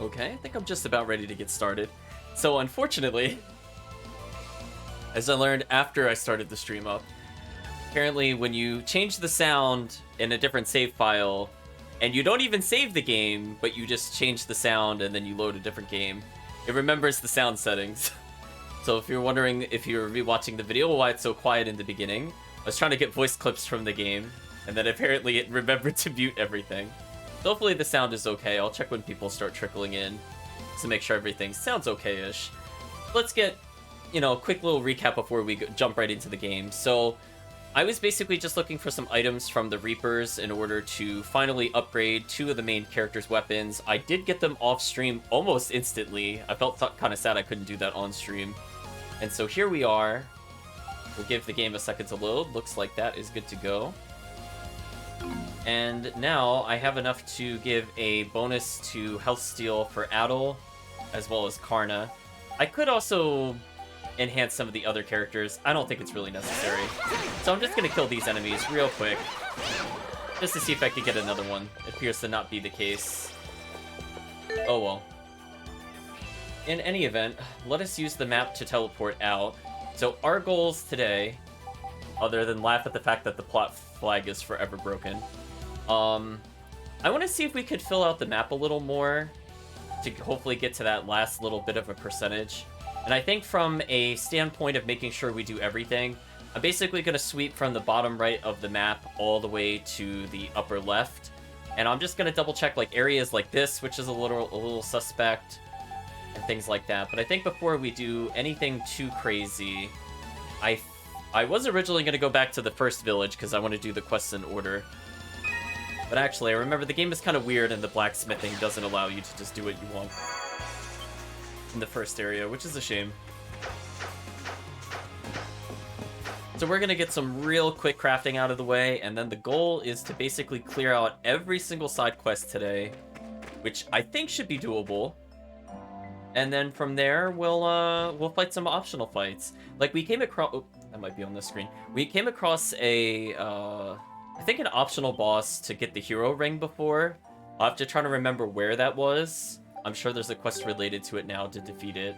Okay, I think I'm just about ready to get started. So unfortunately, as I learned after I started the stream up, apparently when you change the sound in a different save file, and you don't even save the game, but you just change the sound and then you load a different game, it remembers the sound settings. So if you're wondering, if you're rewatching the video, why it's so quiet in the beginning, I was trying to get voice clips from the game, and then apparently it remembered to mute everything. So hopefully the sound is okay. I'll check when people start trickling in to make sure everything sounds okay-ish. Let's get, a quick little recap before we jump right into the game. So I was basically just looking for some items from the Reapers in order to finally upgrade 2 of the main characters' weapons. I did get them off stream almost instantly. I felt kind of sad I couldn't do that on stream. And so here we are. We'll give the game a second to load. Looks like that is good to go. And now I have enough to give a bonus to Health Steal for Adol, as well as Karna. I could also enhance some of the other characters. I don't think it's really necessary. So I'm just going to kill these enemies real quick, just to see if I could get another one. It appears to not be the case. Oh well. In any event, let us use the map to teleport out. So our goals today, other than laugh at the fact that the plot flag is forever broken, I want to see if we could fill out the map a little more to hopefully get to that last little bit of a percentage. And I think from a standpoint of making sure we do everything, I'm basically going to sweep from the bottom right of the map all the way to the upper left. And I'm just going to double check like areas like this, which is a little suspect, and things like that. But I think before we do anything too crazy, I was originally going to go back to the first village because I want to do the quests in order. But actually, I remember the game is kind of weird and the blacksmithing doesn't allow you to just do what you want in the first area, which is a shame. So we're going to get some real quick crafting out of the way, and then the goal is to basically clear out every single side quest today, which I think should be doable. And then from there, we'll fight some optional fights. Like, we came across... Oh, that might be on this screen. We came across a... I think an optional boss to get the hero ring before. I'll have to try to remember where that was. I'm sure there's a quest related to it now to defeat it.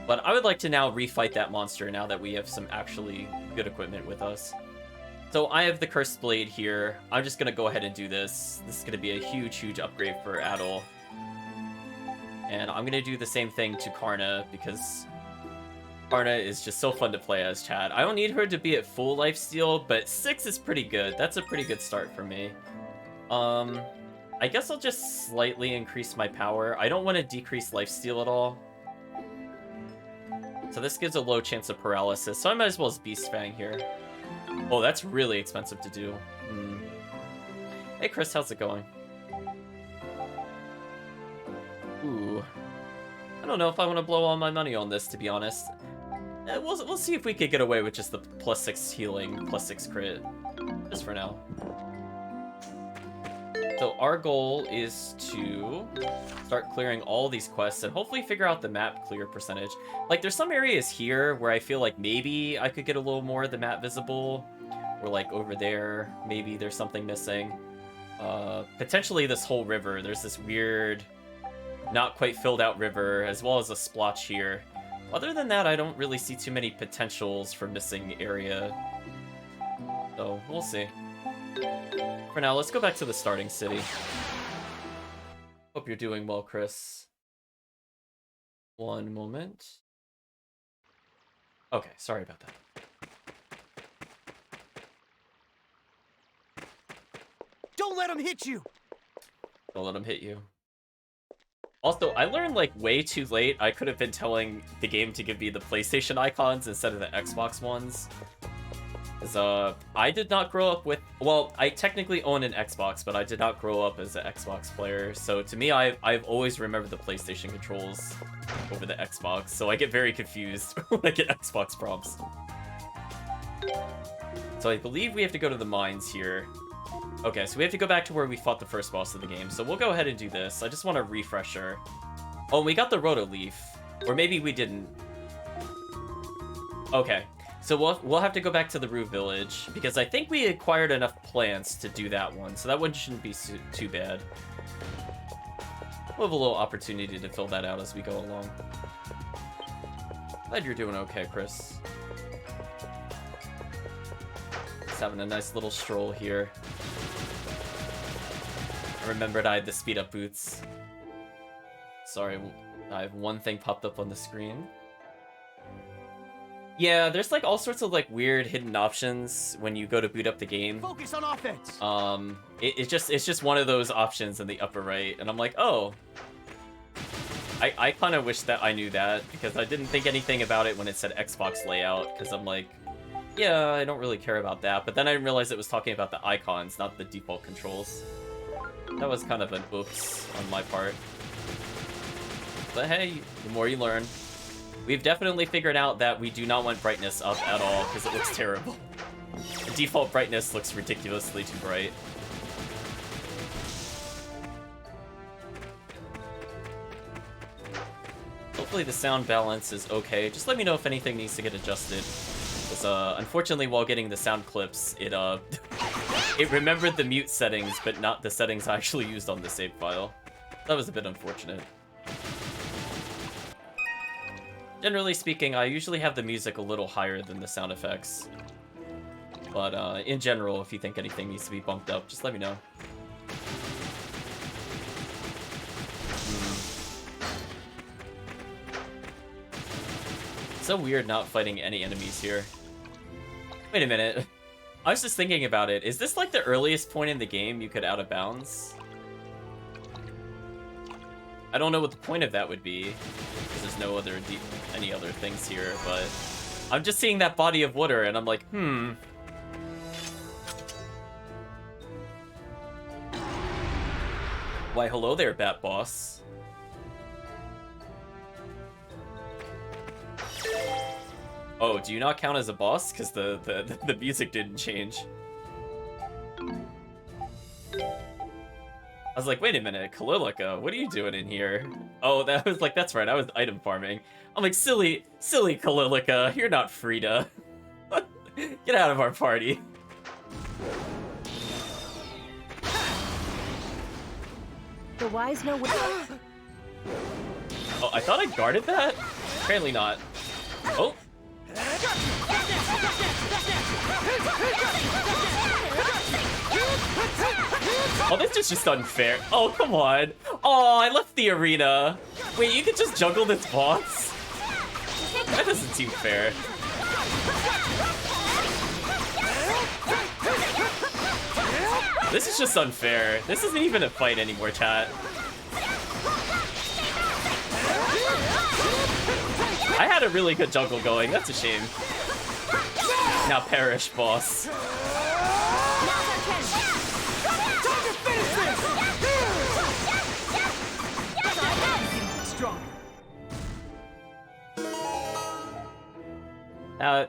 But I would like to now refight that monster now that we have some actually good equipment with us. So I have the Cursed Blade here. I'm just going to go ahead and do this. This is going to be a huge, huge upgrade for Adol. And I'm going to do the same thing to Karna, because Karna is just so fun to play as, chat. I don't need her to be at full lifesteal, but 6 is pretty good. That's a pretty good start for me. I guess I'll just slightly increase my power. I don't want to decrease lifesteal at all. So this gives a low chance of paralysis, so I might as well as Beast Fang here. Oh, that's really expensive to do. Hey Chris, how's it going? Ooh. I don't know if I want to blow all my money on this, to be honest. We'll see if we could get away with just the +6 healing, +6 crit. Just for now. So our goal is to start clearing all these quests and hopefully figure out the map clear percentage. Like, there's some areas here where I feel like maybe I could get a little more of the map visible. Or like over there, maybe there's something missing. Potentially this whole river. There's this weird, not quite filled out river, as well as a splotch here. Other than that, I don't really see too many potentials for missing area. So, we'll see. For now, let's go back to the starting city. Hope you're doing well, Chris. One moment. Okay, sorry about that. Don't let him hit you! Don't let him hit you. Also, I learned, like, way too late. I could have been telling the game to give me the PlayStation icons instead of the Xbox ones. Because, I did not grow up with... Well, I technically own an Xbox, but I did not grow up as an Xbox player. So, to me, I've always remembered the PlayStation controls over the Xbox. So, I get very confused when I get Xbox prompts. So, I believe we have to go to the mines here. Okay, so we have to go back to where we fought the first boss of the game. So we'll go ahead and do this. I just want a refresher. Oh, we got the Rotoleaf. Or maybe we didn't. Okay, so we'll have to go back to the Rue Village, because I think we acquired enough plants to do that one. So that one shouldn't be too bad. We'll have a little opportunity to fill that out as we go along. Glad you're doing okay, Chris. Just having a nice little stroll here. I remembered I had the speed up boots. Sorry, I have one thing popped up on the screen. Yeah, there's like all sorts of like weird hidden options when you go to boot up the game. Focus on offense. It's just one of those options in the upper right, and I'm like, oh. I kind of wish that I knew that, because I didn't think anything about it when it said Xbox layout, because I'm like, yeah, I don't really care about that. But then I realized it was talking about the icons, not the default controls. That was kind of an oops on my part. But hey, the more you learn. We've definitely figured out that we do not want brightness up at all, because it looks terrible. The default brightness looks ridiculously too bright. Hopefully the sound balance is okay. Just let me know if anything needs to get adjusted. Because, unfortunately, while getting the sound clips, it remembered the mute settings, but not the settings I actually used on the save file. That was a bit unfortunate. Generally speaking, I usually have the music a little higher than the sound effects. But in general, if you think anything needs to be bumped up, just let me know. So weird not fighting any enemies here. Wait a minute. I was just thinking about it. Is this like the earliest point in the game you could out of bounds? I don't know what the point of that would be, because there's no other any other things here, but I'm just seeing that body of water and I'm like, Why, hello there, Bat Boss. Oh, do you not count as a boss? Because the music didn't change. I was like, wait a minute, Kalilica, what are you doing in here? Oh, that was like, that's right, I was item farming. I'm like, silly Kalilica, you're not Frida. Get out of our party. The wise know what. Oh, I thought I guarded that? Apparently not. Oh. Oh, this is just unfair. Oh, come on. Oh, I left the arena. Wait, you can just juggle this boss? That doesn't seem fair. This is just unfair. This isn't even a fight anymore, chat. I had a really good juggle going. That's a shame. Now perish, boss.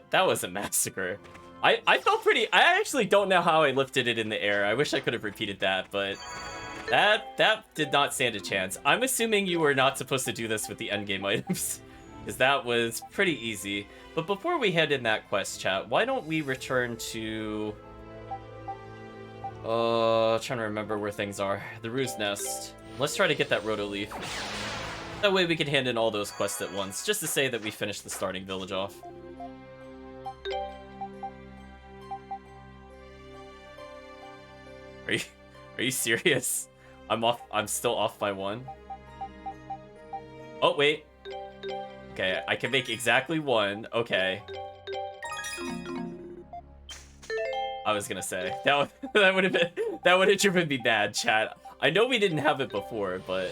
That was a massacre. I felt pretty... I actually don't know how I lifted it in the air. I wish I could have repeated that, but... That did not stand a chance. I'm assuming you were not supposed to do this with the endgame items. Because that was pretty easy. But before we head in that quest, chat, why don't we return to... trying to remember where things are. The Ruse Nest. Let's try to get that Rotoleaf. That way we can hand in all those quests at once, just to say that we finished the starting village off. Are you serious? I'm still off by one. Oh, wait. Okay, I can make exactly one. Okay. I was gonna say that would have driven me bad, chat. I know we didn't have it before, but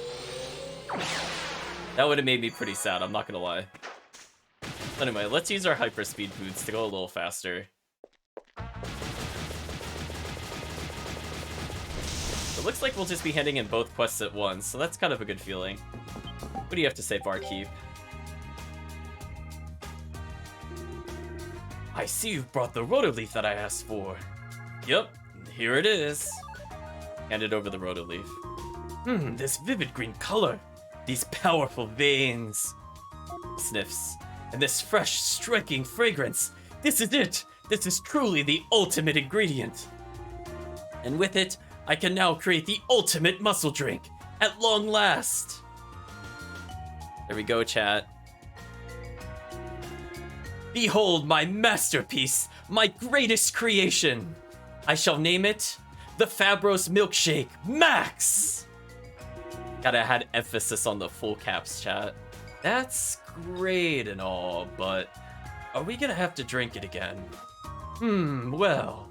that would have made me pretty sad. I'm not gonna lie. Anyway, let's use our hyperspeed boots to go a little faster. It looks like we'll just be handing in both quests at once, so that's kind of a good feeling. What do you have to say, Barkeep? I see you've brought the Rotoleaf that I asked for. Yep, here it is. Handed over the Rotoleaf. This vivid green color. These powerful veins. Sniffs. And this fresh, striking fragrance. This is it. This is truly the ultimate ingredient. And with it, I can now create the ultimate muscle drink. At long last! There we go, chat. Behold my masterpiece, my greatest creation. I shall name it the Fabros Milkshake Max! Gotta add emphasis on the full caps, chat. That's great and all, but are we gonna have to drink it again? Well,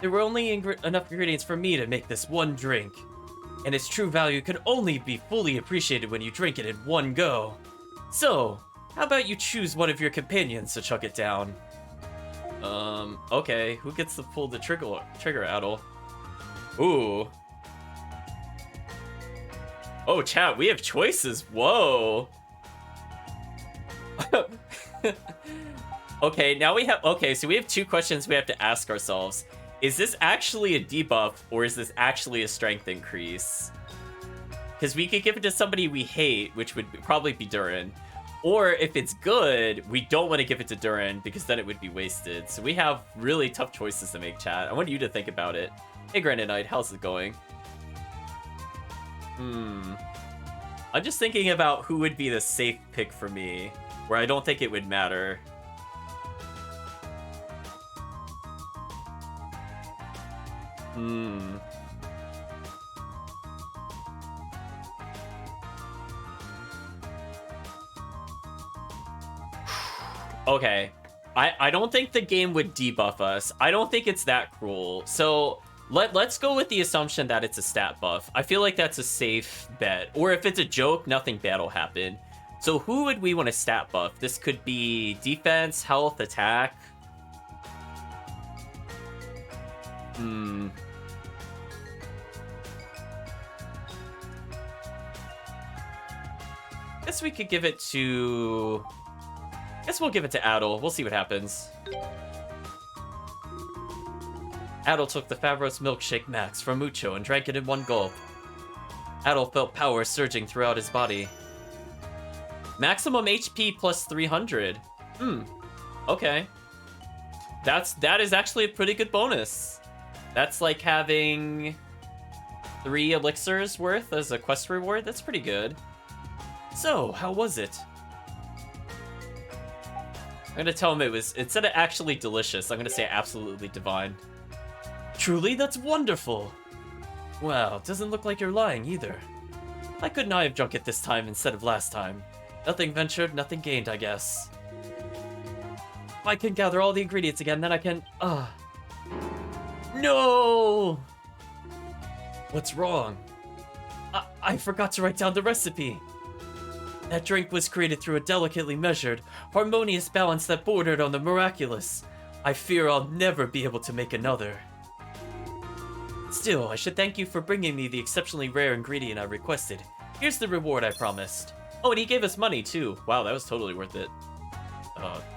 there were only enough ingredients for me to make this one drink, and its true value can only be fully appreciated when you drink it in one go. So, how about you choose one of your companions to chug it down? Okay, who gets to pull the trigger, Adel? Ooh. Oh, chat, we have choices. Whoa. Okay, now we have... Okay, so we have 2 questions we have to ask ourselves. Is this actually a debuff, or is this actually a strength increase? Because we could give it to somebody we hate, which would probably be Durin. Or if it's good, we don't want to give it to Durin, because then it would be wasted. So we have really tough choices to make, chat. I want you to think about it. Hey, Granite Knight, how's it going? I'm just thinking about who would be the safe pick for me, where I don't think it would matter. Okay. I don't think the game would debuff us. I don't think it's that cruel. So let's go with the assumption that it's a stat buff. I feel like that's a safe bet. Or if it's a joke, nothing bad will happen. So who would we want to stat buff? This could be defense, health, attack. Guess we could give it to... Guess we'll give it to Adel. We'll see what happens. Adel took the Fabros Milkshake Max from Mucho and drank it in one gulp. Adel felt power surging throughout his body. Maximum HP plus 300. Okay. That is actually a pretty good bonus. That's like having 3 elixirs worth as a quest reward. That's pretty good. So, how was it? I'm gonna tell him it was, instead of actually delicious, I'm gonna say absolutely divine. Truly, that's wonderful! Wow, doesn't look like you're lying either. Why couldn't I have drunk it this time instead of last time? Nothing ventured, nothing gained, I guess. If I can gather all the ingredients again, then I can... No! What's wrong? I forgot to write down the recipe. That drink was created through a delicately measured, harmonious balance that bordered on the miraculous. I fear I'll never be able to make another. Still, I should thank you for bringing me the exceptionally rare ingredient I requested. Here's the reward I promised. Oh, and he gave us money too. Wow, that was totally worth it.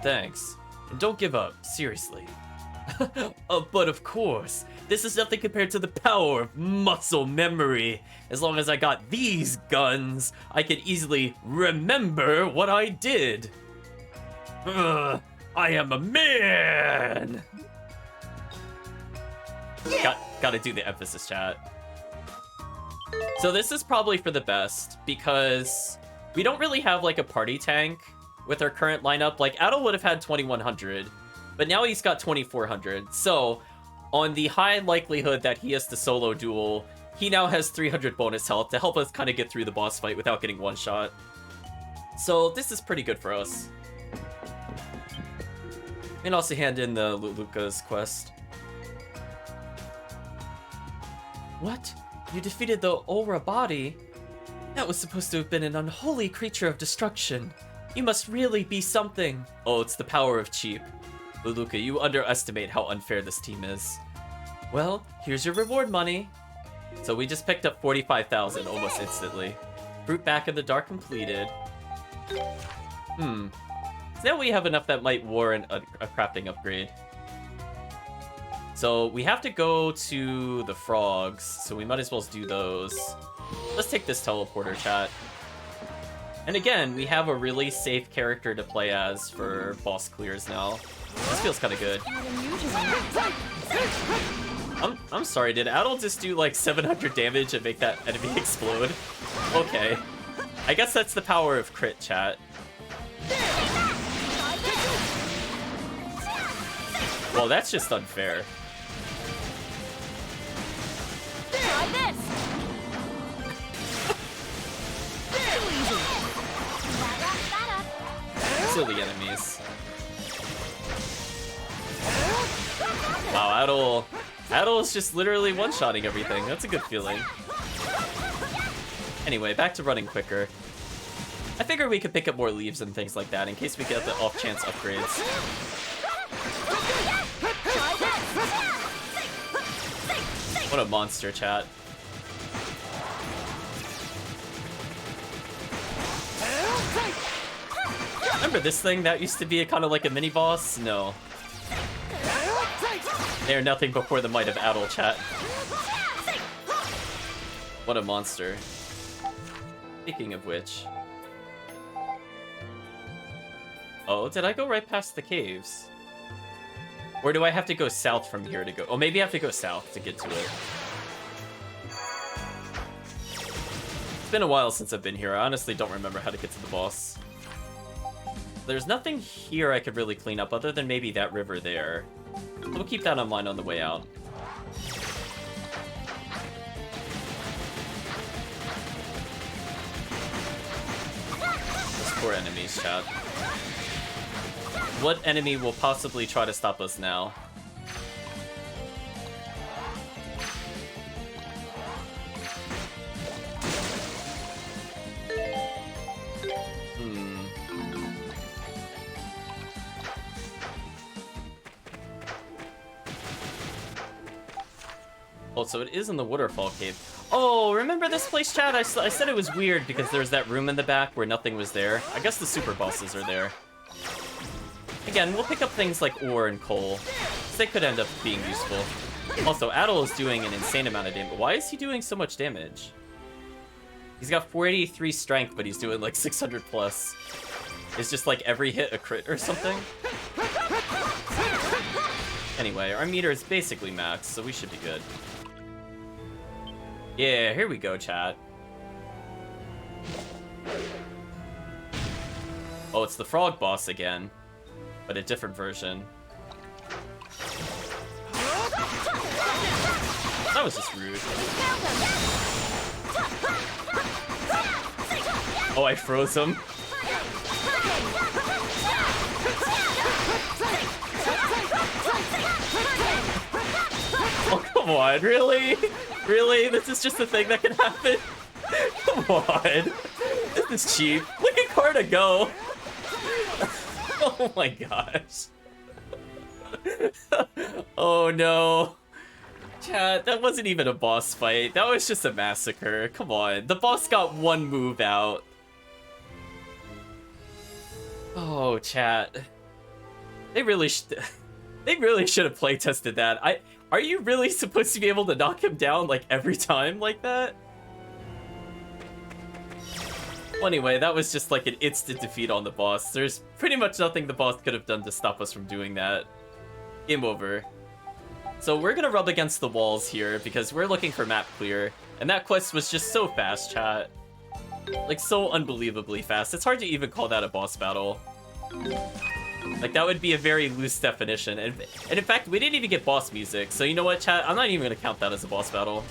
Thanks. And don't give up, seriously. But of course, this is nothing compared to the power of muscle memory. As long as I got these guns, I can easily remember what I did. I am a man! Gotta do the emphasis, chat. So this is probably for the best, because we don't really have like a party tank with our current lineup. Like, Adel would have had 2100, but now he's got 2400. So, on the high likelihood that he has to solo duel, he now has 300 bonus health to help us kind of get through the boss fight without getting one shot. So, this is pretty good for us. And also hand in the Luca's quest. What? You defeated the Aura body? That was supposed to have been an unholy creature of destruction. You must really be something. Oh, it's the power of cheap. Luca, you underestimate how unfair this team is. Well, here's your reward money. So we just picked up 45,000 almost instantly. Fruit back in the dark completed. So now we have enough that might warrant a crafting upgrade. So we have to go to the frogs, so we might as well do those. Let's take this teleporter, chat. And again, we have a really safe character to play as for boss clears now. This feels kind of good. I'm sorry, did Adol just do like 700 damage and make that enemy explode? Okay. I guess that's the power of crit, chat. Well, that's just unfair. Silly enemies. Wow, Adol is just literally one-shotting everything. That's a good feeling. Anyway, back to running quicker. I figured we could pick up more leaves and things like that in case we get the off-chance upgrades. What a monster, chat. Remember this thing that used to be kind of like a mini-boss? No. They are nothing before the might of Adol, chat. What a monster. Speaking of which... Oh, did I go right past the caves? Or do I have to go south from here to go? Oh, maybe I have to go south to get to it. It's been a while since I've been here. I honestly don't remember how to get to the boss. There's nothing here I could really clean up other than maybe that river there. We'll keep that in mind on the way out. Those poor enemies, chat. What enemy will possibly try to stop us now? Oh, so it is in the Waterfall Cave. Oh, remember this place, chat? I said it was weird because there's that room in the back where nothing was there. I guess the super bosses are there. Again, we'll pick up things like ore and coal. They could end up being useful. Also, Adol is doing an insane amount of damage. Why is he doing so much damage? He's got 43 strength, but he's doing like 600 plus. It's just like every hit a crit or something. Anyway, our meter is basically maxed, so we should be good. Yeah, here we go, chat. Oh, it's the frog boss again, but a different version. That was just rude. Oh, I froze him. Oh, come on, really? Really? This is just a thing that can happen? Come on. This is cheap. Look at Karna go. Oh my gosh. Oh no. Chat, that wasn't even a boss fight. That was just a massacre. Come on. The boss got one move out. Oh, chat. They really should have playtested that. Are you really supposed to be able to knock him down like every time like that? Well, anyway, that was just like an instant defeat on the boss. There's pretty much nothing the boss could have done to stop us from doing that. Game over. So we're gonna rub against the walls here because we're looking for map clear. And that quest was just so fast, chat. Like, so unbelievably fast. It's hard to even call that a boss battle. Like, that would be a very loose definition. And in fact, we didn't even get boss music. So you know what, chat? I'm not even gonna count that as a boss battle.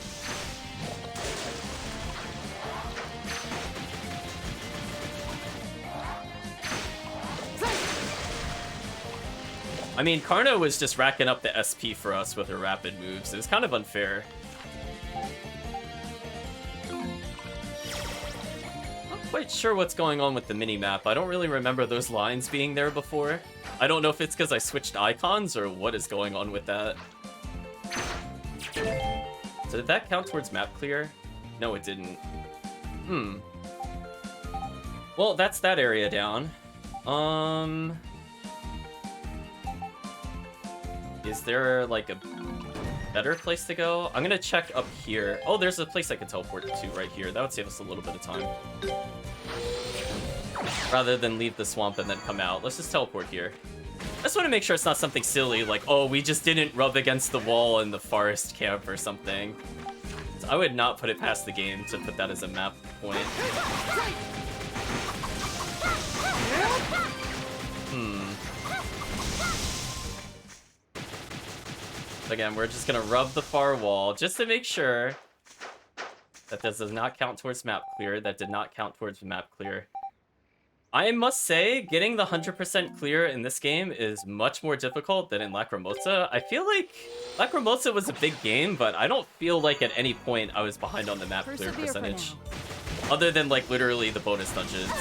I mean, Karna was just racking up the SP for us with her rapid moves. It was kind of unfair. Not quite sure what's going on with the mini-map. I don't really remember those lines being there before. I don't know if it's because I switched icons or what is going on with that. So did that count towards map clear? No, it didn't. Well, that's that area down. Is there, like, a better place to go? I'm gonna check up here. Oh, there's a place I can teleport to right here. That would save us a little bit of time. Rather than leave the swamp and then come out. Let's just teleport here. I just want to make sure it's not something silly, like, oh, we just didn't rub against the wall in the forest camp or something. So I would not put it past the game to put that as a map point. Again, we're just gonna rub the far wall just to make sure that this does not count towards map clear. That did not count towards map clear. I must say, getting the 100% clear in this game is much more difficult than in Lacrimosa. I feel like Lacrimosa was a big game, but I don't feel like at any point I was behind on the map clear percentage. Other than, like, literally the bonus dungeons.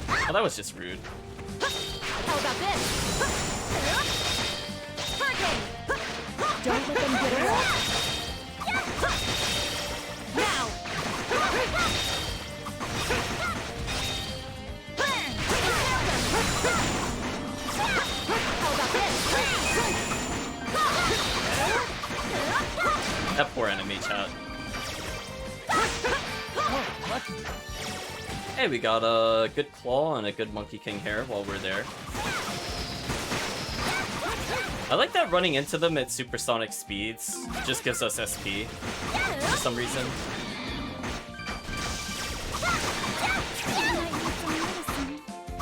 Oh, that was just rude. How about this? Hurricane! Don't let them get away. Now! How about this? That poor enemy, chat. Hey, we got a good claw and a good Monkey King hair while we're there. I like that running into them at supersonic speeds just gives us SP for some reason.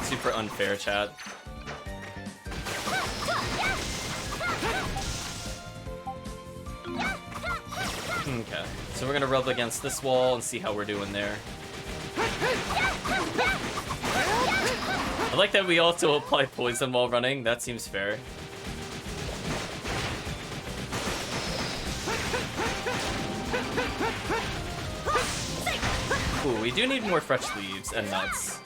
Super unfair, chat. Okay, so we're gonna rub against this wall and see how we're doing there. I like that we also apply poison while running. That seems fair. Ooh, we do need more fresh leaves and nuts.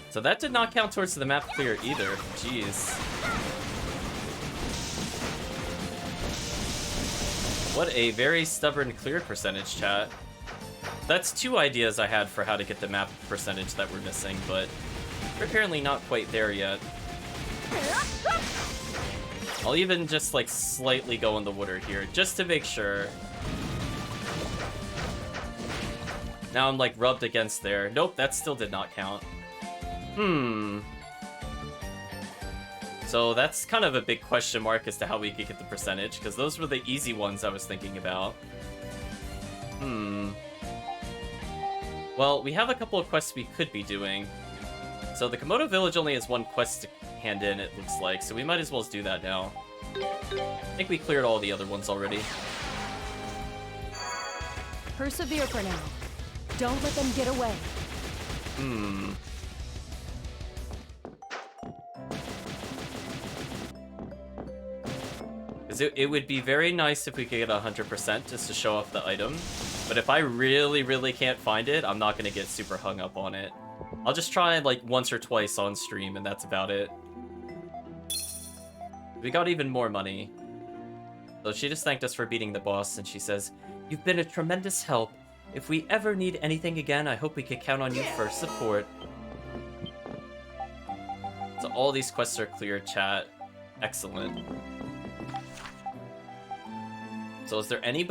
So that did not count towards the map clear either. Jeez. What a very stubborn clear percentage, chat. That's 2 ideas I had for how to get the map percentage that we're missing, but we're apparently not quite there yet. I'll even just, like, slightly go in the water here, just to make sure. Now I'm, like, rubbed against there. Nope, that still did not count. So that's kind of a big question mark as to how we could get the percentage, because those were the easy ones I was thinking about. Well, we have a couple of quests we could be doing. So the Komodo Village only has 1 quest to hand in, it looks like, so we might as well do that now. I think we cleared all the other ones already. Persevere for now. Don't let them get away. It would be very nice if we could get 100% just to show off the item. But if I really, really can't find it, I'm not going to get super hung up on it. I'll just try like once or twice on stream, and that's about it. We got even more money. So she just thanked us for beating the boss, and she says, "You've been a tremendous help. If we ever need anything again, I hope we can count on you for support." So all these quests are clear, chat. Excellent. So is there any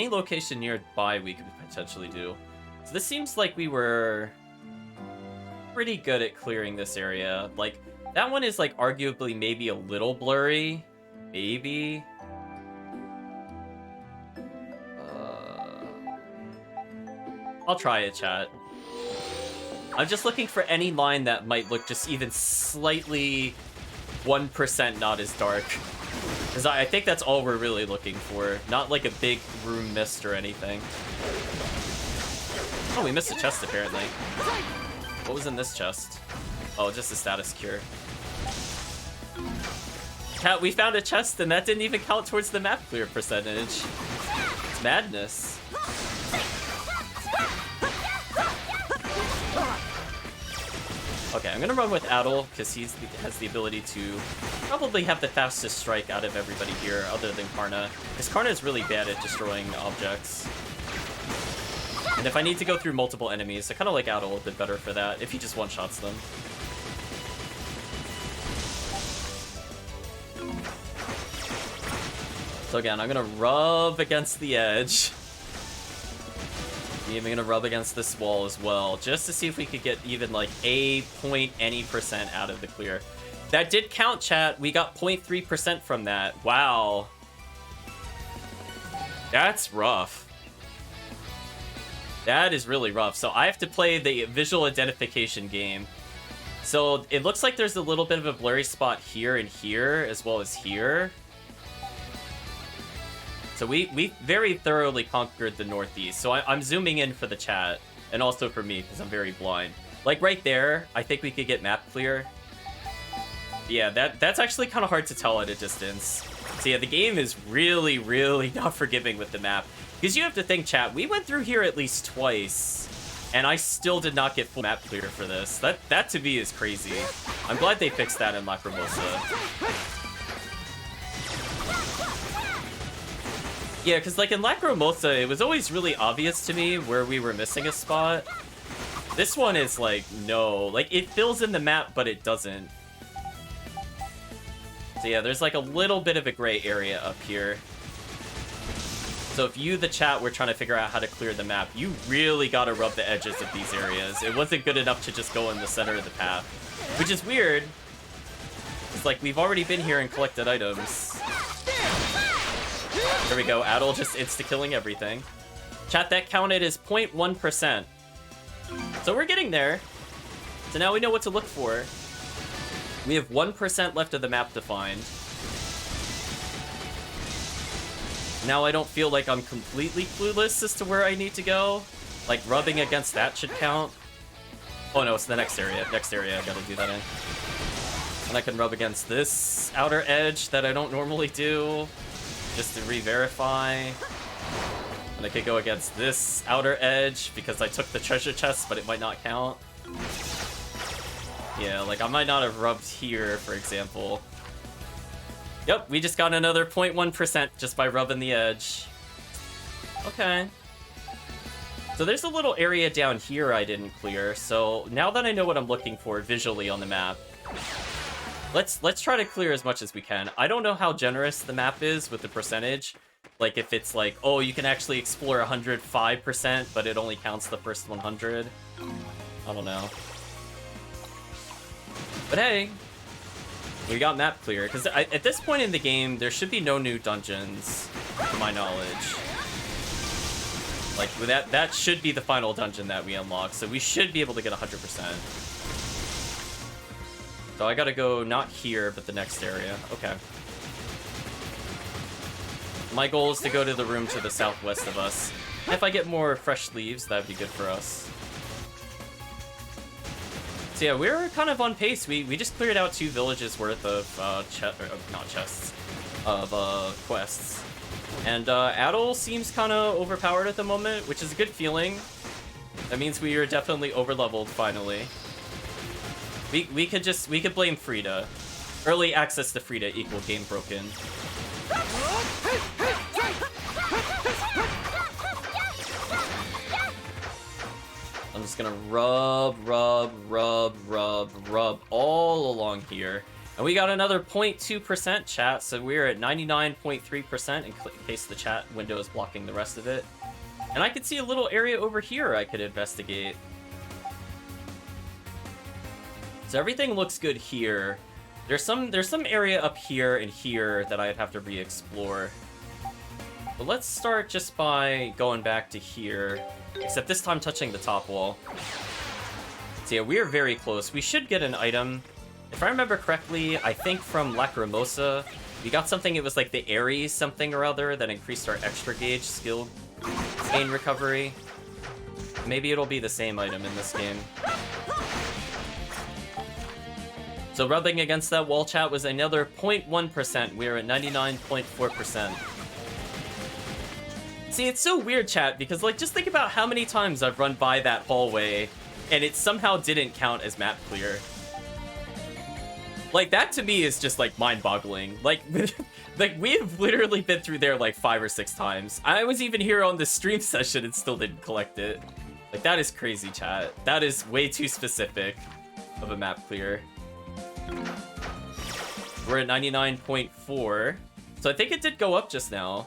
location nearby we could potentially do? So this seems like we were pretty good at clearing this area. Like, that one is like arguably maybe a little blurry. Maybe. I'll try it, chat. I'm just looking for any line that might look just even slightly 1% not as dark. Because I think that's all we're really looking for. Not like a big room mist or anything. Oh, we missed a chest apparently. What was in this chest? Oh, just a status cure. Cat, we found a chest and that didn't even count towards the map clear percentage. It's madness. Okay, I'm gonna run with Adol, because he has the ability to probably have the fastest strike out of everybody here, other than Karna. Because Karna is really bad at destroying objects. And if I need to go through multiple enemies, I kind of like Adol a bit better for that, if he just one-shots them. So again, I'm gonna rub against the edge. I'm gonna rub against this wall as well, just to see if we could get even like a point any % out of the clear. That did count, chat. We got 0.3% from that. Wow. That's rough. That is really rough. So I have to play the visual identification game. So it looks like there's a little bit of a blurry spot here and here, as well as here. So we very thoroughly conquered the Northeast. So I'm zooming in for the chat, and also for me, because I'm very blind. Like right there, I think we could get map clear. Yeah, that's actually kind of hard to tell at a distance. So yeah, the game is really, really not forgiving with the map. Because you have to think, chat, we went through here at least twice, and I still did not get full map clear for this. That to me is crazy. I'm glad they fixed that in Lacrimosa. Yeah, because like in Lacrimosa, it was always really obvious to me where we were missing a spot. This one is like, no. Like, it fills in the map, but it doesn't. So yeah, there's like a little bit of a gray area up here. So if you, the chat, were trying to figure out how to clear the map, you really gotta rub the edges of these areas. It wasn't good enough to just go in the center of the path. Which is weird. It's like, we've already been here and collected items. There we go, Adol just insta-killing everything. Chat, that counted as 0.1%. So we're getting there. So now we know what to look for. We have 1% left of the map to find. Now I don't feel like I'm completely clueless as to where I need to go. Like, rubbing against that should count. Oh no, it's the next area. Next area I gotta do that in. And I can rub against this outer edge that I don't normally do, just to re-verify. And I could go against this outer edge because I took the treasure chest, but it might not count. Yeah, like I might not have rubbed here, for example. Yep, we just got another 0.1% just by rubbing the edge. Okay. So there's a little area down here I didn't clear, so now that I know what I'm looking for visually on the map, let's try to clear as much as we can. I don't know how generous the map is with the percentage. Like if it's like, oh, you can actually explore 105%, but it only counts the first 100. I don't know. But hey, we got map clear, because at this point in the game, there should be no new dungeons, to my knowledge. Like, that should be the final dungeon that we unlock, so we should be able to get 100%. So I gotta go not here, but the next area. Okay. My goal is to go to the room to the southwest of us. If I get more fresh leaves, that'd be good for us. So yeah, we're kind of on pace. We just cleared out 2 villages worth of quests. And Adol seems kind of overpowered at the moment, which is a good feeling. That means we are definitely overleveled finally. We could blame Frida. Early access to Frida equal game broken. I'm just gonna rub all along here. And we got another 0.2% chat, so we're at 99.3% in case the chat window is blocking the rest of it. And I could see a little area over here I could investigate. So everything looks good here. There's some area up here and here that I'd have to re-explore. But let's start just by going back to here. Except this time touching the top wall. So yeah, we're very close. We should get an item. If I remember correctly, I think from Lacrimosa, we got something, it was like the Aries something or other that increased our extra gauge skill gain recovery. Maybe it'll be the same item in this game. So rubbing against that wall, chat, was another 0.1%. We're at 99.4%. See, it's so weird, chat, because, like, just think about how many times I've run by that hallway, and it somehow didn't count as map clear. Like, that to me is just, like, mind-boggling. Like, like, we have literally been through there, like, 5 or 6 times. I was even here on the stream session and still didn't collect it. Like, that is crazy, chat. That is way too specific of a map clear. We're at 99.4. So I think it did go up just now.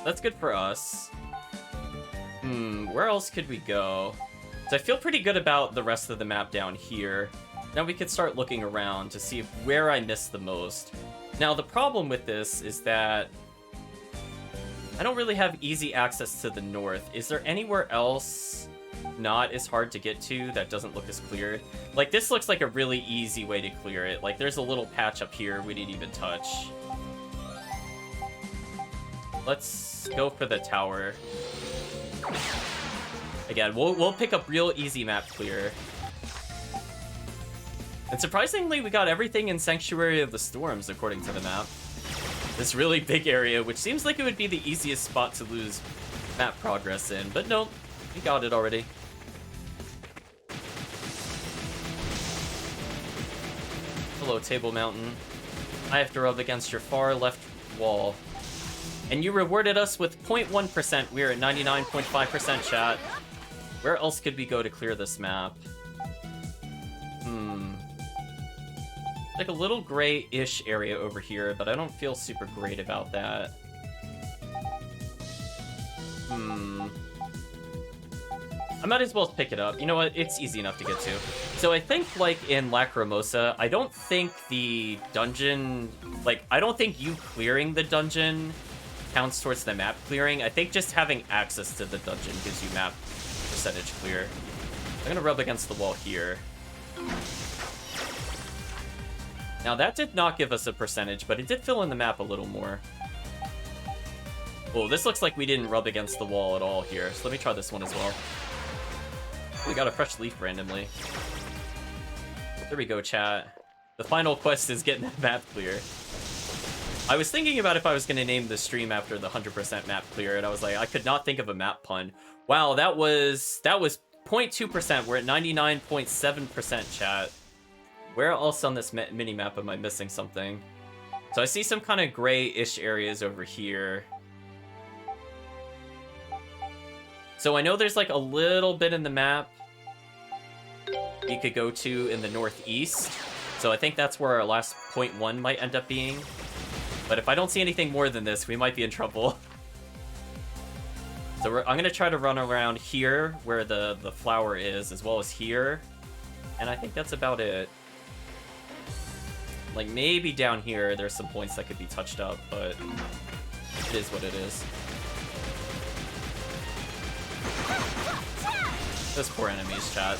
That's good for us. Where else could we go? So I feel pretty good about the rest of the map down here. Now we could start looking around to see where I missed the most. Now the problem with this is that I don't really have easy access to the north. Is there anywhere else not as hard to get to that doesn't look as clear? Like, this looks like a really easy way to clear it. Like, there's a little patch up here we didn't even touch. Let's go for the tower. Again, we'll pick up real easy map clear. And surprisingly, we got everything in Sanctuary of the Storms, according to the map. This really big area, which seems like it would be the easiest spot to lose map progress in, but no, we got it already. Hello, Table Mountain. I have to rub against your far left wall. And you rewarded us with 0.1%. We're at 99.5% chat. Where else could we go to clear this map? Like a little gray-ish area over here, but I don't feel super great about that. I might as well pick it up. You know what? It's easy enough to get to. So I think, like, in Lacrimosa, I don't think the dungeon... Like, I don't think you clearing the dungeon counts towards the map clearing. I think just having access to the dungeon gives you map percentage clear. I'm gonna rub against the wall here. Now, that did not give us a percentage, but it did fill in the map a little more. Oh, this looks like we didn't rub against the wall at all here, so let me try this one as well. We got a fresh leaf randomly. There we go, chat. The final quest is getting that map clear. I was thinking about if I was going to name the stream after the 100% map clear, and I was like, I could not think of a map pun. Wow, that was 0.2%. We're at 99.7% chat. Where else on this mini-map am I missing something? So I see some kind of gray-ish areas over here. So I know there's like a little bit in the map you could go to in the northeast. So I think that's where our last 0.1 might end up being. But if I don't see anything more than this, we might be in trouble. So I'm going to try to run around here where the flower is, as well as here. And I think that's about it. Like, maybe down here there's some points that could be touched up, but it is what it is. Those poor enemies, chat.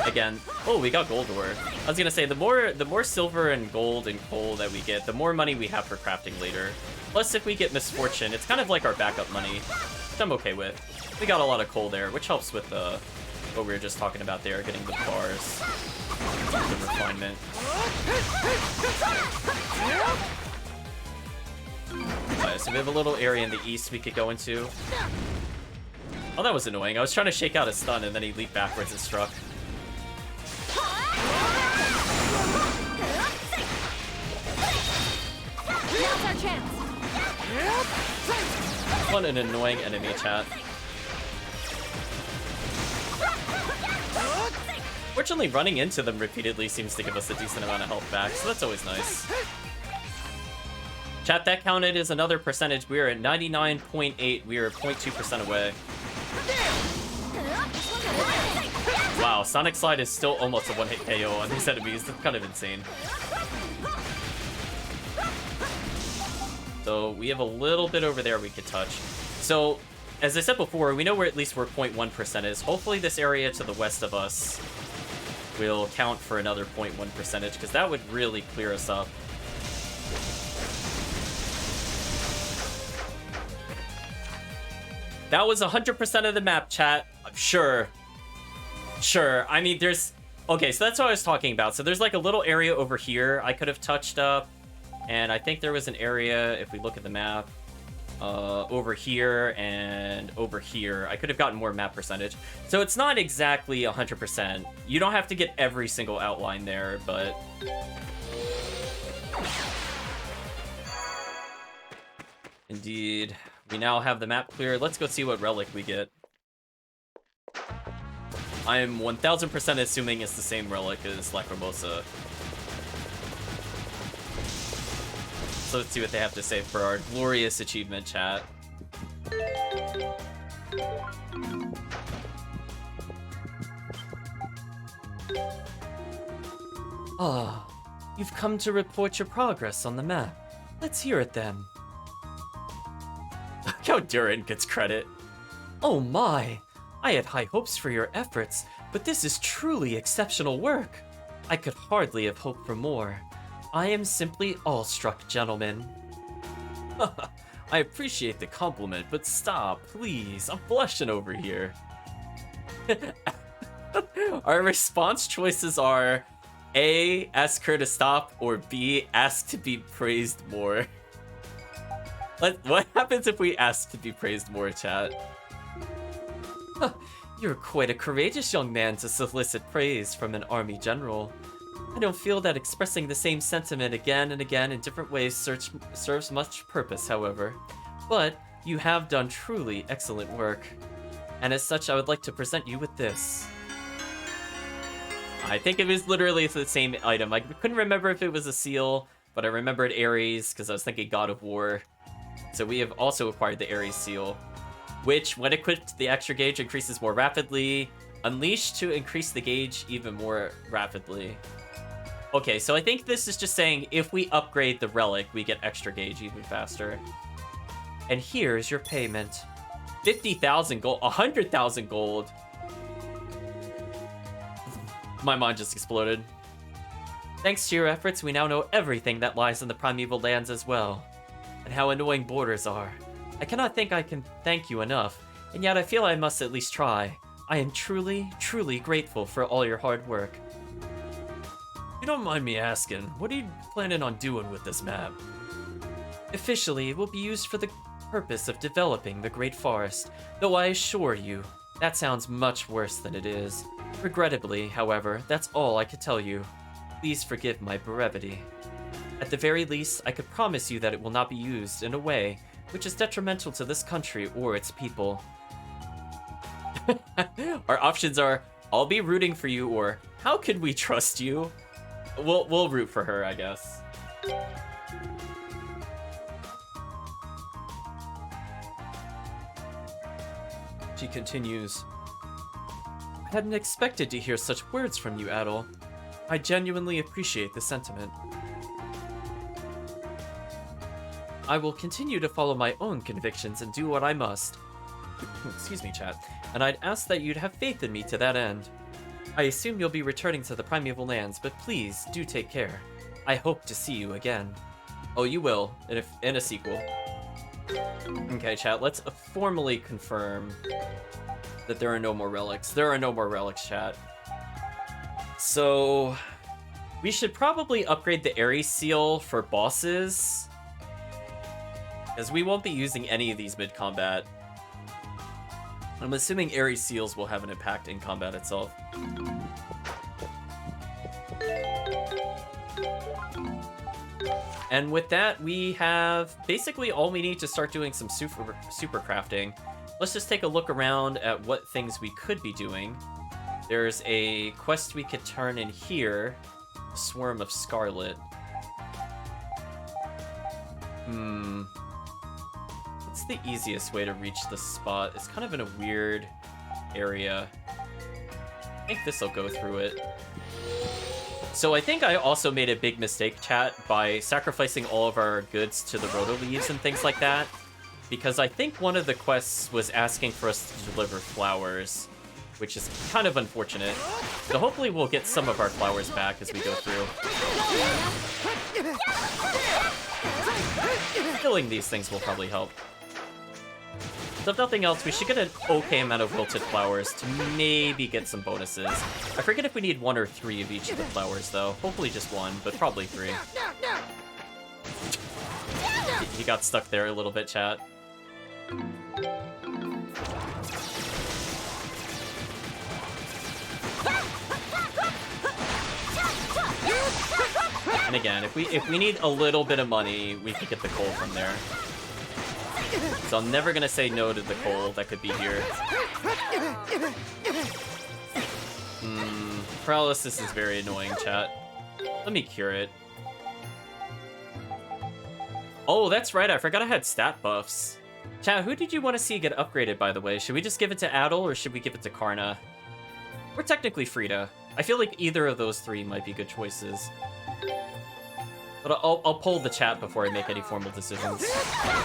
Again, oh, we got gold ore. I was gonna say, the more silver and gold and coal that we get, the more money we have for crafting later. Plus, if we get misfortune, it's kind of like our backup money, which I'm okay with. We got a lot of coal there, which helps with what we were just talking about there, getting the bars, the refinement. Alright, so we have a little area in the east we could go into. Oh, that was annoying. I was trying to shake out a stun, and then he leaped backwards and struck. Now's our chance. What an annoying enemy, chat. Fortunately, running into them repeatedly seems to give us a decent amount of health back, so that's always nice. Chat, that counted as another percentage. We are at 99.8. We are 0.2% away. Wow, Sonic Slide is still almost a one-hit KO on these enemies. That's kind of insane. So we have a little bit over there we could touch. So, as I said before, we know where at least where 0.1% is. Hopefully this area to the west of us will count for another 0.1 percentage, because that would really clear us up. That was 100% of the map, chat. Sure. Sure. I mean, there's... Okay, so that's what I was talking about. So there's like a little area over here I could have touched up. And I think there was an area, if we look at the map, over here and over here. I could have gotten more map percentage. So it's not exactly 100%. You don't have to get every single outline there, but... Indeed. We now have the map clear. Let's go see what relic we get. I am 1000% assuming it's the same relic as Lacrimosa. So let's see what they have to say for our glorious achievement, chat. Ah, you've come to report your progress on the map. Let's hear it then. Look how Durin gets credit. Oh my! I had high hopes for your efforts, but this is truly exceptional work. I could hardly have hoped for more. I am simply awestruck, gentlemen. I appreciate the compliment, but stop, please. I'm blushing over here. Our response choices are A, ask her to stop, or B, ask to be praised more. What happens if we ask to be praised more, chat? You're quite a courageous young man to solicit praise from an army general. I don't feel that expressing the same sentiment again and again in different ways serves much purpose, however. But you have done truly excellent work. And as such, I would like to present you with this. I think it was literally the same item. I couldn't remember if it was a seal, but I remembered Aries because I was thinking God of War. So we have also acquired the Aries Seal, which, when equipped, the extra gauge increases more rapidly. Unleashed to increase the gauge even more rapidly. Okay, so I think this is just saying if we upgrade the relic, we get extra gauge even faster. And here's your payment. 50,000 gold, 100,000 gold. My mind just exploded. Thanks to your efforts, we now know everything that lies in the primeval lands as well. And how annoying borders are. I cannot think I can thank you enough, and yet I feel I must at least try. I am truly, truly grateful for all your hard work. If you don't mind me asking, what are you planning on doing with this map? Officially, it will be used for the purpose of developing the Great Forest, though I assure you, that sounds much worse than it is. Regrettably, however, that's all I could tell you. Please forgive my brevity. At the very least, I could promise you that it will not be used in a way which is detrimental to this country or its people. Our options are, I'll be rooting for you, or how could we trust you? We'll root for her, I guess. She continues. I hadn't expected to hear such words from you, Adol. I genuinely appreciate the sentiment. I will continue to follow my own convictions and do what I must. Excuse me, chat. And I'd ask that you'd have faith in me to that end. I assume you'll be returning to the primeval lands, but please do take care. I hope to see you again. Oh, you will, in a sequel. Okay, chat, let's formally confirm that there are no more relics. There are no more relics, chat. So, we should probably upgrade the Aries Seal for bosses, because we won't be using any of these mid-combat. I'm assuming Aries Seals will have an impact in combat itself. And with that, we have basically all we need to start doing some super crafting. Let's just take a look around at what things we could be doing. There's a quest we could turn in here. Swarm of Scarlet. What's the easiest way to reach this spot? It's kind of in a weird area. I think this will go through it. So I think I also made a big mistake, chat, by sacrificing all of our goods to the roto leaves and things like that. Because I think one of the quests was asking for us to deliver flowers, which is kind of unfortunate. So hopefully we'll get some of our flowers back as we go through. Killing these things will probably help. So if nothing else, we should get an okay amount of wilted flowers to maybe get some bonuses. I forget if we need 1 or 3 of each of the flowers, though. Hopefully just 1, but probably 3. He got stuck there a little bit, chat. And again, if we need a little bit of money, we can get the coal from there. So I'm never gonna say no to the coal that could be here. Paralysis is very annoying, chat. Let me cure it. Oh, that's right. I forgot I had stat buffs. Chat, who did you want to see get upgraded, by the way? Should we just give it to Adel, or should we give it to Karna? Or technically Frida. I feel like either of those three might be good choices. But I'll poll the chat before I make any formal decisions.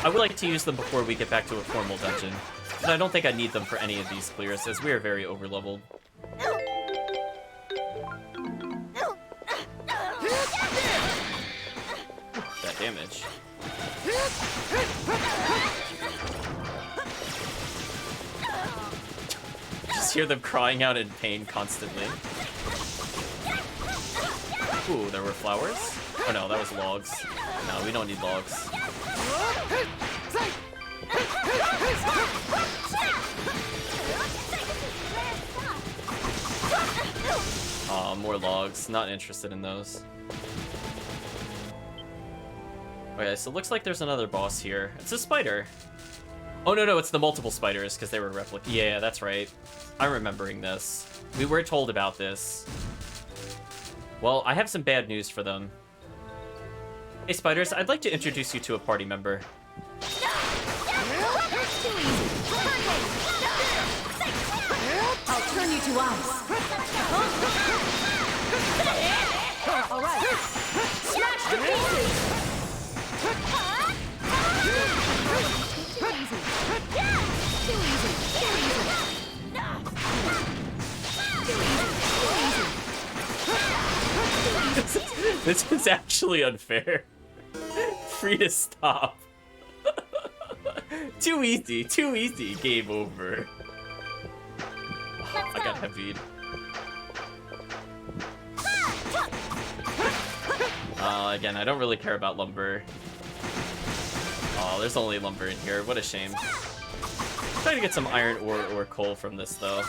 I would like to use them before we get back to a formal dungeon. But I don't think I need them for any of these clears, as we are very overleveled. That damage. Just hear them crying out in pain constantly. Ooh, there were flowers? Oh no, that was logs. No, we don't need logs. Aw, more logs. Not interested in those. Okay, so it looks like there's another boss here. It's a spider. Oh, no, it's the multiple spiders, because they were replicated. Yeah, that's right. I'm remembering this. We were told about this. Well, I have some bad news for them. Hey, spiders, I'd like to introduce you to a party member. I'll turn you to ice. All right. Smash to pieces. Too easy. Too easy. This is actually unfair. Frida, stop. Too easy, game over. I got heavied. Again, I don't really care about lumber. Oh, there's only lumber in here. What a shame. Try to get some iron ore or coal from this, though.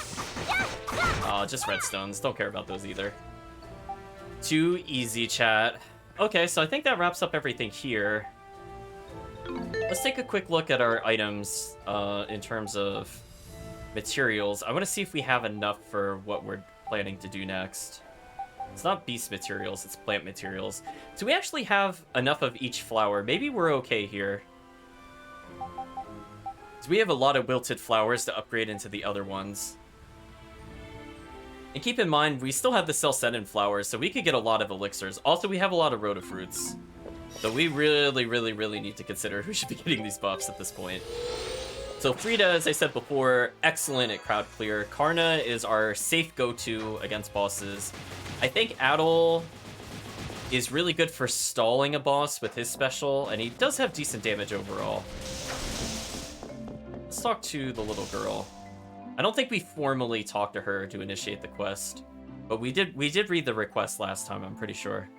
Just redstones. Don't care about those either. Too easy, chat. Okay, so I think that wraps up everything here. Let's take a quick look at our items in terms of materials. I want to see if we have enough for what we're planning to do next. It's not beast materials, it's plant materials. Do we actually have enough of each flower? Maybe we're okay here. So we have a lot of wilted flowers to upgrade into the other ones. And keep in mind, we still have the Celceta flowers, so we could get a lot of elixirs. Also, we have a lot of rotafruits. So we really need to consider who should be getting these buffs at this point. So Frida, as I said before, excellent at crowd clear. Karna is our safe go-to against bosses. I think Adel is really good for stalling a boss with his special, and he does have decent damage overall. Let's talk to the little girl. I don't think we formally talked to her to initiate the quest, but we did read the request last time, I'm pretty sure.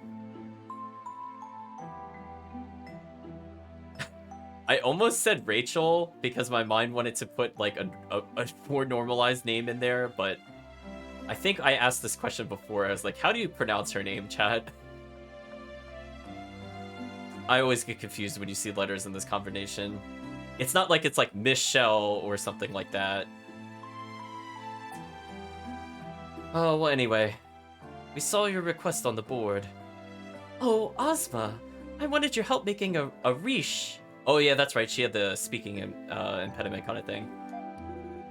I almost said Rachel because my mind wanted to put like a more normalized name in there, but I think I asked this question before. I was like, how do you pronounce her name, chat? I always get confused when you see letters in this combination. It's not like it's like Michelle or something like that. Oh, well, anyway. We saw your request on the board. Oh, Ozma! I wanted your help making a Riche. Oh, yeah, that's right. She had the speaking impediment kind of thing.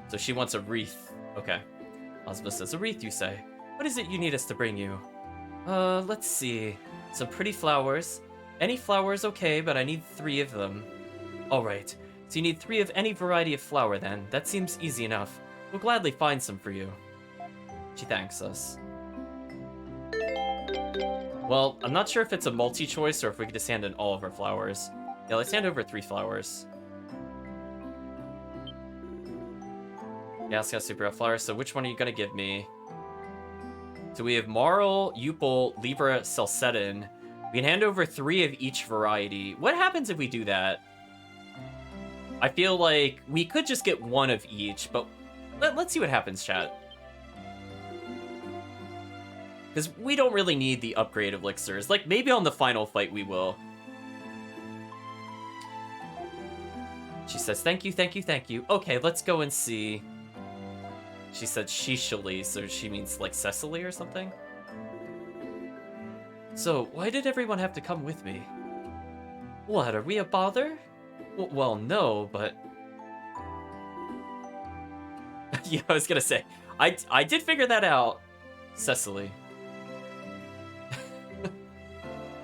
So she wants a wreath. Okay. Ozma says, a wreath, you say? What is it you need us to bring you? Let's see. Some pretty flowers. Any flower is okay, but I need 3 of them. Alright. So you need 3 of any variety of flower, then. That seems easy enough. We'll gladly find some for you. She thanks us. Well, I'm not sure if it's a multi-choice or if we could just hand in all of our flowers. Yeah, let's hand over 3 flowers. Yeah, it's got super flowers. So which one are you gonna give me? So we have Marl, Yupel, Libra, Celceta. We can hand over 3 of each variety. What happens if we do that? I feel like we could just get 1 of each, but let's see what happens, chat. Because we don't really need the upgrade elixirs. Like, maybe on the final fight we will. She says, thank you, thank you, thank you. Okay, let's go and see. She said sheeshily, so she means like Cecily or something? So, why did everyone have to come with me? What, are we a bother? Well, no, but... yeah, I was gonna say, I did figure that out. Cecily.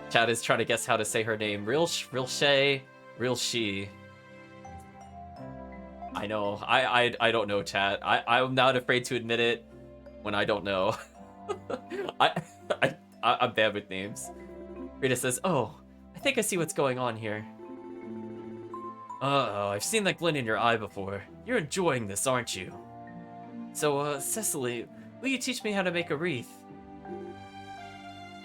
Chad is trying to guess how to say her name. Real Shay, real she. I know. I don't know, chat. I'm not afraid to admit it when I don't know. I'm bad with names. Rita says, "Oh, I think I see what's going on here." Uh-oh, I've seen that glint in your eye before. You're enjoying this, aren't you? So, Cecily, will you teach me how to make a wreath?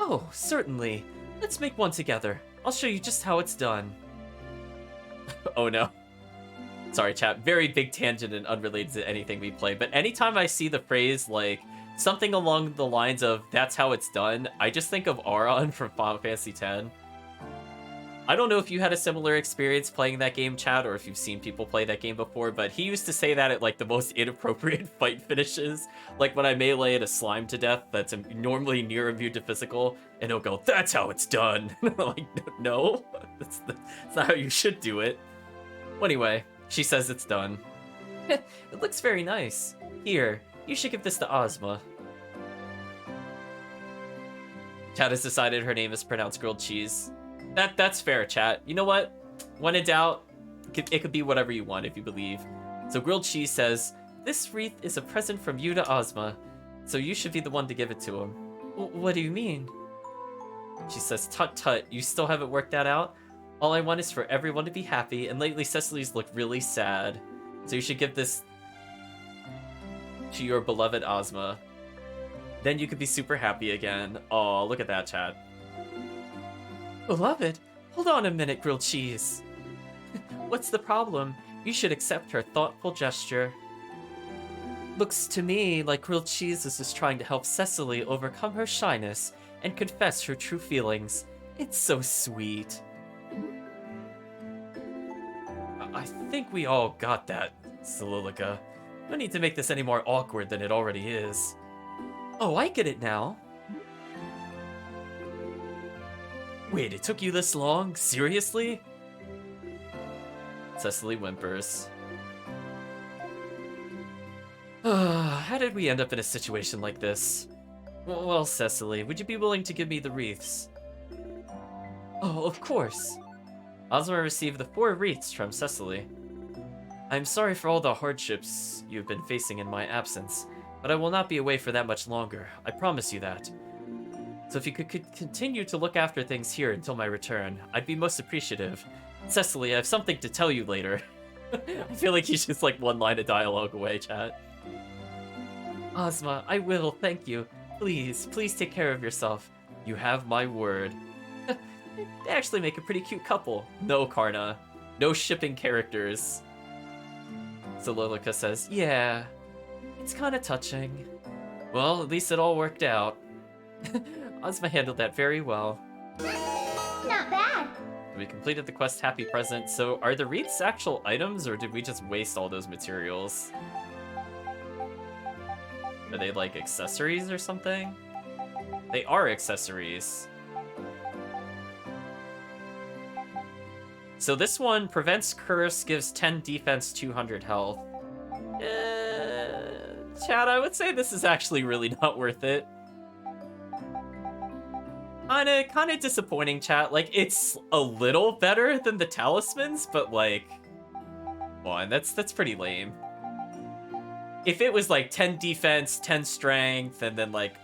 Oh, certainly. Let's make one together. I'll show you just how it's done. Oh no. Sorry, chat. Very big tangent and unrelated to anything we play, but anytime I see the phrase, like, something along the lines of, that's how it's done, I just think of Auron from Final Fantasy X. I don't know if you had a similar experience playing that game, chat, or if you've seen people play that game before, but he used to say that at, like, the most inappropriate fight finishes. Like, when I melee a slime to death that's normally near immune to physical, and he'll go, that's how it's done! Like, no, that's not how you should do it. Well, anyway, she says it's done. It looks very nice. Here, you should give this to Ozma. Chat has decided her name is pronounced grilled cheese. That's fair, chat. You know what? When in doubt, it could be whatever you want if you believe. So grilled cheese says, this wreath is a present from you to Ozma, so you should be the one to give it to him. What do you mean? She says, tut tut, you still haven't worked that out? All I want is for everyone to be happy, and lately Cecily's looked really sad. So you should give this to your beloved Ozma. Then you could be super happy again. Oh, look at that, chat. Beloved, hold on a minute, grilled cheese. What's the problem? You should accept her thoughtful gesture. Looks to me like grilled cheese is just trying to help Cecily overcome her shyness and confess her true feelings. It's so sweet. I think we all got that, Solilica. No need to make this any more awkward than it already is. Oh, I get it now. Wait, it took you this long? Seriously? Cecily whimpers. How did we end up in a situation like this? Well, Cecily, would you be willing to give me the wreaths? Oh, of course. Ozma received the 4 wreaths from Cecily. I'm sorry for all the hardships you've been facing in my absence, but I will not be away for that much longer. I promise you that. So if you could continue to look after things here until my return, I'd be most appreciative. Cecily, I have something to tell you later. I feel like he's just like one line of dialogue away, chat. Ozma, I will, thank you. Please take care of yourself. You have my word. They actually make a pretty cute couple. No, Karna. No shipping characters. Solilica says, yeah, it's kind of touching. Well, at least it all worked out. Ozma handled that very well. Not bad. We completed the quest Happy Present. So are the wreaths actual items, or did we just waste all those materials? Are they like accessories or something? They are accessories. So this one prevents curse, gives 10 defense, 200 health. Chad, I would say this is actually really not worth it. Kinda disappointing, chat. Like, it's a little better than the talismans, but like, one, that's pretty lame. If it was like 10 defense, 10 strength, and then like,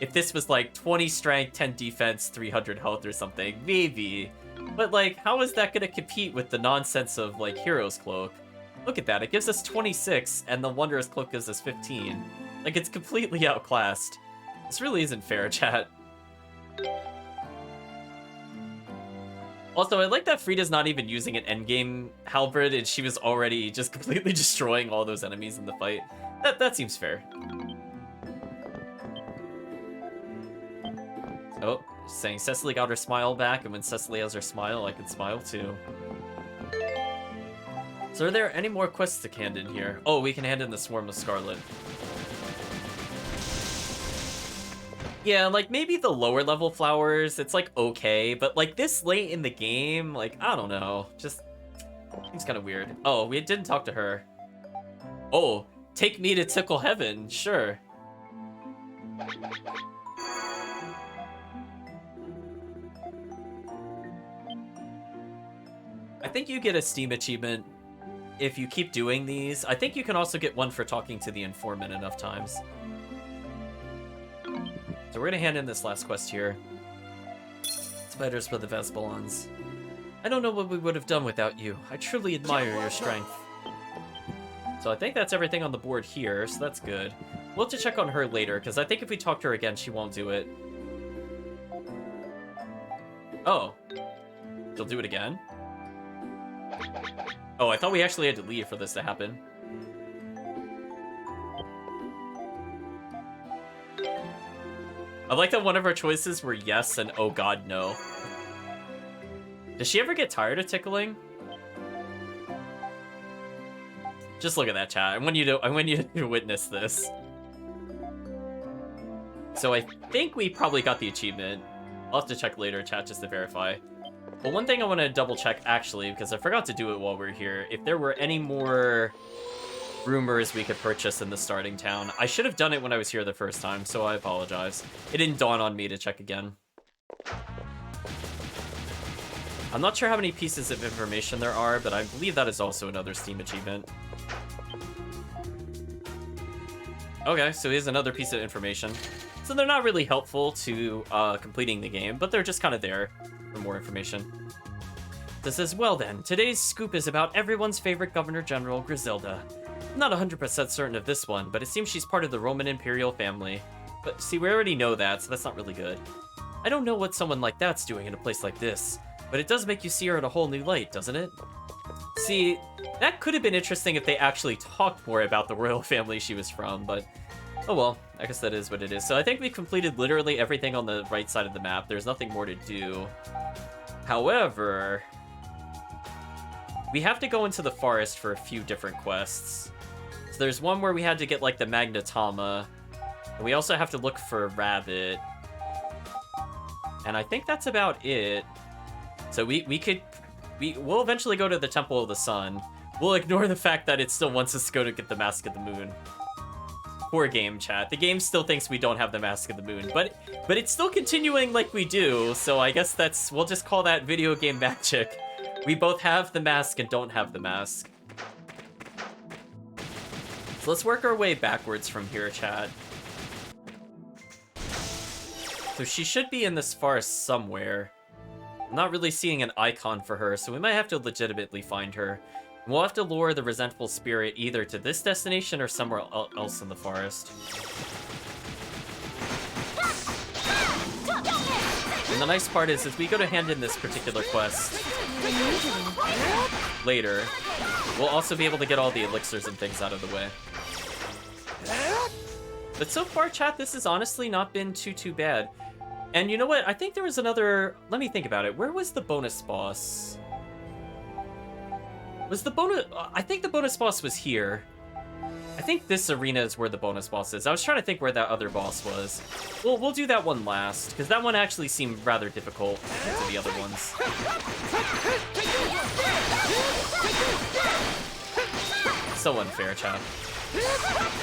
if this was like 20 strength, 10 defense, 300 health or something, maybe. But like, how is that gonna compete with the nonsense of like Hero's Cloak? Look at that, it gives us 26, and the Wondrous Cloak gives us 15. Like, it's completely outclassed. This really isn't fair, chat. Also, I like that Frida's not even using an endgame halberd, and she was already just completely destroying all those enemies in the fight. That seems fair. Oh, saying Cecily got her smile back, and when Cecily has her smile, I can smile too. So are there any more quests to hand in here? Oh, we can hand in the Swarm of Scarlet. Yeah, like maybe the lower level flowers, it's like okay, but like this late in the game, like I don't know, just seems kind of weird. Oh, we didn't talk to her. Oh, take me to Tickle Heaven, sure. I think you get a Steam achievement if you keep doing these. I think you can also get one for talking to the informant enough times. So we're gonna hand in this last quest here. Spiders for the Vesbalons. I don't know what we would have done without you. I truly admire your strength. So I think that's everything on the board here, so that's good. We'll have to check on her later, because I think if we talk to her again, she won't do it. Oh. She'll do it again? Oh, I thought we actually had to leave for this to happen. I like that one of our choices were yes and oh god, no. Does she ever get tired of tickling? Just look at that chat. I want you to witness this. So I think we probably got the achievement. I'll have to check later, chat, just to verify. But one thing I want to double check, actually, because I forgot to do it while we were here, if there were any more rumors we could purchase in the starting town. I should have done it when I was here the first time, so I apologize. It didn't dawn on me to check again. I'm not sure how many pieces of information there are, but I believe that is also another Steam achievement. Okay, so here's another piece of information. So they're not really helpful to completing the game, but they're just kind of there for more information. This says, well then, today's scoop is about everyone's favorite Governor General, Griselda. I'm not 100% certain of this one, but it seems she's part of the Roman Imperial family. But see, we already know that, so that's not really good. I don't know what someone like that's doing in a place like this, but it does make you see her in a whole new light, doesn't it? See, that could have been interesting if they actually talked more about the royal family she was from, but oh well, I guess that is what it is. So I think we've completed literally everything on the right side of the map. There's nothing more to do. However, we have to go into the forest for a few different quests. So there's one where we had to get like the Magnetama, and we also have to look for Rabbit. And I think that's about it. So we'll eventually go to the Temple of the Sun. We'll ignore the fact that it still wants us to go to get the Mask of the Moon. Poor game, chat. The game still thinks we don't have the Mask of the Moon, but it's still continuing like we do, so I guess we'll just call that video game magic. We both have the mask and don't have the mask. So let's work our way backwards from here, chat. So she should be in this forest somewhere. I'm not really seeing an icon for her, so we might have to legitimately find her. We'll have to lure the resentful spirit either to this destination or somewhere else in the forest. And the nice part is, as we go to hand in this particular quest later, we'll also be able to get all the elixirs and things out of the way. But so far, chat, this has honestly not been too bad. And you know what? I think there was another... Let me think about it. Where was the bonus boss? Was the bonus... I think the bonus boss was here. I think this arena is where the bonus boss is. I was trying to think where that other boss was. We'll do that one last, because that one actually seemed rather difficult to the other ones. So unfair, chat.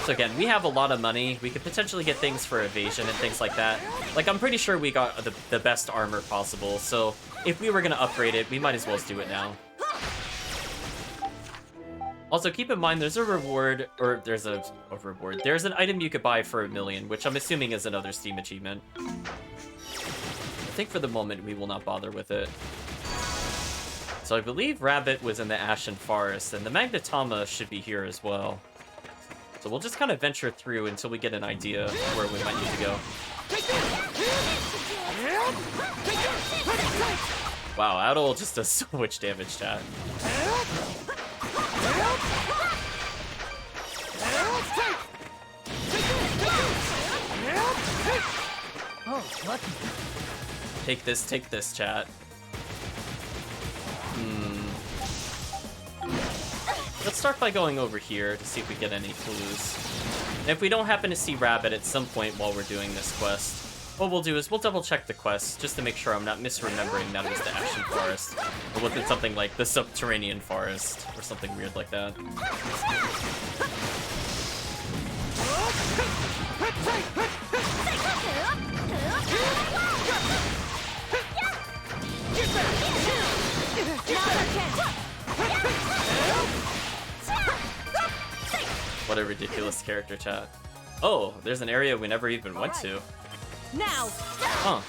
So again, we have a lot of money. We could potentially get things for evasion and things like that. Like, I'm pretty sure we got the best armor possible, so if we were going to upgrade it, we might as well just do it now. Also, keep in mind, there's a reward, or there's a reward. There's an item you could buy for 1 million, which I'm assuming is another Steam achievement. I think for the moment, we will not bother with it. So I believe Rabbit was in the Ashen Forest, and the Magnetama should be here as well. So we'll just kind of venture through until we get an idea of where we might need to go. Wow, Adol just does so much damage, chat. Oh, lucky. Take this, chat. Let's start by going over here to see if we get any clues. And if we don't happen to see Rabbit at some point while we're doing this quest, what we'll do is we'll double check the quest just to make sure I'm not misremembering that it was the Ashen Forest. Or was it something like the Subterranean Forest or something weird like that? What a ridiculous character, chat. Oh, there's an area we never even went to. Now. Huh.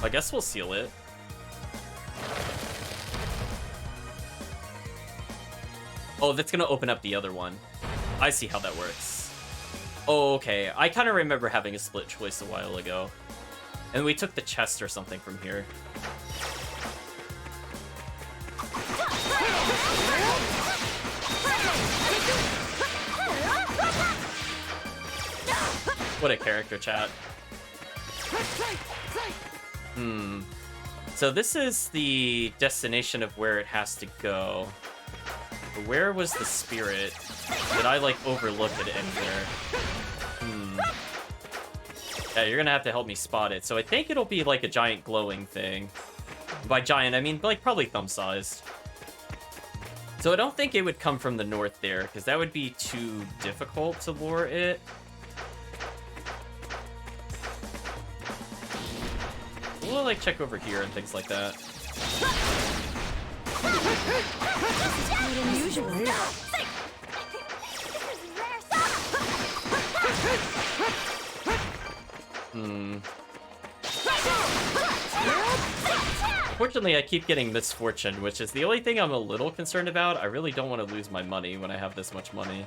I guess we'll seal it. Oh, that's gonna open up the other one. I see how that works. Oh, okay. I kind of remember having a split choice a while ago. And we took the chest or something from here. What a character, chat. So this is the destination of where it has to go. But where was the spirit? Did I, like, overlook it anywhere? Yeah, you're gonna have to help me spot it. So I think it'll be, like, a giant glowing thing. By giant, I mean, like, probably thumb-sized. So I don't think it would come from the north there, because that would be too difficult to lure it. We'll, like, check over here and things like that. Quite unusual. Fortunately, I keep getting Misfortune, which is the only thing I'm a little concerned about. I really don't want to lose my money when I have this much money.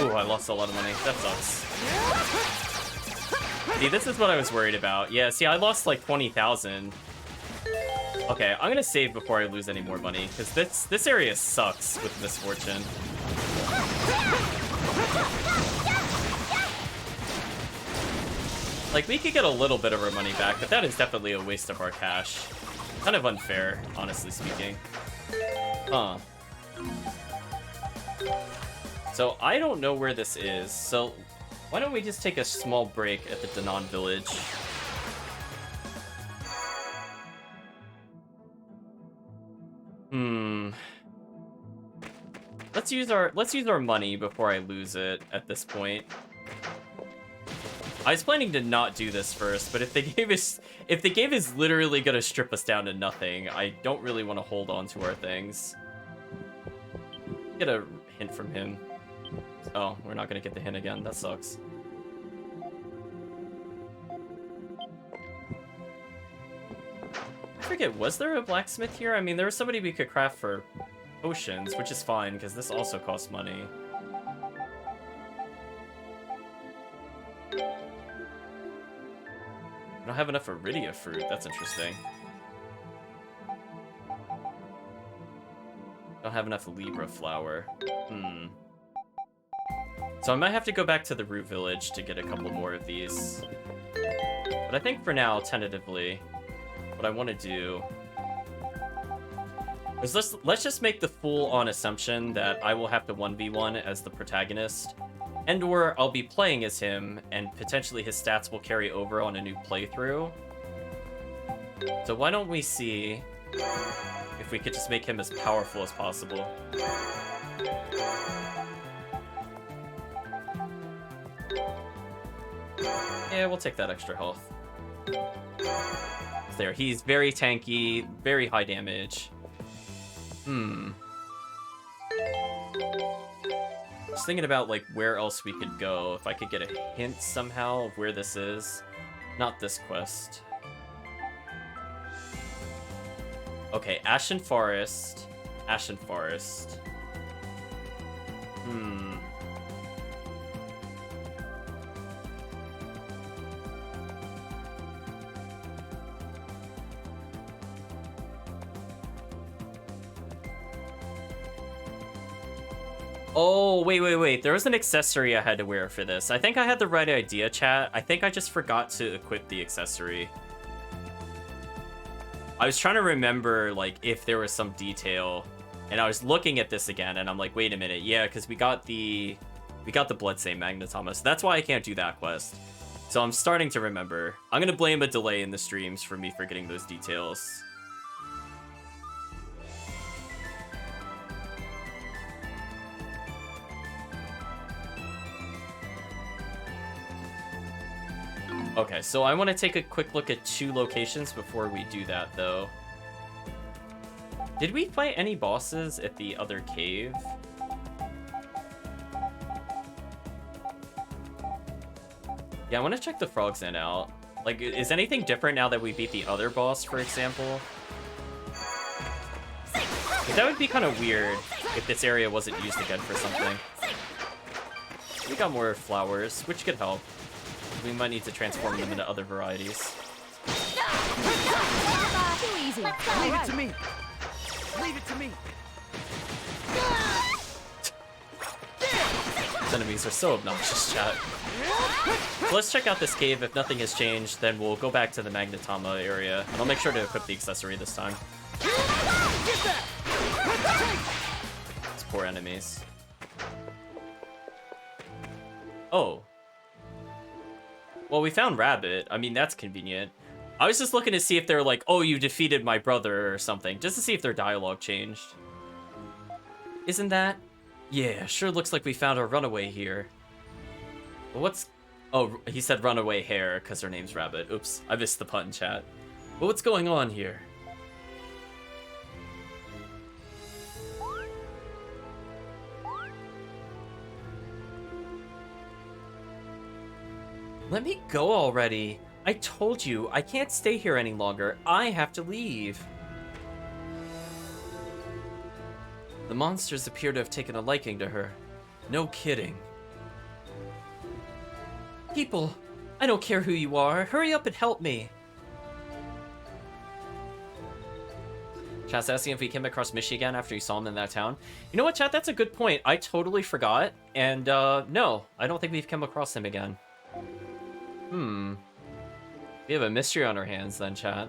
Ooh, I lost a lot of money. That sucks. See, this is what I was worried about. Yeah, see, I lost like 20,000. Okay, I'm gonna save before I lose any more money, because this area sucks with Misfortune. Like, we could get a little bit of our money back, but that is definitely a waste of our cash. Kind of unfair, honestly speaking. Huh. So, I don't know where this is, so why don't we just take a small break at the Danan Village? Let's use our money before I lose it at this point. I was planning to not do this first, but if the game is literally gonna strip us down to nothing, I don't really want to hold on to our things. Get a hint from him. Oh, we're not gonna get the hint again. That sucks. I forget, was there a blacksmith here? I mean, there was somebody we could craft for potions, which is fine, because this also costs money. I don't have enough Iridia fruit. That's interesting. Don't have enough Libra flower. So I might have to go back to the Root Village to get a couple more of these. But I think for now, tentatively, what I want to do is let's just make the full-on assumption that I will have to 1v1 as the protagonist, and/or I'll be playing as him, and potentially his stats will carry over on a new playthrough. So why don't we see if we could just make him as powerful as possible. Yeah, we'll take that extra health. There, he's very tanky, very high damage. Just thinking about, like, where else we could go, if I could get a hint somehow of where this is. Not this quest. Okay, Ashen Forest. Ashen Forest. Oh, wait. There was an accessory I had to wear for this. I think I had the right idea, chat. I think I just forgot to equip the accessory. I was trying to remember, like, if there was some detail. And I was looking at this again, and I'm like, wait a minute. Yeah, because we got the Bloodsaint Magnetama, so that's why I can't do that quest. So I'm starting to remember. I'm going to blame a delay in the streams for me forgetting those details. Okay, so I want to take a quick look at 2 locations before we do that, though. Did we fight any bosses at the other cave? Yeah, I want to check the Frog's Den out. Like, is anything different now that we beat the other boss, for example? 'Cause that would be kind of weird if this area wasn't used again for something. We got more flowers, which could help. We might need to transform them into other varieties. Too easy. Leave it to me. Leave it to me. These enemies are so obnoxious, chat. So let's check out this cave. If nothing has changed, then we'll go back to the Magnetama area. And I'll make sure to equip the accessory this time. These poor enemies. Oh. Well, we found Rabbit. I mean, that's convenient. I was just looking to see if they're like, oh, you defeated my brother or something. Just to see if their dialogue changed. Isn't that? Yeah, sure looks like we found a runaway here. But what's... Oh, he said runaway hare because her name's Rabbit. Oops, I missed the pun, chat. But what's going on here? Let me go already. I told you, I can't stay here any longer. I have to leave. The monsters appear to have taken a liking to her. No kidding. People, I don't care who you are. Hurry up and help me. Chat's asking if we came across Mishi again after you saw him in that town. You know what, chat? That's a good point. I totally forgot. And, no, I don't think we've come across him again. We have a mystery on our hands then, chat.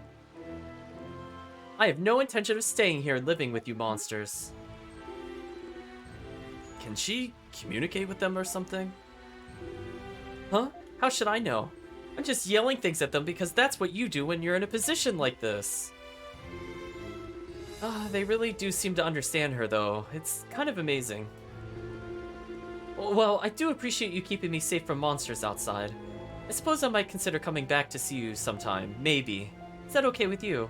I have no intention of staying here and living with you monsters. Can she communicate with them or something? Huh? How should I know? I'm just yelling things at them because that's what you do when you're in a position like this. They really do seem to understand her, though. It's kind of amazing. Well, I do appreciate you keeping me safe from monsters outside. I suppose I might consider coming back to see you sometime. Maybe. Is that okay with you?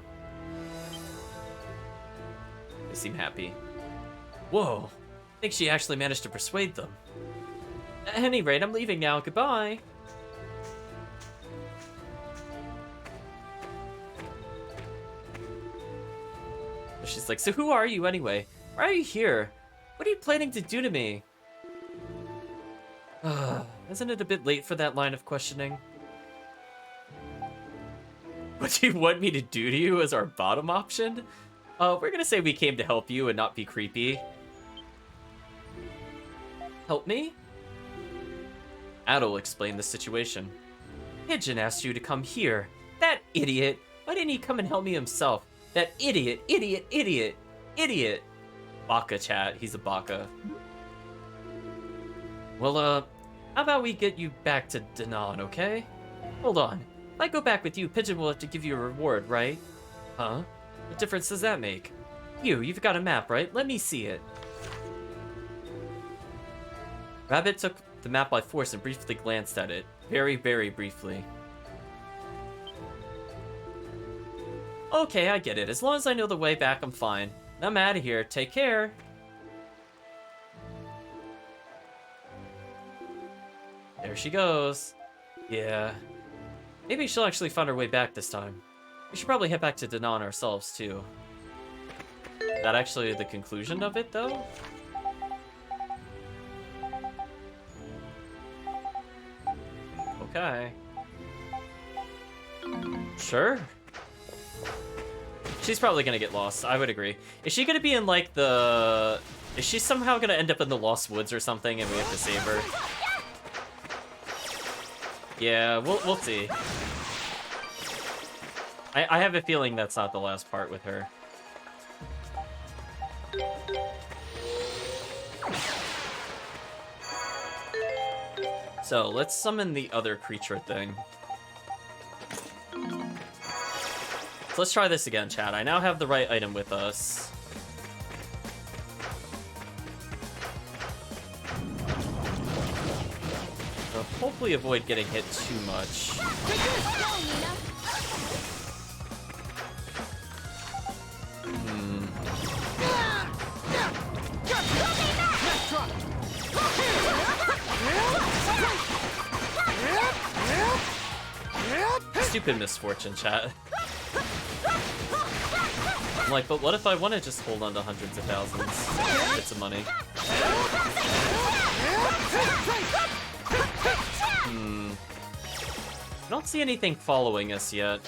They seem happy. Whoa. I think she actually managed to persuade them. At any rate, I'm leaving now. Goodbye. She's like, so who are you anyway? Why are you here? What are you planning to do to me? Isn't it a bit late for that line of questioning? What do you want me to do to you as our bottom option? We're gonna say we came to help you and not be creepy. Help me? Adol explained the situation. Pigeon asked you to come here. That idiot! Why didn't he come and help me himself? That idiot! Baka, chat. He's a baka. Well, how about we get you back to Danan, okay? Hold on. If I go back with you, Pigeon will have to give you a reward, right? Huh? What difference does that make? You've got a map, right? Let me see it. Rabbit took the map by force and briefly glanced at it. Very, very briefly. Okay, I get it. As long as I know the way back, I'm fine. I'm out of here. Take care. There she goes. Yeah. Maybe she'll actually find her way back this time. We should probably head back to Danan ourselves, too. Is that actually the conclusion of it, though? Okay. Sure. She's probably gonna get lost, I would agree. Is she gonna be in, like, the Is she somehow gonna end up in the Lost Woods or something and we have to save her? Yeah, we'll see. I have a feeling that's not the last part with her. So, let's summon the other creature thing. So let's try this again, chat. I now have the right item with us. So hopefully avoid getting hit too much. Stupid misfortune, chat. I'm like, but what if I want to just hold on to hundreds of thousands bits of money? I don't see anything following us yet.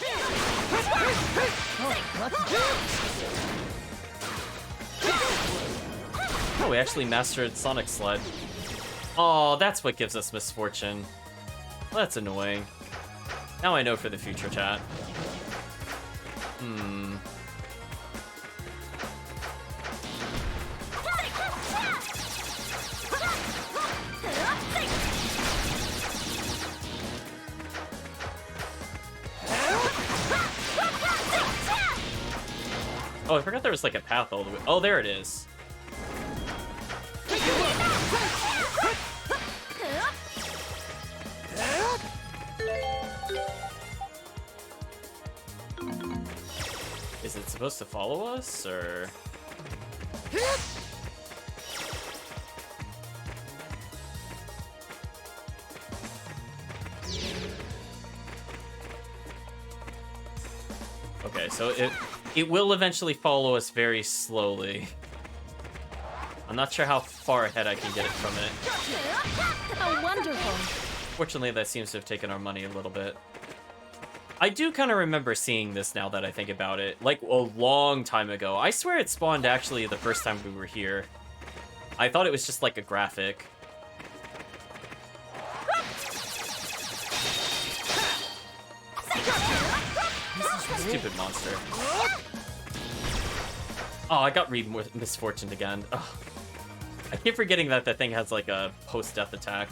Oh, we actually mastered Sonic Sled. Oh, that's what gives us misfortune. Well, that's annoying. Now I know for the future, chat. Oh, I forgot there was like a path all the way. Oh, there it is. Is it supposed to follow us, or? Okay, so it will eventually follow us very slowly. I'm not sure how far ahead I can get it from it. Oh, wonderful. Fortunately, that seems to have taken our money a little bit. I do kind of remember seeing this now that I think about it. Like, a long time ago. I swear it spawned actually the first time we were here. I thought it was just like a graphic. Stupid monster. Oh, I got misfortuned again. Ugh. I keep forgetting that that thing has like a post-death attack.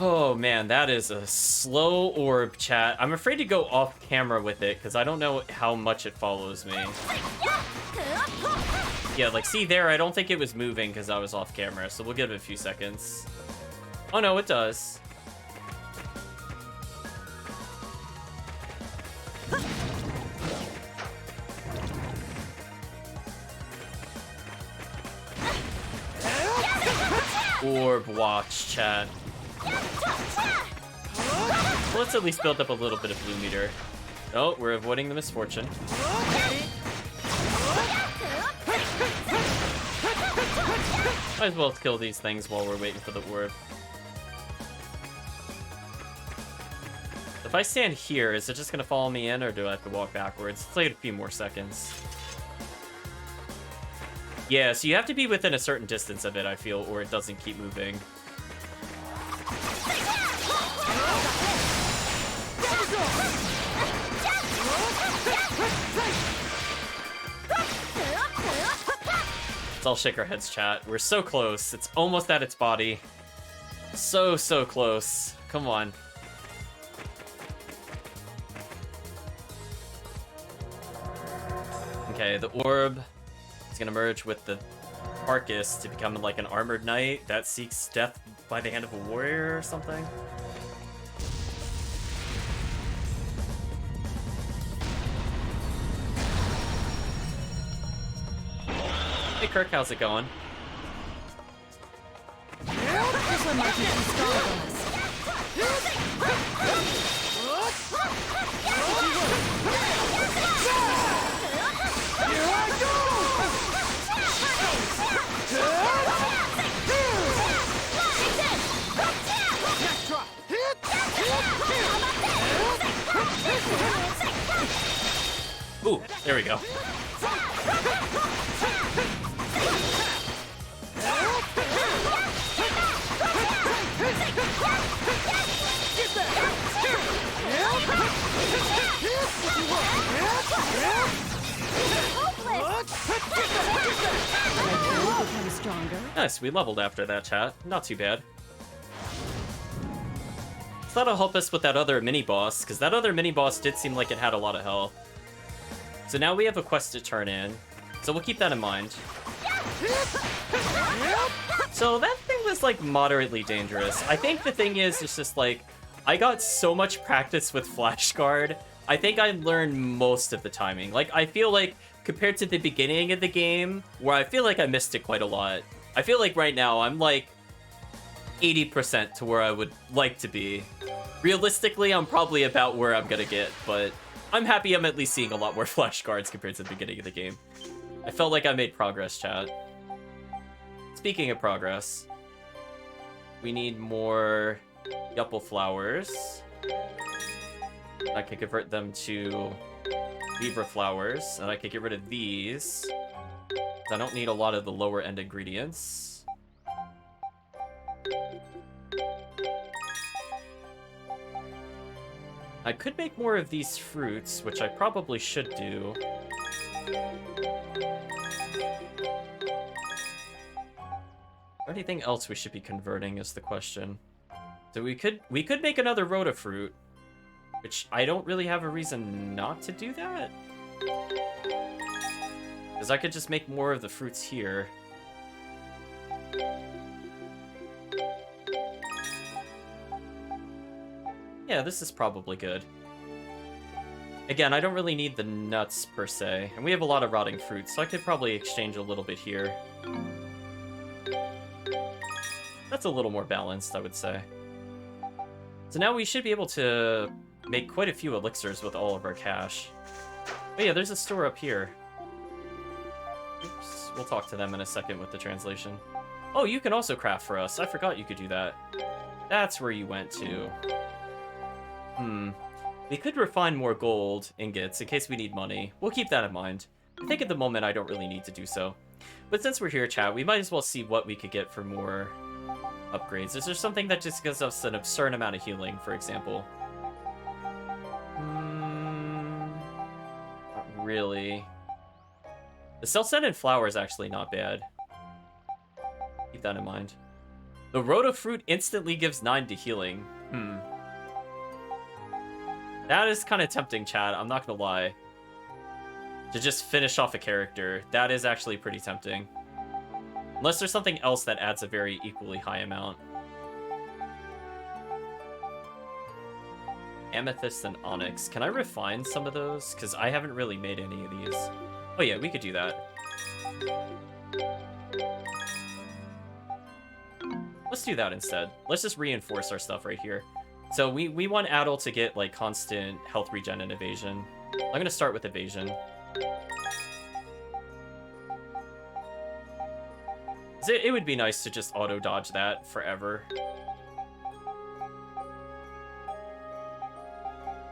Oh man, that is a slow orb, chat. I'm afraid to go off camera with it because I don't know how much it follows me. Yeah, like see there, I don't think it was moving because I was off camera, so we'll give it a few seconds. Oh no, it does. Orb watch, chat. Well, let's at least build up a little bit of blue meter. Oh, we're avoiding the misfortune. Might as well kill these things while we're waiting for the orb. If I stand here, is it just gonna follow me in, or do I have to walk backwards? Let's wait a few more seconds. Yeah, so you have to be within a certain distance of it, I feel, or it doesn't keep moving. Let's all shake our heads, chat. We're so close. It's almost at its body. So close. Come on. Okay, the orb is gonna merge with the carcass to become like an armored knight that seeks death by the hand of a warrior or something. Hey Kirk, how's it going? This one might be too strong for us. Ooh, there we go. I become stronger. Nice, we leveled after that, chat. Not too bad. So that'll help us with that other mini-boss, because that other mini-boss did seem like it had a lot of health. So now we have a quest to turn in, so we'll keep that in mind. So that thing was, like, moderately dangerous. I think the thing is, it's just, like, I got so much practice with Flash Guard, I think I learned most of the timing. Like, I feel like, compared to the beginning of the game, where I feel like I missed it quite a lot, I feel like right now I'm, like, 80% to where I would like to be. Realistically, I'm probably about where I'm gonna get, but I'm happy I'm at least seeing a lot more Flash Guards compared to the beginning of the game. I felt like I made progress, chat. Speaking of progress, we need more Yuppie flowers. I can convert them to Libra flowers, and I can get rid of these. I don't need a lot of the lower end ingredients. I could make more of these fruits, which I probably should do. Anything else we should be converting is the question. So we could make another Rotafruit, which I don't really have a reason not to do that. Because I could just make more of the fruits here. Yeah, this is probably good. Again, I don't really need the nuts per se, and we have a lot of rotting fruits, so I could probably exchange a little bit here. That's a little more balanced, I would say. So now we should be able to make quite a few elixirs with all of our cash. But yeah, there's a store up here. Oops, we'll talk to them in a second with the translation. Oh, you can also craft for us. I forgot you could do that. That's where you went to. We could refine more gold ingots in case we need money. We'll keep that in mind. I think at the moment I don't really need to do so. But since we're here, chat, we might as well see what we could get for more upgrades. Is there something that just gives us an absurd amount of healing, for example? Not really. The Celceta and flower is actually not bad. Keep that in mind. The Rotafruit instantly gives 9 to healing. That is kind of tempting, chat. I'm not gonna lie. To just finish off a character. That is actually pretty tempting. Unless there's something else that adds a very equally high amount. Amethyst and Onyx. Can I refine some of those? Because I haven't really made any of these. Oh yeah, we could do that. Let's do that instead. Let's just reinforce our stuff right here. So we want Adol to get, like, constant health regen and evasion. I'm going to start with evasion. It would be nice to just auto-dodge that forever.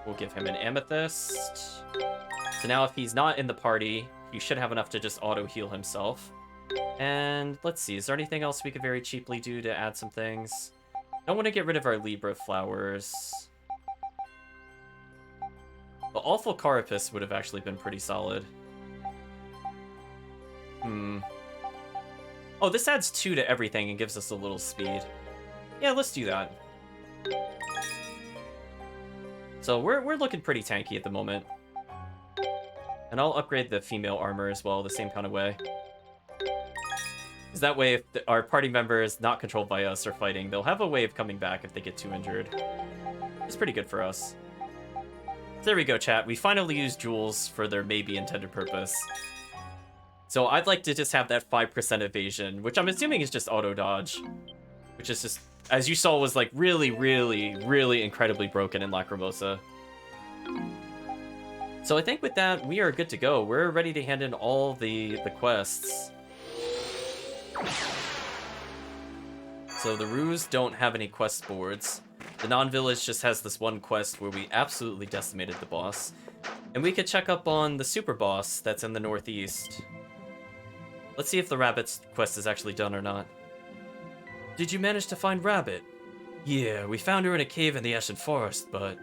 We'll give him an Amethyst. So now if he's not in the party, he should have enough to just auto-heal himself. And let's see, is there anything else we could very cheaply do to add some things? Don't want to get rid of our Libra flowers. The Awful Carapace would have actually been pretty solid. Oh, this adds 2 to everything and gives us a little speed. Yeah, let's do that. So we're looking pretty tanky at the moment. And I'll upgrade the female armor as well, the same kind of way. Because that way, if our party member is not controlled by us or fighting, they'll have a way of coming back if they get too injured. It's pretty good for us. So there we go, chat. We finally used jewels for their maybe intended purpose. So I'd like to just have that 5% evasion, which I'm assuming is just auto-dodge. Which is just, as you saw, was like really, really, really incredibly broken in Lacrimosa. So I think with that, we are good to go. We're ready to hand in all the quests. So the Ruse don't have any quest boards. The non-village just has this one quest where we absolutely decimated the boss. And we could check up on the super boss that's in the northeast. Let's see if the Rabbit's quest is actually done or not. Did you manage to find Rabbit? Yeah, we found her in a cave in the Ashen Forest, but...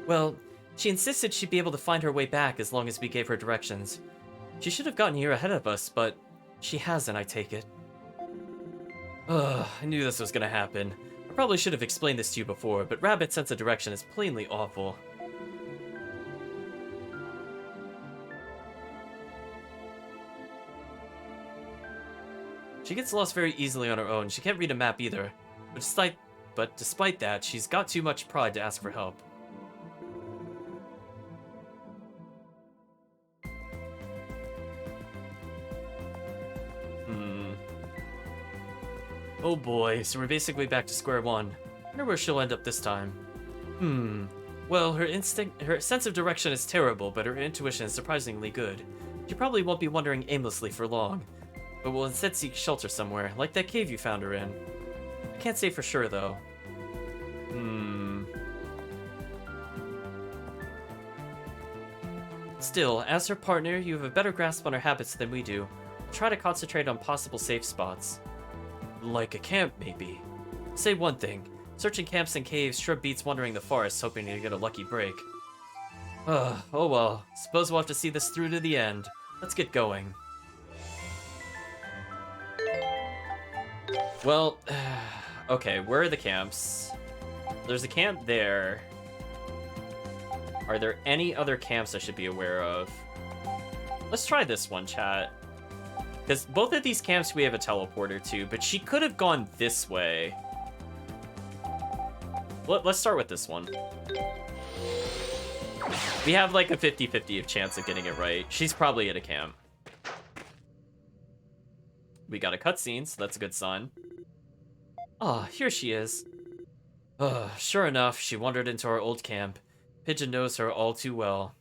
Well, she insisted she'd be able to find her way back as long as we gave her directions. She should have gotten here ahead of us, but she hasn't, I take it. Ugh, I knew this was gonna happen. I probably should have explained this to you before, but Rabbit's sense of direction is plainly awful. She gets lost very easily on her own. She can't read a map either. But despite that, she's got too much pride to ask for help. Oh boy, so we're basically back to square one. I wonder where she'll end up this time. Well, her sense of direction is terrible, but her intuition is surprisingly good. She probably won't be wandering aimlessly for long, but will instead seek shelter somewhere, like that cave you found her in. I can't say for sure, though. Still, as her partner, you have a better grasp on her habits than we do. Try to concentrate on possible safe spots. Like a camp, maybe. Say one thing. Searching camps and caves sure beats wandering the forest hoping to get a lucky break. Oh well. Suppose we'll have to see this through to the end. Let's get going. Well, okay, where are the camps? There's a camp there. Are there any other camps I should be aware of? Let's try this one, chat. Because both of these camps we have a teleporter to, but she could have gone this way. Let's start with this one. We have like a 50-50 of chance of getting it right. She's probably at a camp. We got a cutscene, so that's a good sign. Ah, here she is. Sure enough, she wandered into our old camp. Pigeon knows her all too well.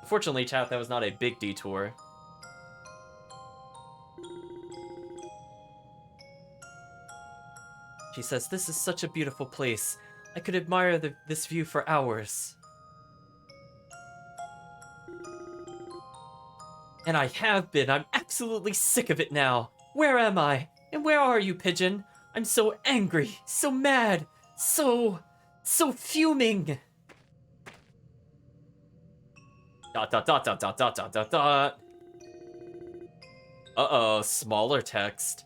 Fortunately, chat, that was not a big detour. She says, "This is such a beautiful place. I could admire this view for hours." And I have been. I'm absolutely sick of it now. Where am I? And where are you, Pigeon? I'm so angry, so mad, so fuming. ... Uh-oh, smaller text.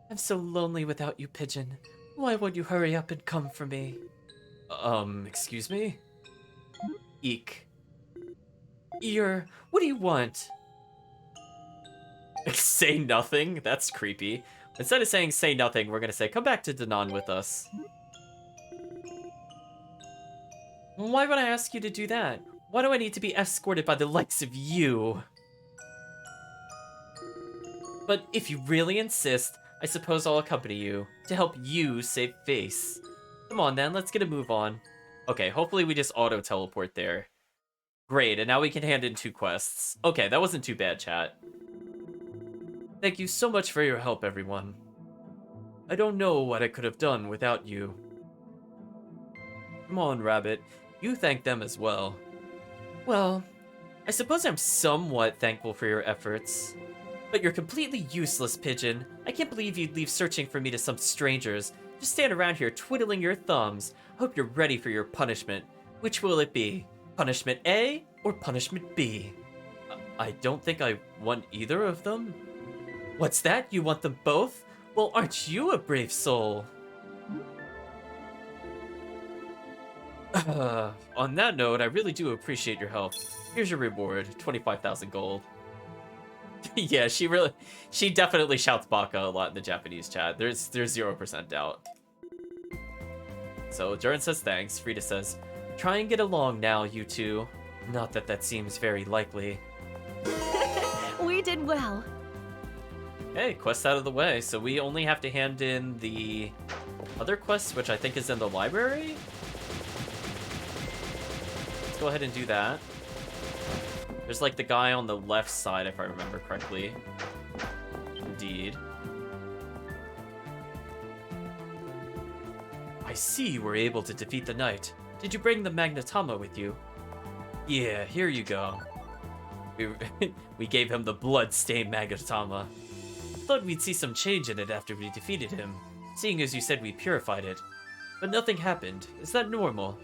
I'm so lonely without you, Pigeon. Why won't you hurry up and come for me? Excuse me? Eek. What do you want? Say nothing? That's creepy. Instead of saying say nothing, we're gonna say, come back to Danan with us. Why would I ask you to do that? Why do I need to be escorted by the likes of you? But if you really insist, I suppose I'll accompany you, to help you save face. Come on then, let's get a move on. Okay, hopefully we just auto-teleport there. Great, and now we can hand in 2 quests. Okay, that wasn't too bad, chat. Thank you so much for your help, everyone. I don't know what I could have done without you. Come on, Rabbit. You thank them as well. Well, I suppose I'm somewhat thankful for your efforts. But you're completely useless, Pigeon. I can't believe you'd leave searching for me to some strangers. Just stand around here twiddling your thumbs. Hope you're ready for your punishment. Which will it be? Punishment A or punishment B? I don't think I want either of them. What's that? You want them both? Well, aren't you a brave soul? On that note, I really do appreciate your help. Here's your reward, 25,000 gold. Yeah, she definitely shouts baka a lot in the Japanese chat. There's 0% doubt. So Durin says thanks. Frida says, try and get along now, you two. Not that that seems very likely. We did well. Hey, quest out of the way. So we only have to hand in the other quest, which I think is in the library. Let's go ahead and do that. There's like the guy on the left side, if I remember correctly. Indeed. I see you were able to defeat the knight. Did you bring the Magnetama with you? Yeah, here you go. We gave him the blood-stained Magnetama. Thought we'd see some change in it after we defeated him, seeing as you said we purified it. But nothing happened. Is that normal?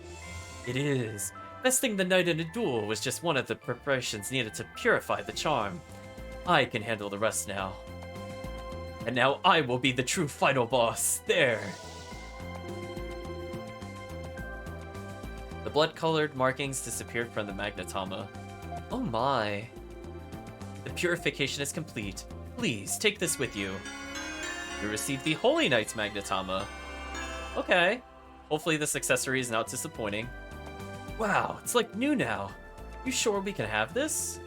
It is. Besting the knight in a duel was just one of the preparations needed to purify the charm. I can handle the rest now. And now I will be the true final boss. There. The blood-colored markings disappeared from the magnetama. Oh my. The purification is complete. Please, take this with you. You received the Holy Knight's magnetama. Okay. Hopefully this accessory is not disappointing. Wow, it's like new now. You sure we can have this?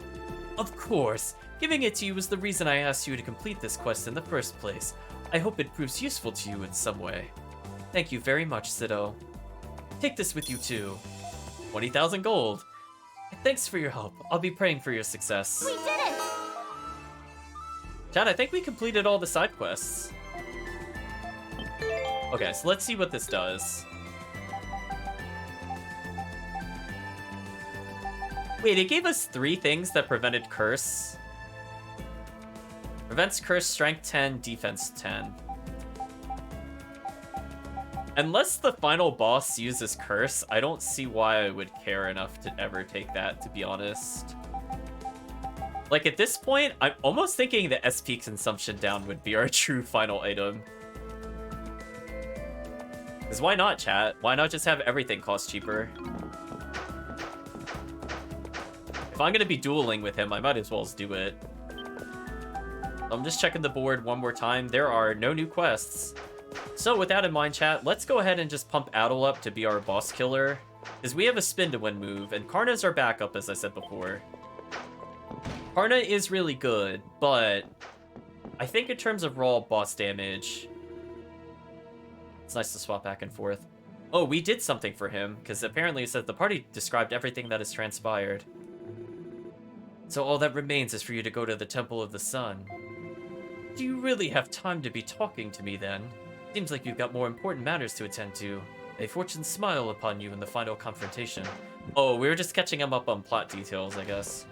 Of course. Giving it to you was the reason I asked you to complete this quest in the first place. I hope it proves useful to you in some way. Thank you very much, Sido. Take this with you too. 20,000 gold. Thanks for your help. I'll be praying for your success. We did it! Chad, I think we completed all the side quests. Okay, so let's see what this does. Wait, it gave us 3 things that prevented curse. Prevents curse, strength 10, defense 10. Unless the final boss uses curse, I don't see why I would care enough to ever take that, to be honest. Like, at this point, I'm almost thinking the SP consumption down would be our true final item. Because why not, chat? Why not just have everything cost cheaper? If I'm gonna be dueling with him, I might as well do it. I'm just checking the board one more time. There are no new quests. So with that in mind, chat, let's go ahead and just pump Adel up to be our boss killer. Because we have a spin to win move, and Karna's our backup, as I said before. Karna is really good, but I think in terms of raw boss damage, it's nice to swap back and forth. Oh, we did something for him, because apparently it says the party described everything that has transpired. So all that remains is for you to go to the Temple of the Sun. Do you really have time to be talking to me then? Seems like you've got more important matters to attend to. May fortune smile upon you in the final confrontation. Oh, we were just catching him up on plot details, I guess.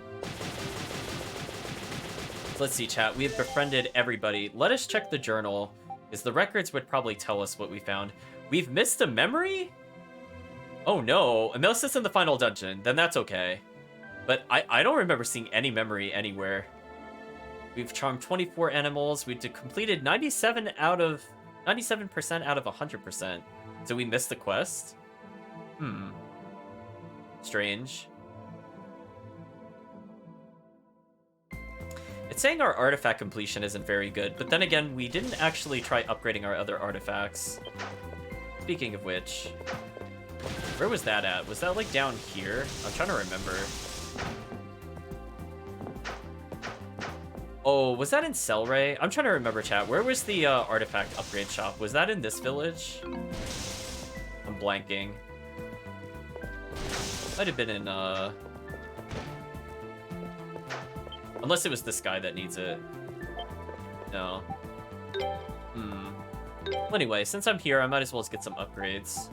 Let's see, chat. We have befriended everybody. Let us check the journal, because the records would probably tell us what we found. We've missed a memory? Oh no, unless it's in the final dungeon, then that's okay. But I don't remember seeing any memory anywhere. We've charmed 24 animals. We completed 97% out of 100%. So we missed the quest? Strange. It's saying our artifact completion isn't very good, but then again, we didn't actually try upgrading our other artifacts. Speaking of which, where was that at? Was that like down here? I'm trying to remember. Oh, was that in Selray? I'm trying to remember, chat. Where was the artifact upgrade shop? Was that in this village? I'm blanking. Might have been in, unless it was this guy that needs it. No. Well, anyway, since I'm here, I might as well get some upgrades.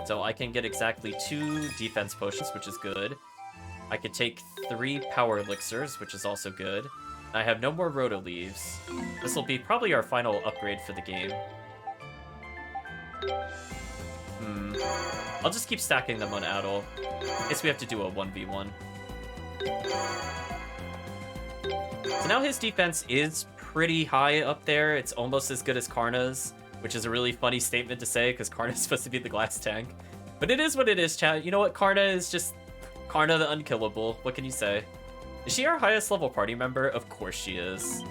So I can get exactly 2 defense potions, which is good. I could take 3 power elixirs, which is also good. I have no more roto leaves. This will be probably our final upgrade for the game. I'll just keep stacking them on Adel. I guess we have to do a 1v1. So now his defense is pretty high up there. It's almost as good as Karna's, which is a really funny statement to say because Karna's supposed to be the glass tank. But it is what it is, chat. You know what? Karna is just Karna the unkillable. What can you say? Is she our highest level party member? Of course she is.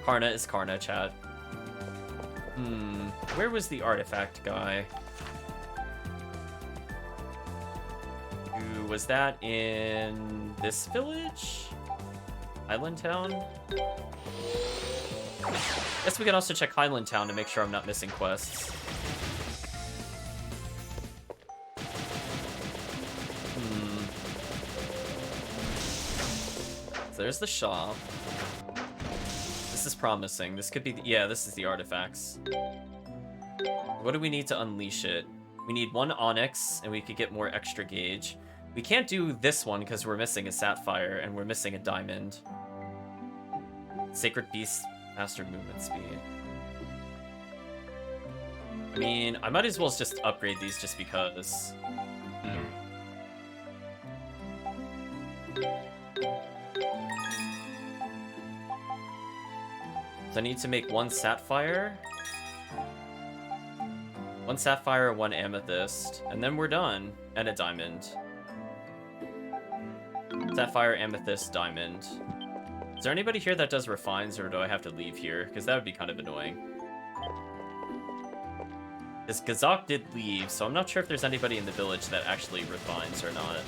Karna is Karna, chat. Where was the artifact guy? Ooh, was that in this village? Highland Town? Guess we can also check Highland Town to make sure I'm not missing quests. So there's the shop. This is promising. This could be yeah, this is the artifacts. What do we need to unleash it? We need 1 onyx, and we could get more extra gauge. We can't do this one because we're missing a sapphire, and we're missing a diamond. Sacred Beast, faster movement speed. I mean, I might as well just upgrade these just because. So I need to make 1 sapphire. 1 sapphire, 1 amethyst, and then we're done. And a diamond. Sapphire, amethyst, diamond. Is there anybody here that does refines, or do I have to leave here? Because that would be kind of annoying. Because Gazok did leave, so I'm not sure if there's anybody in the village that actually refines or not.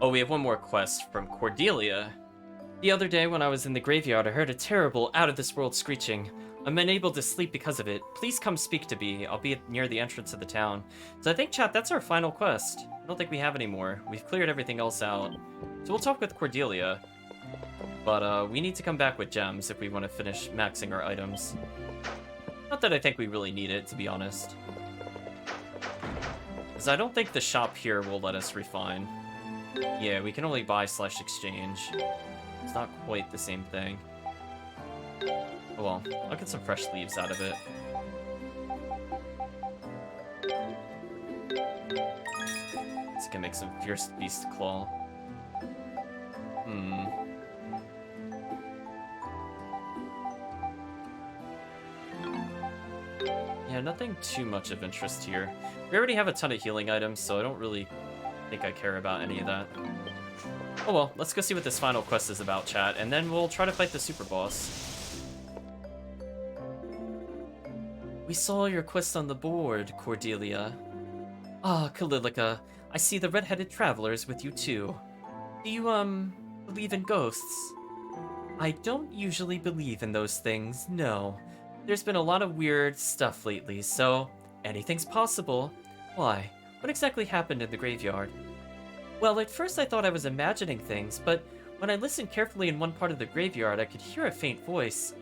Oh, we have one more quest from Cordelia. The other day when I was in the graveyard, I heard a terrible, out-of-this-world screeching. I'm unable to sleep because of it. Please come speak to me. I'll be near the entrance of the town. So I think, chat, that's our final quest. I don't think we have any more. We've cleared everything else out. So we'll talk with Cordelia. But we need to come back with gems if we want to finish maxing our items. Not that I think we really need it, to be honest. Because I don't think the shop here will let us refine. Yeah, we can only buy/exchange. It's not quite the same thing. Oh well, I'll get some fresh leaves out of it. So I can make some fierce beast claw. Yeah, nothing too much of interest here. We already have a ton of healing items, so I don't really think I care about any of that. Oh well, let's go see what this final quest is about, chat, and then we'll try to fight the super boss. We saw your quest on the board, Cordelia. Ah, Kalilica, I see the red-headed traveler's with you too. Do you, believe in ghosts? I don't usually believe in those things, no. There's been a lot of weird stuff lately, so anything's possible. Why? What exactly happened in the graveyard? Well, at first I thought I was imagining things, but when I listened carefully in one part of the graveyard, I could hear a faint voice,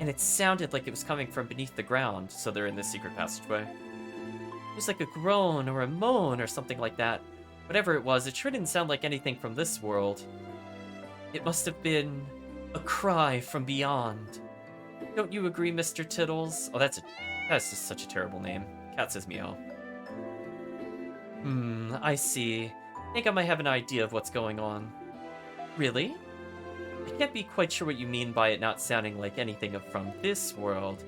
and it sounded like it was coming from beneath the ground, so they're in this secret passageway. It was like a groan or a moan or something like that. Whatever it was, it sure didn't sound like anything from this world. It must have been a cry from beyond. Don't you agree, Mr. Tittles? Oh, that's just such a terrible name. Cat says meow. I see. I think I might have an idea of what's going on. Really? I can't be quite sure what you mean by it not sounding like anything from this world,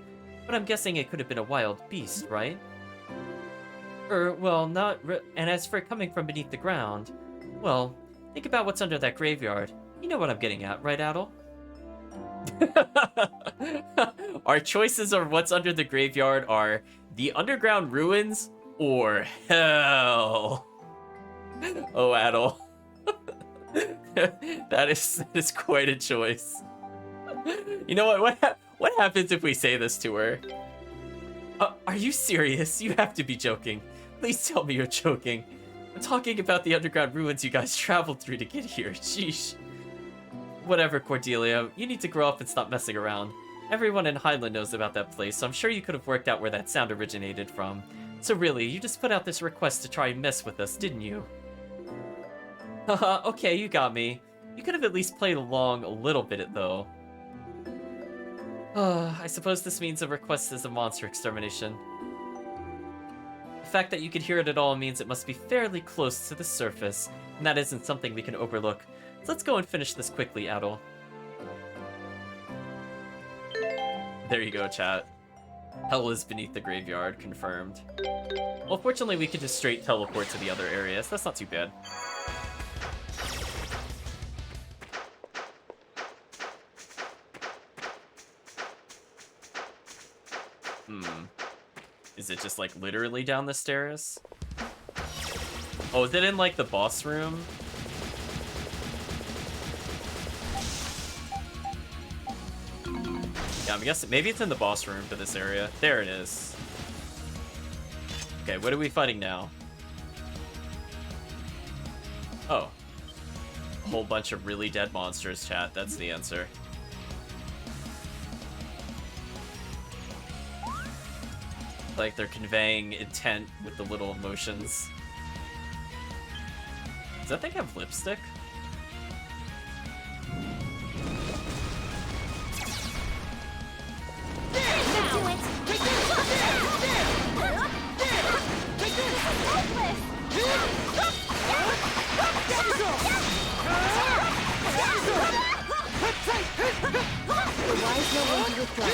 but I'm guessing it could have been a wild beast, right? Well, and as for it coming from beneath the ground, well, think about what's under that graveyard. You know what I'm getting at, right, Adel? Our choices of what's under the graveyard are the underground ruins or hell. Oh, Adel. that is quite a choice. You know what happens if we say this to her? Are you serious? You have to be joking. Please tell me you're joking. I'm talking about the underground ruins you guys traveled through to get here. Sheesh. Whatever, Cordelia. You need to grow up and stop messing around. Everyone in Highland knows about that place, so I'm sure you could have worked out where that sound originated from. So really, you just put out this request to try and mess with us, didn't you? Haha, okay, you got me. You could have at least played along a little bit, though. I suppose this means a request is a monster extermination. The fact that you could hear it at all means it must be fairly close to the surface, and that isn't something we can overlook. So let's go and finish this quickly, Adel. There you go, chat. Hell is beneath the graveyard, confirmed. Well, fortunately, we can just straight teleport to the other areas. That's not too bad. Is it just, like, literally down the stairs? Oh, is it in, like, the boss room? Yeah, I'm guessing maybe it's in the boss room for this area. There it is. Okay, what are we fighting now? Oh. A whole bunch of really dead monsters, chat. That's the answer. Like they're conveying intent with the little emotions. Does that thing have lipstick? Do it! Why is no one to withdraw?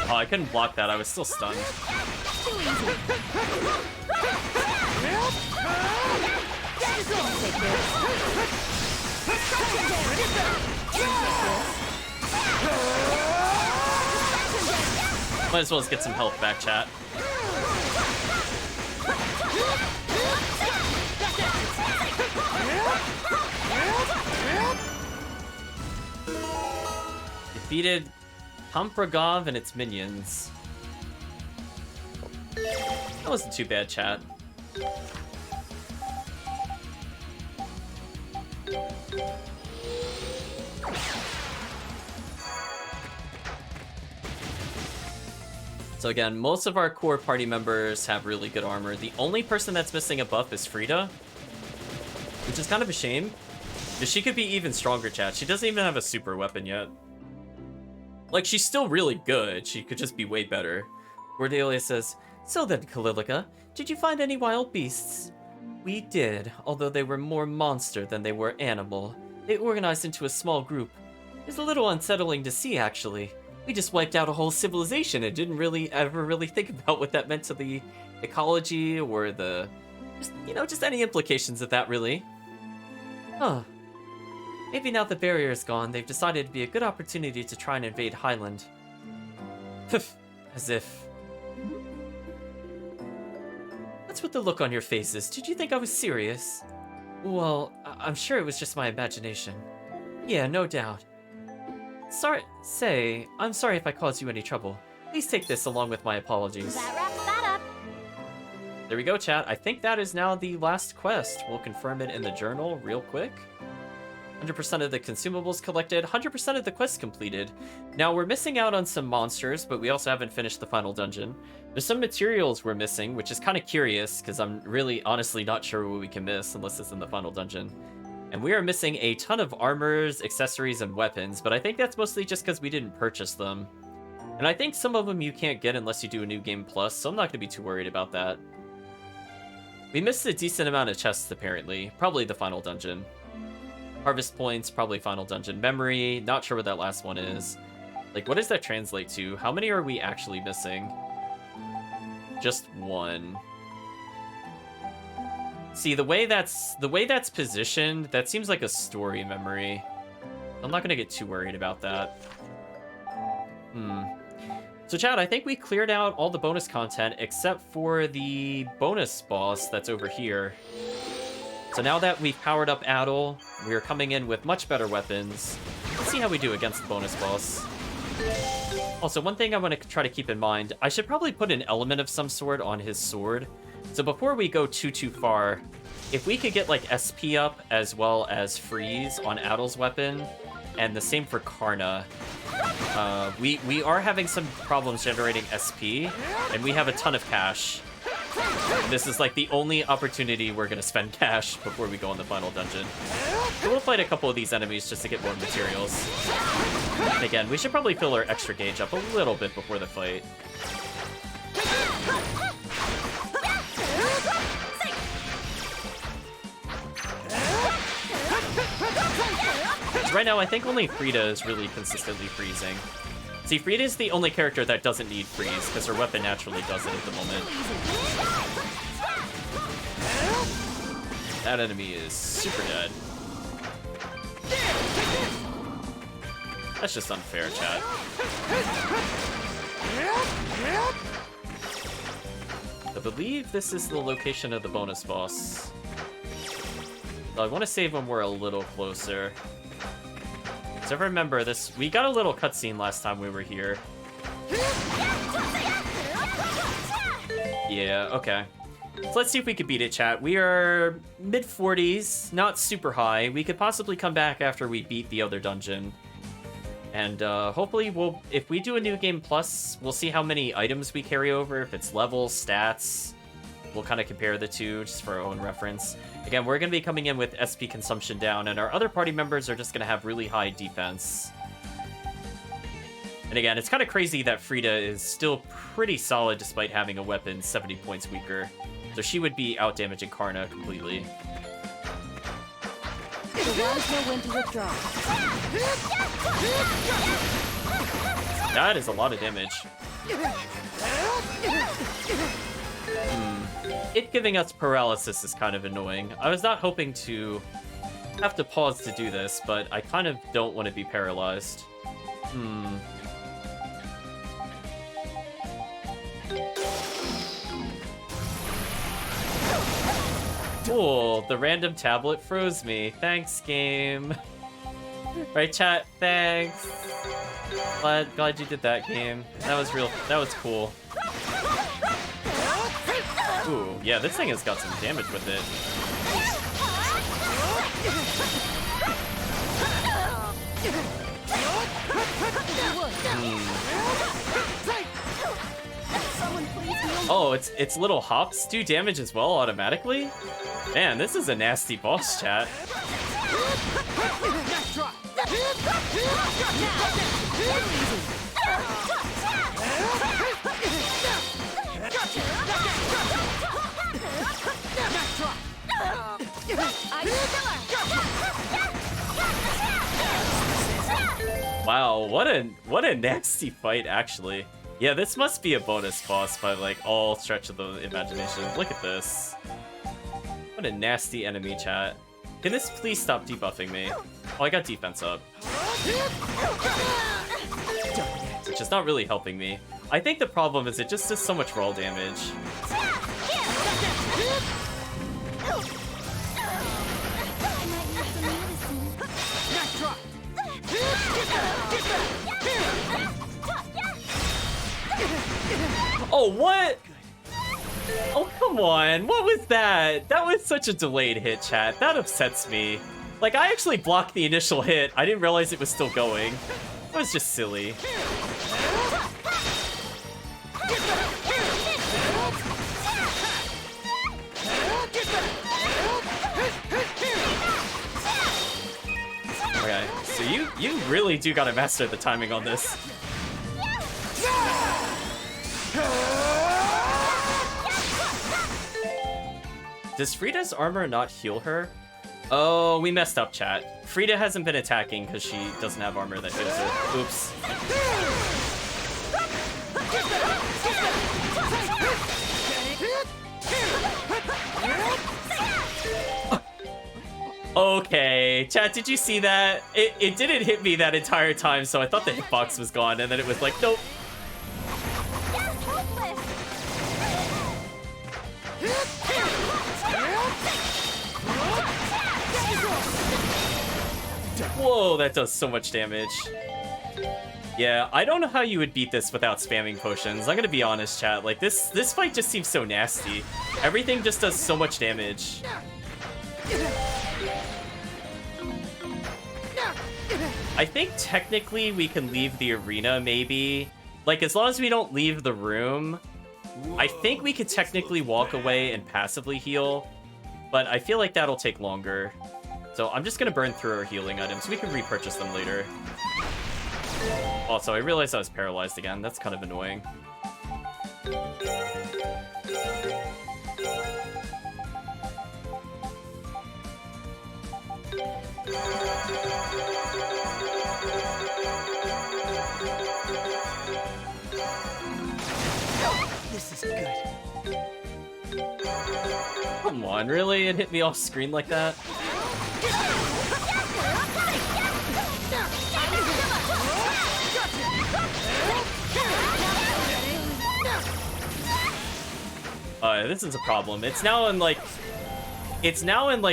Oh, I couldn't block that. I was still stunned. Too easy. Take Might as well just get some health back, chat. Defeated Komprogov and its minions. That wasn't too bad, chat. So again, most of our core party members have really good armor. The only person that's missing a buff is Frida, which is kind of a shame, because she could be even stronger, chat. She doesn't even have a super weapon yet. Like, she's still really good. She could just be way better. Cordelia says, "So then, Kalilica, did you find any wild beasts?" "We did, although they were more monster than they were animal. They organized into a small group. It's a little unsettling to see, actually. We just wiped out a whole civilization and didn't ever really think about what that meant to the ecology or the, just any implications of that, really. Huh. Maybe now the barrier is gone, they've decided it'd be a good opportunity to try and invade Highland." As if. What's with the look on your faces? Did you think I was serious? Well, I'm sure it was just my imagination. Yeah, no doubt. I'm sorry if I caused you any trouble. Please take this along with my apologies. That wraps that up. There we go, chat. I think that is now the last quest. We'll confirm it in the journal real quick. 100% of the consumables collected, 100% of the quests completed. Now, we're missing out on some monsters, but we also haven't finished the final dungeon. There's some materials we're missing, which is kind of curious, because I'm really honestly not sure what we can miss unless it's in the final dungeon. And we are missing a ton of armors, accessories, and weapons, but I think that's mostly just because we didn't purchase them. And I think some of them you can't get unless you do a new game plus, so I'm not going to be too worried about that. We missed a decent amount of chests, apparently. Probably the final dungeon. Harvest points, probably final dungeon. Memory, not sure what that last one is. Like, what does that translate to? How many are we actually missing? Just one. See, the way that's positioned, that seems like a story memory. I'm not gonna get too worried about that. So chat, I think we cleared out all the bonus content except for the bonus boss that's over here. So now that we've powered up Adol, we are coming in with much better weapons. Let's see how we do against the bonus boss. Also, one thing I want to try to keep in mind, I should probably put an element of some sort on his sword. So before we go too far, if we could get like SP up as well as freeze on Adol's weapon, and the same for Karna. We are having some problems generating SP, and we have a ton of cash. This is like the only opportunity we're gonna spend cash before we go on the final dungeon. So we'll fight a couple of these enemies just to get more materials. And again, we should probably fill our extra gauge up a little bit before the fight. Right now, I think only Frida is really consistently freezing. See, Frida is the only character that doesn't need freeze, because her weapon naturally does it at the moment. That enemy is super dead. That's just unfair, chat. I believe this is the location of the bonus boss. So I want to save when we're a little closer. So if I remember this, we got a little cutscene last time we were here. Yeah, okay. So let's see if we could beat it, chat. We are mid-40s, not super high. We could possibly come back after we beat the other dungeon. And hopefully if we do a new game plus, we'll see how many items we carry over, if it's levels, stats. We'll kind of compare the two just for our own reference. Again, we're going to be coming in with SP consumption down, and our other party members are just going to have really high defense. And again, it's kind of crazy that Frida is still pretty solid despite having a weapon 70 points weaker. So she would be out-damaging Karna completely. The rounds know when to withdraw. That is a lot of damage. It giving us paralysis is kind of annoying. I was not hoping to have to pause to do this, but I kind of don't want to be paralyzed. Cool, the random tablet froze me. Thanks, game. Right, chat? Thanks. Glad you did that, game. That was cool. Ooh, yeah, this thing has got some damage with it. Oh, its little hops do damage as well automatically? Man, this is a nasty boss, chat. Wow, what a nasty fight, actually. Yeah, this must be a bonus boss by, like, all stretch of the imagination. Look at this. What a nasty enemy, chat. Can this please stop debuffing me? Oh, I got defense up. Which is not really helping me. I think the problem is it just does so much raw damage. Oh, what? Oh, come on. What was that? That was such a delayed hit, chat. That upsets me. Like, I actually blocked the initial hit. I didn't realize it was still going. It was just silly. Okay, so you really do gotta master the timing on this. Does Frida's armor not heal her? Oh, we messed up, chat. Frida hasn't been attacking because she doesn't have armor that heals her. Oops. Okay, chat, did you see that? It didn't hit me that entire time, so I thought the hitbox was gone, and then it was like, nope. Whoa, that does so much damage. Yeah, I don't know how you would beat this without spamming potions. I'm gonna be honest, chat. Like, this fight just seems so nasty. Everything just does so much damage. I think technically we can leave the arena, maybe. Like, as long as we don't leave the room, I think we could technically walk away and passively heal, but I feel like that'll take longer. So I'm just gonna burn through our healing items. We can repurchase them later. Also, I realized I was paralyzed again. That's kind of annoying. This is good. Come on, really? It hit me off screen like that? This is a problem. It's now in like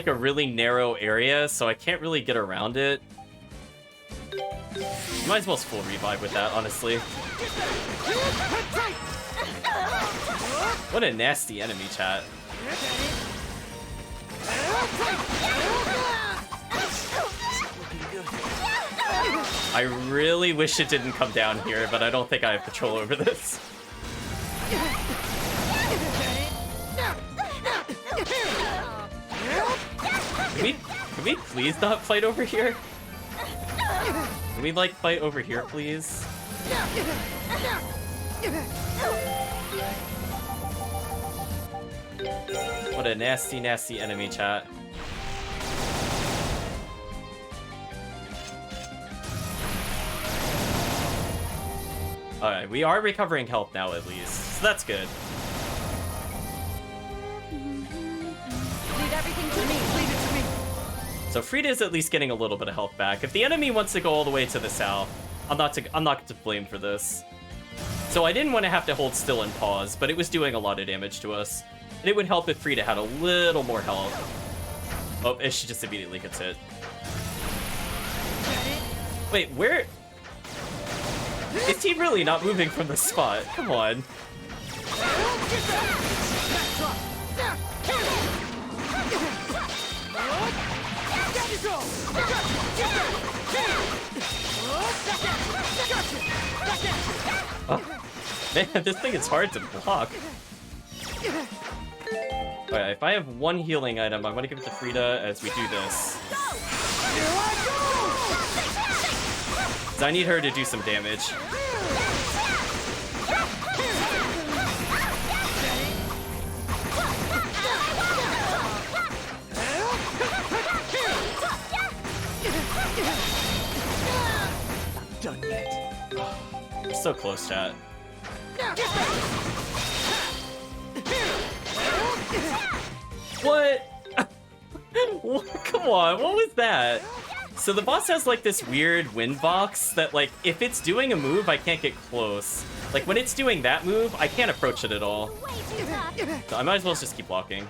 a really narrow area, so I can't really get around it. Might as well full revive with that, honestly. What a nasty enemy, chat. I really wish it didn't come down here, but I don't think I have control over this. Can we please not fight over here? Can we, like, fight over here, please? What a nasty, nasty enemy, chat. Alright, we are recovering health now at least, so that's good. Leave everything to me. Leave it to me. So Frida's at least getting a little bit of health back. If the enemy wants to go all the way to the south, I'm not to blame for this. So I didn't want to have to hold still and pause, but it was doing a lot of damage to us. And it would help if Frida had a little more health. Oh, and she just immediately gets hit. Wait, where... Is he really not moving from the spot? Come on. Oh, man, this thing is hard to block. Alright, if I have one healing item, I'm gonna give it to Frida as we do this. I need her to do some damage. Done yet. We're so close, chat. What? Come on, what was that? So the boss has like this weird wind box that like, if it's doing a move, I can't get close. Like when it's doing that move, I can't approach it at all. So I might as well just keep walking.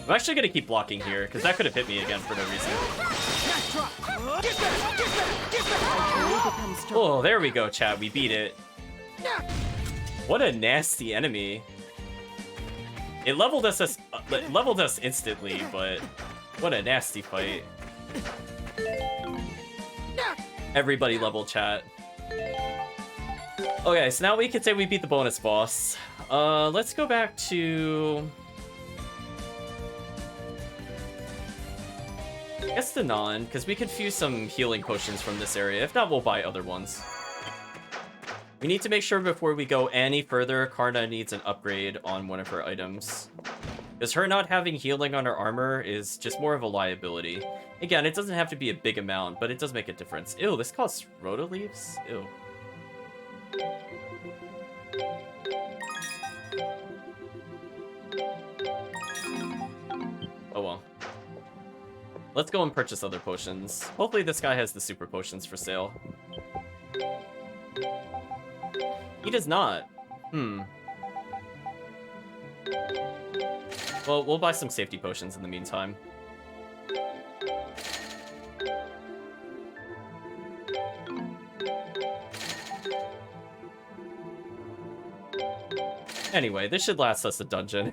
I'm actually gonna keep blocking here, because that could have hit me again for no reason. Oh, there we go, chat. We beat it. What a nasty enemy. It leveled us instantly, but what a nasty fight. Everybody level, chat. Okay, so now we can say we beat the bonus boss. Let's go back to... I guess the non, because we could fuse some healing potions from this area. If not, we'll buy other ones. We need to make sure before we go any further, Karna needs an upgrade on one of her items. Because her not having healing on her armor is just more of a liability. Again, it doesn't have to be a big amount, but it does make a difference. Ew, this costs roto-leaves? Ew. Oh well. Let's go and purchase other potions. Hopefully this guy has the super potions for sale. He does not. Well, we'll buy some safety potions in the meantime. Anyway, this should last us a dungeon.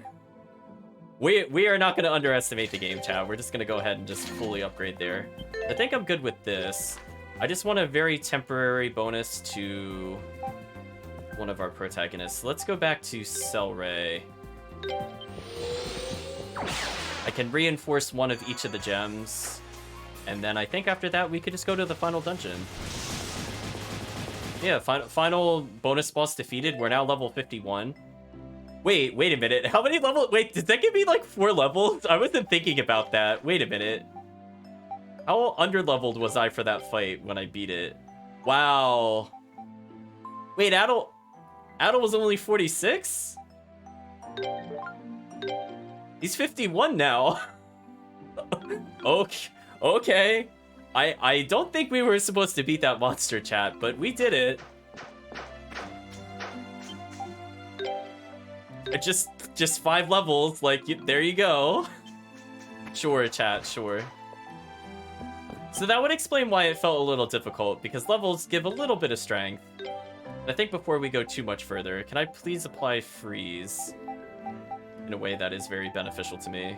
We are not going to underestimate the game, chat. We're just going to go ahead and just fully upgrade there. I think I'm good with this. I just want a very temporary bonus to one of our protagonists. Let's go back to Celray. I can reinforce one of each of the gems. And then I think after that, we could just go to the final dungeon. Yeah, final bonus boss defeated. We're now level 51. Wait a minute. How many levels? Wait, did that give me like 4 levels? I wasn't thinking about that. Wait a minute. How underleveled was I for that fight when I beat it? Wow. Wait, Adel was only 46? He's 51 now. Okay. I don't think we were supposed to beat that monster, chat, but we did it. Just 5 levels, like, there you go. Sure, chat, sure. So that would explain why it felt a little difficult, because levels give a little bit of strength. I think before we go too much further, can I please apply freeze in a way that is very beneficial to me?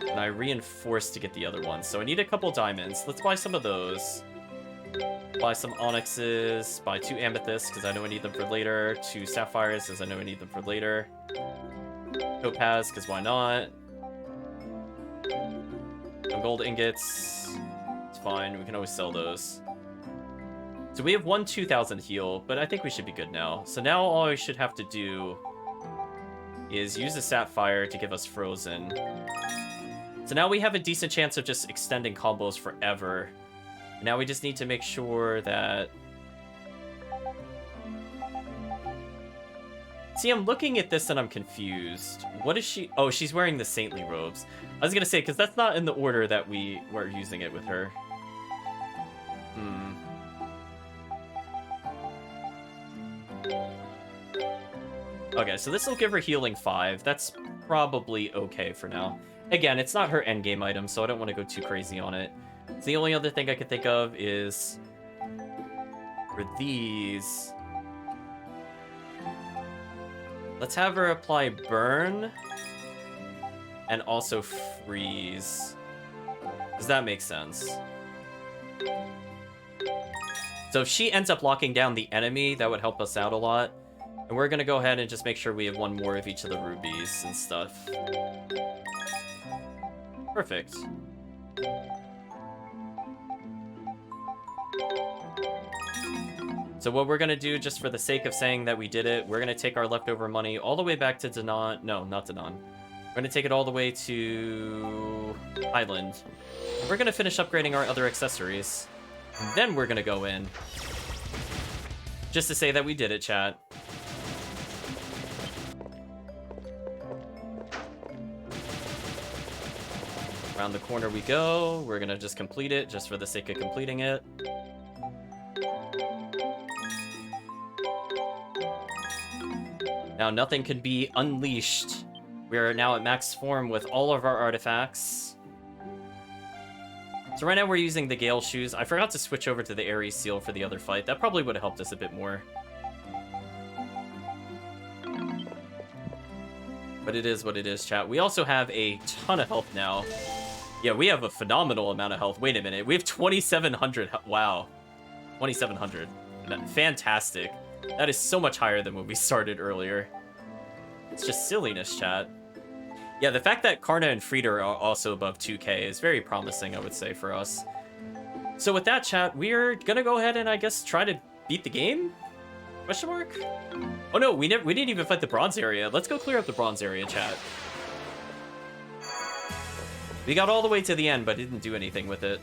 And I reinforce to get the other one, so I need a couple diamonds. Let's buy some of those. Buy some onyxes, buy 2 amethysts, because I know I need them for later, 2 sapphires, because I know I need them for later. Topaz, because why not? Some gold ingots. It's fine, we can always sell those. So we have 2,000 heal, but I think we should be good now. So now all I should have to do is use a sapphire to give us frozen. So now we have a decent chance of just extending combos forever. Now we just need to make sure that... See, I'm looking at this and I'm confused. What is she... Oh, she's wearing the saintly robes. I was gonna say, because that's not in the order that we were using it with her. Okay, so this will give her healing 5. That's probably okay for now. Again, it's not her endgame item, so I don't want to go too crazy on it. So the only other thing I could think of is... For these... Let's have her apply Burn. And also Freeze. Does that make sense? So if she ends up locking down the enemy, that would help us out a lot. And we're gonna go ahead and just make sure we have 1 more of each of the rubies and stuff. Perfect. So what we're gonna do, just for the sake of saying that we did it, we're gonna take our leftover money all the way back to Danon. No, not Danon. We're gonna take it all the way to Island. And we're gonna finish upgrading our other accessories. And then we're gonna go in. Just to say that we did it, chat. Around the corner we go. We're gonna just complete it, just for the sake of completing it. Now nothing can be unleashed. We are now at max form with all of our artifacts. So right now we're using the Gale shoes. I forgot to switch over to the Aries Seal for the other fight. That probably would have helped us a bit more. But it is what it is, chat. We also have a ton of health now. Yeah, we have a phenomenal amount of health. Wait a minute. We have 2,700. Wow. 2,700. Fantastic. That is so much higher than when we started earlier. It's just silliness, chat. Yeah, the fact that Karna and Frida are also above 2k is very promising, I would say, for us. So with that, chat, we're gonna go ahead and, I guess, try to beat the game? Question mark? Oh no, we didn't even fight the bronze area. Let's go clear up the bronze area, chat. We got all the way to the end, but didn't do anything with it.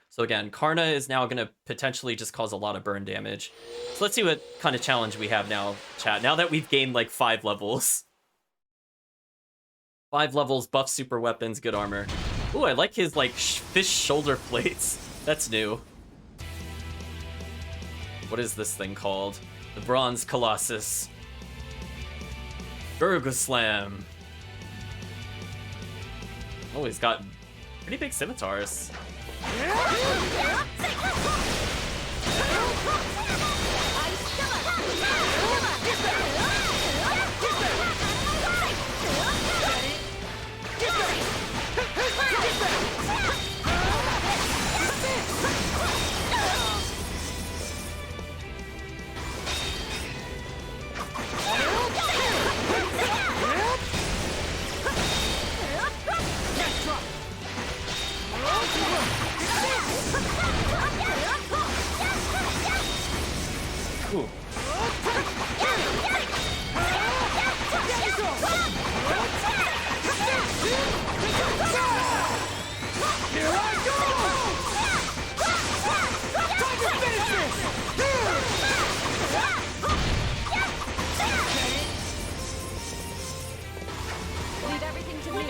So again, Karna is now going to potentially just cause a lot of burn damage. So let's see what kind of challenge we have now, chat. Now that we've gained like 5 levels. 5 levels, buff super weapons, good armor. Ooh, I like his like fish shoulder plates. That's new. What is this thing called? The Bronze Colossus. Burger Slam. Oh, he's got pretty big scimitars. Ooh. Here I go! Time to finish this! Leave everything to me.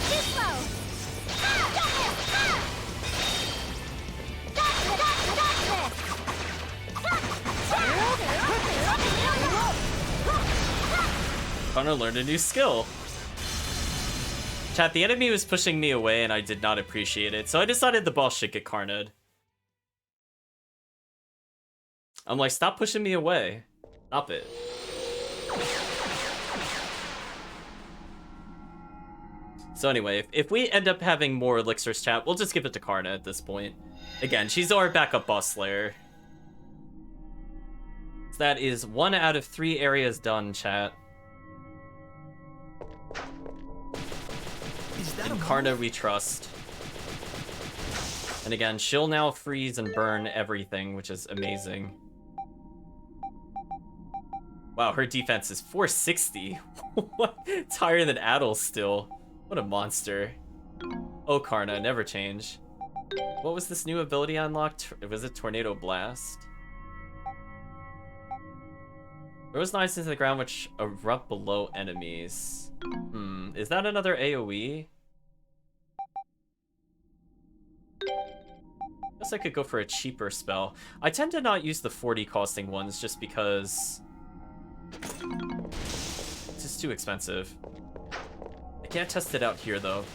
Too slow. Karna learned a new skill. Chat, the enemy was pushing me away and I did not appreciate it, so I decided the boss should get Karna'd. I'm like, stop pushing me away. Stop it. So anyway, if we end up having more elixirs, chat, we'll just give it to Karna at this point. Again, she's our backup boss slayer. So that is 1 out of 3 areas done, chat. And Karna we trust. And again, she'll now freeze and burn everything, which is amazing. Wow, her defense is 460. What? It's higher than Addle's still. What a monster. Oh, Karna, never change. What was this new ability unlocked? Was it Tornado Blast? Throws knives into the ground which erupt below enemies. Is that another AoE? Guess I could go for a cheaper spell. I tend to not use the 40 costing ones just because it's just too expensive. I can't test it out here though.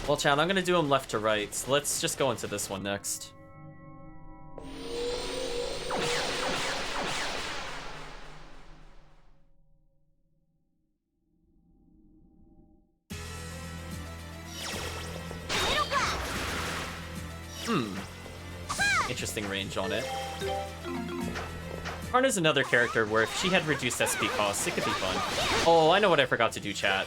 Well, chat, I'm gonna do them left to right, so let's just go into this one next. Interesting range on it. Karna's another character where if she had reduced SP costs, it could be fun. Oh, I know what I forgot to do, chat.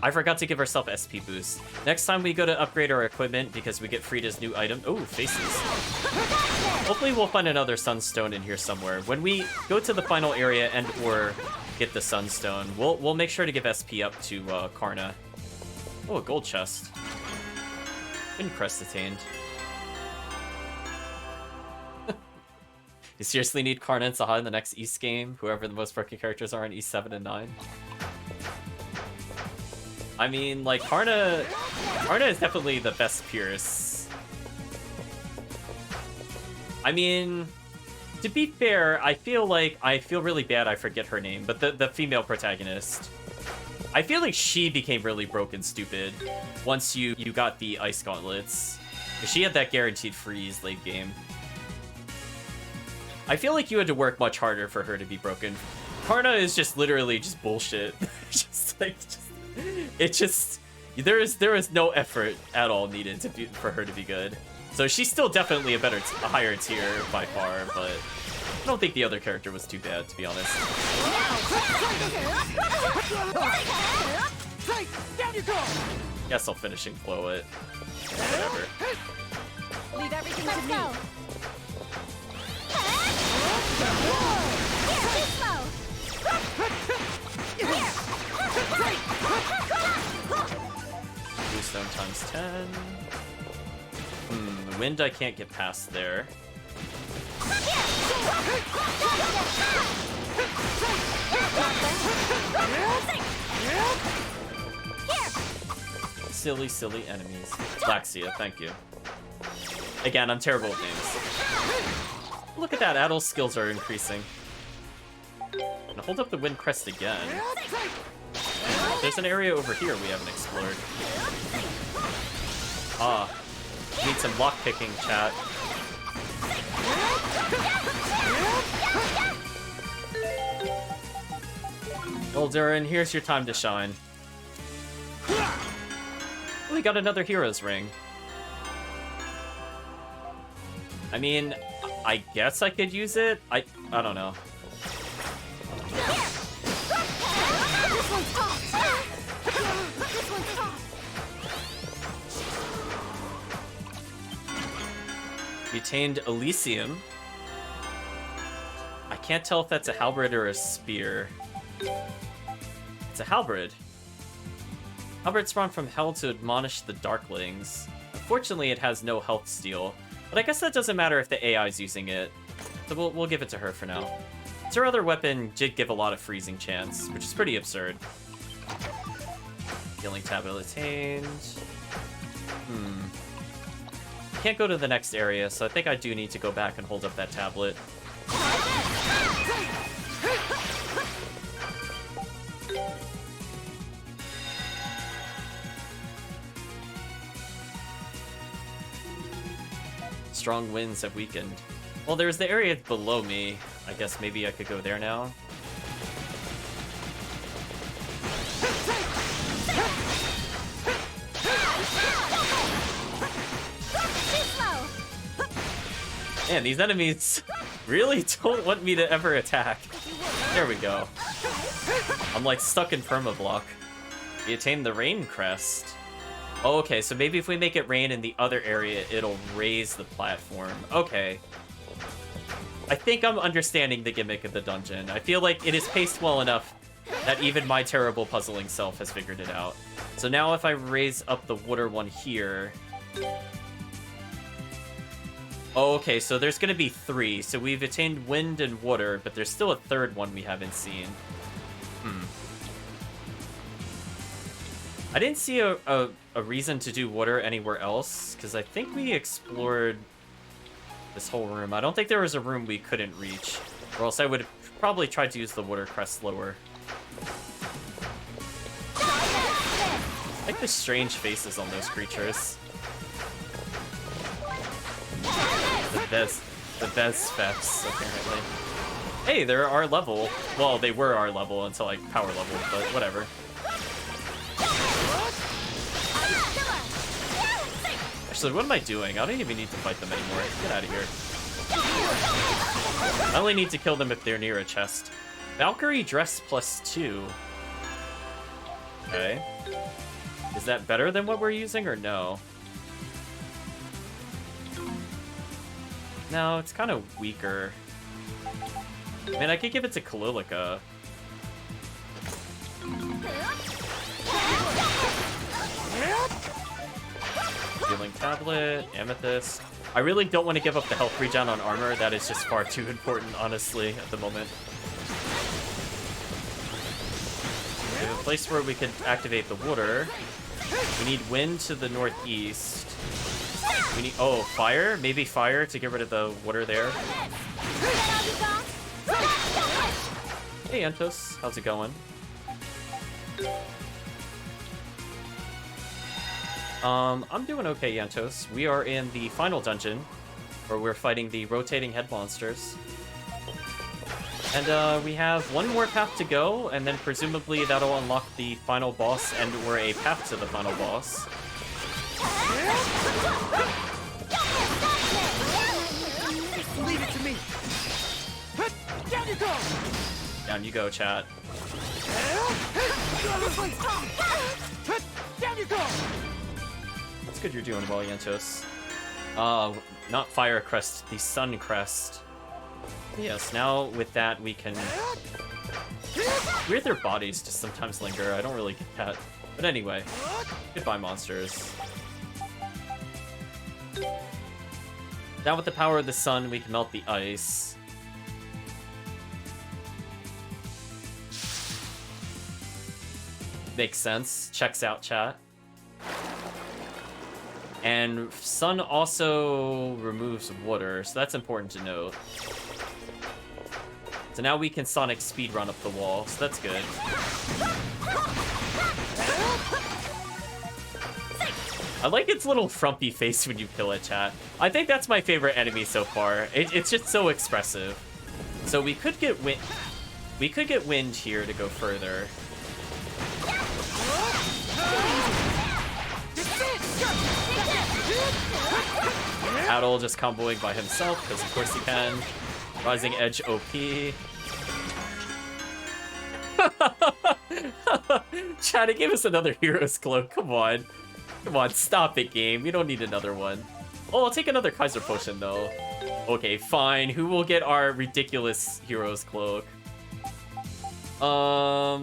I forgot to give herself SP boost. Next time we go to upgrade our equipment because we get Frida's new item. Oh, faces. Hopefully we'll find another sunstone in here somewhere. When we go to the final area and or get the sunstone, we'll make sure to give SP up to Karna. Oh, a gold chest. Raincrest attained. You seriously need Karna and Saha in the next East game? Whoever the most broken characters are in East 7 and 9? I mean, like, Karna is definitely the best Pierce. I mean, to be fair, I feel really bad I forget her name, but the female protagonist. I feel like she became really broken stupid once you got the ice gauntlets. She had that guaranteed freeze late game. I feel like you had to work much harder for her to be broken. Karna is just literally just bullshit. There is no effort at all needed for her to be good. So she's still definitely a higher tier by far, but I don't think the other character was too bad, to be honest. Guess I'll finishing flow it. Whatever. Leave everything to me. Bluestone times 10. The wind I can't get past there. Silly, silly enemies. Laxia, thank you. Again, I'm terrible with names. Look at that, Addle's skills are increasing. And hold up the Raincrest again. There's an area over here we haven't explored. Need some lockpicking, chat. Well, Durin, here's your time to shine. We got another hero's ring. I mean, I guess I could use it. I don't know. Retained Elysium. I can't tell if that's a halberd or a spear. It's a halberd. Halberd spawned from hell to admonish the darklings. Unfortunately, it has no health steal. But I guess that doesn't matter if the AI's using it. So we'll give it to her for now. Her other weapon did give a lot of freezing chance, which is pretty absurd. Healing tablet attained. Can't go to the next area, so I think I do need to go back and hold up that tablet. Strong winds have weakened. Well, there's the area below me. I guess maybe I could go there now. Too slow. Man, these enemies really don't want me to ever attack. There we go. I'm like stuck in permablock. We attained the Raincrest. Oh, okay, so maybe if we make it rain in the other area, it'll raise the platform. Okay. I think I'm understanding the gimmick of the dungeon. I feel like it is paced well enough that even my terrible puzzling self has figured it out. So now if I raise up the water one here... Oh, okay, so there's gonna be 3. So we've attained wind and water, but there's still a third one we haven't seen. I didn't see a reason to do water anywhere else, because I think we explored this whole room. I don't think there was a room we couldn't reach, or else I would probably try to use the water crest lower. I like the strange faces on those creatures. The best Feps, apparently. Hey, they're our level. Well, they were our level until like power level, but whatever. Actually, what am I doing? I don't even need to fight them anymore. Get out of here. I only need to kill them if they're near a chest. Valkyrie dress +2. Okay. Is that better than what we're using or no? No, it's kind of weaker. I mean, I could give it to Kalilica. Healing tablet, amethyst. I really don't want to give up the health regen on armor. That is just far too important, honestly, at the moment. We have a place where we could activate the water. We need wind to the northeast. We need... Oh, fire? Maybe fire to get rid of the water there. Hey, Entos. How's it going? I'm doing okay, Yantos. We are in the final dungeon, where we're fighting the rotating head monsters. And, we have one more path to go, and then presumably that'll unlock the final boss and/or a path to the final boss. Leave it to me. Down you go. Down you go, chat. Down you go. That's good you're doing well, Yantos. Not Fire Crest, the Sun Crest. Yes, now with that we can... Weird their bodies just sometimes linger. I don't really get that. But anyway, goodbye, monsters. Now with the power of the sun, we can melt the ice. Makes sense. Checks out, chat. And sun also removes water, so that's important to note. So now we can sonic speedrun up the wall, so that's good. I like its little frumpy face when you kill it, chat. I think that's my favorite enemy so far. It's just so expressive. So we could get wind. We could get wind here to go further. Adol just comboing by himself, because of course he can. Rising Edge OP. Chad, it gave us another Hero's Cloak. Come on. Come on, stop it, game. You don't need another one. Oh, I'll take another Kaiser Potion, though. Okay, fine. Who will get our ridiculous Hero's Cloak? I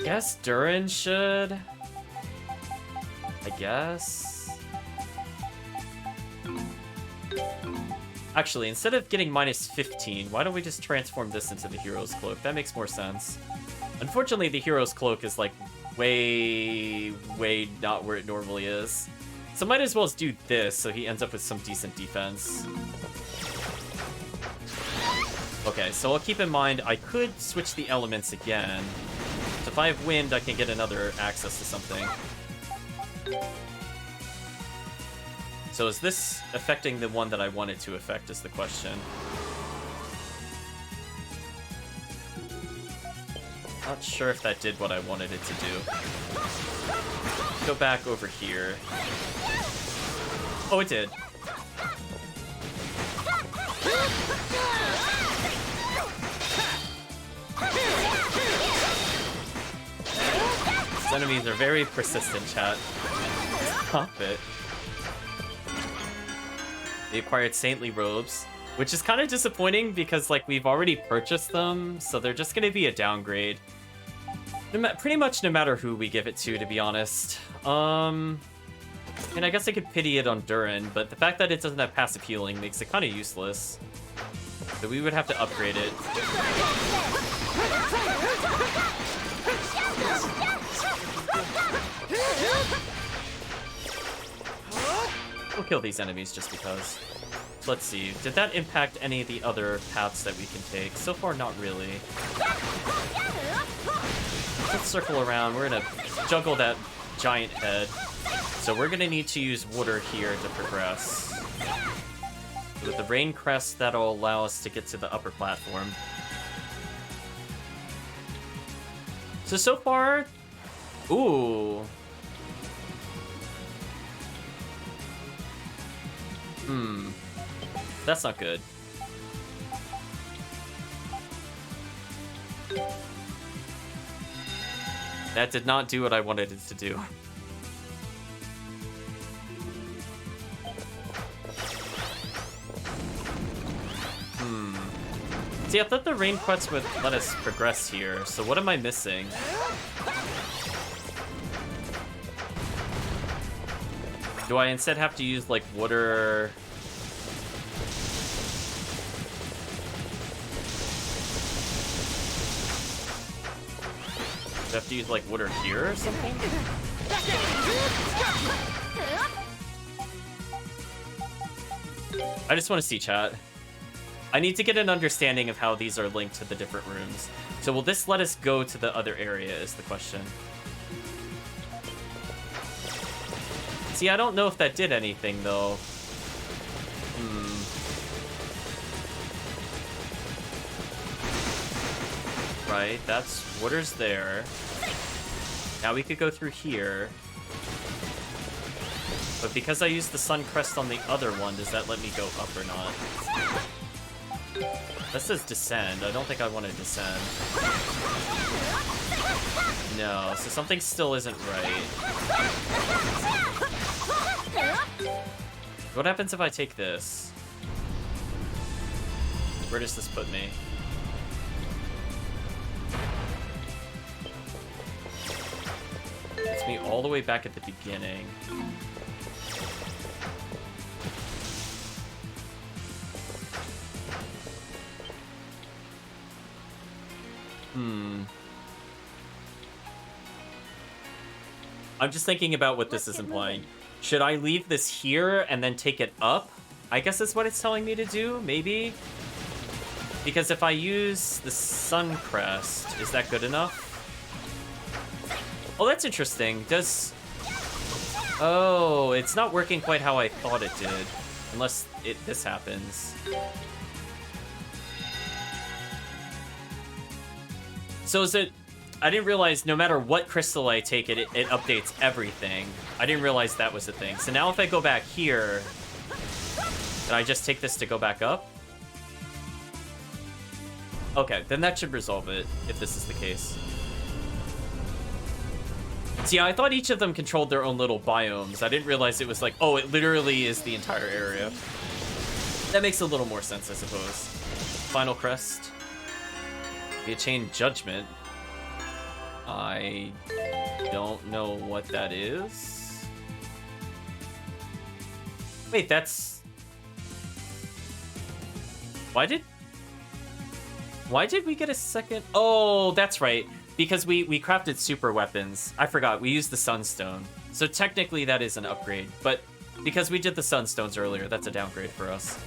guess Durin should. I guess. Actually, instead of getting -15, why don't we just transform this into the Hero's Cloak? That makes more sense. Unfortunately, the Hero's Cloak is like way not where it normally is. So might as well just do this so he ends up with some decent defense. Okay, so I'll keep in mind I could switch the elements again. So if I have wind, I can get another access to something. So is this affecting the one that I wanted to affect is the question. Not sure if that did what I wanted it to do. Go back over here. Oh, it did. These enemies are very persistent, chat. Stop it. They acquired saintly robes, which is kind of disappointing because, like, we've already purchased them, so they're just going to be a downgrade. Pretty much no matter who we give it to be honest. And I guess I could pity it on Durin, but the fact that it doesn't have passive healing makes it kind of useless. So we would have to upgrade it. We'll kill these enemies just because. Let's see. Did that impact any of the other paths that we can take? So far, not really. Let's circle around. We're gonna juggle that giant head. So we're gonna need to use water here to progress. With the Raincrest, that'll allow us to get to the upper platform. So far... Ooh. That's not good. That did not do what I wanted it to do. See, I thought the Raincrest would let us progress here, so what am I missing? Do I instead have to use, like, water... Do I have to use, like, water here or something? I just want to see, chat. I need to get an understanding of how these are linked to the different rooms. So will this let us go to the other area is the question. See, I don't know if that did anything, though. Right, that's... water's there. Now we could go through here. But because I used the Sun Crest on the other one, does that let me go up or not? That says descend. I don't think I want to descend. No, so something still isn't right. What happens if I take this? Where does this put me? It's me all the way back at the beginning. I'm just thinking about what this is implying. Should I leave this here and then take it up? I guess that's what it's telling me to do, maybe? Because if I use the Sun Crest, is that good enough? Oh, that's interesting. Does... Oh, it's not working quite how I thought it did. Unless this happens. So is it... I didn't realize no matter what crystal I take, it updates everything. I didn't realize that was a thing. So now if I go back here, can I just take this to go back up? Okay, then that should resolve it, if this is the case. See, I thought each of them controlled their own little biomes. I didn't realize it was like, oh, it literally is the entire area. That makes a little more sense, I suppose. Final crest. Be a chain judgment. I don't know what that is. Wait, that's... Why did we get a second? Oh, that's right. Because we crafted super weapons. I forgot, we used the Sunstone. So technically that is an upgrade, but because we did the Sunstones earlier, that's a downgrade for us.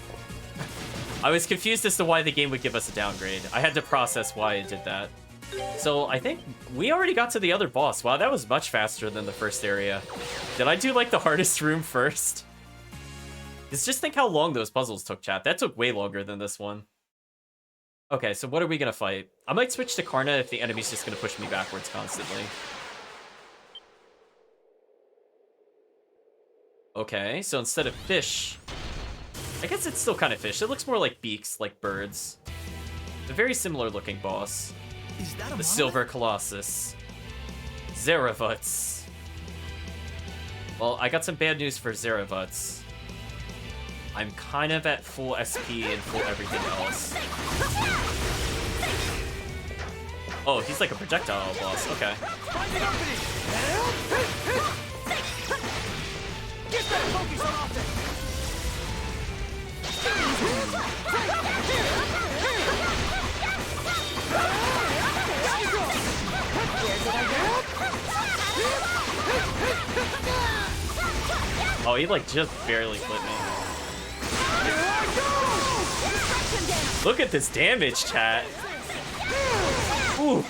I was confused as to why the game would give us a downgrade. I had to process why it did that. So I think we already got to the other boss. Wow, that was much faster than the first area. Did I do like the hardest room first? Just think how long those puzzles took, chat. That took way longer than this one. Okay, so what are we gonna fight? I might switch to Karna if the enemy's just gonna push me backwards constantly. Okay, so instead of fish... I guess it's still kind of fish. It looks more like beaks, like birds. A very similar looking boss. Is that a The mama? Silver Colossus. Zeravuts. Well, I got some bad news for Zeravuts. I'm kind of at full SP and full everything else. Oh, he's like a projectile boss. Okay. Find an opening! Get that focus on offense! Oh, he like just barely clipped me. Look at this damage, chat. Ooh.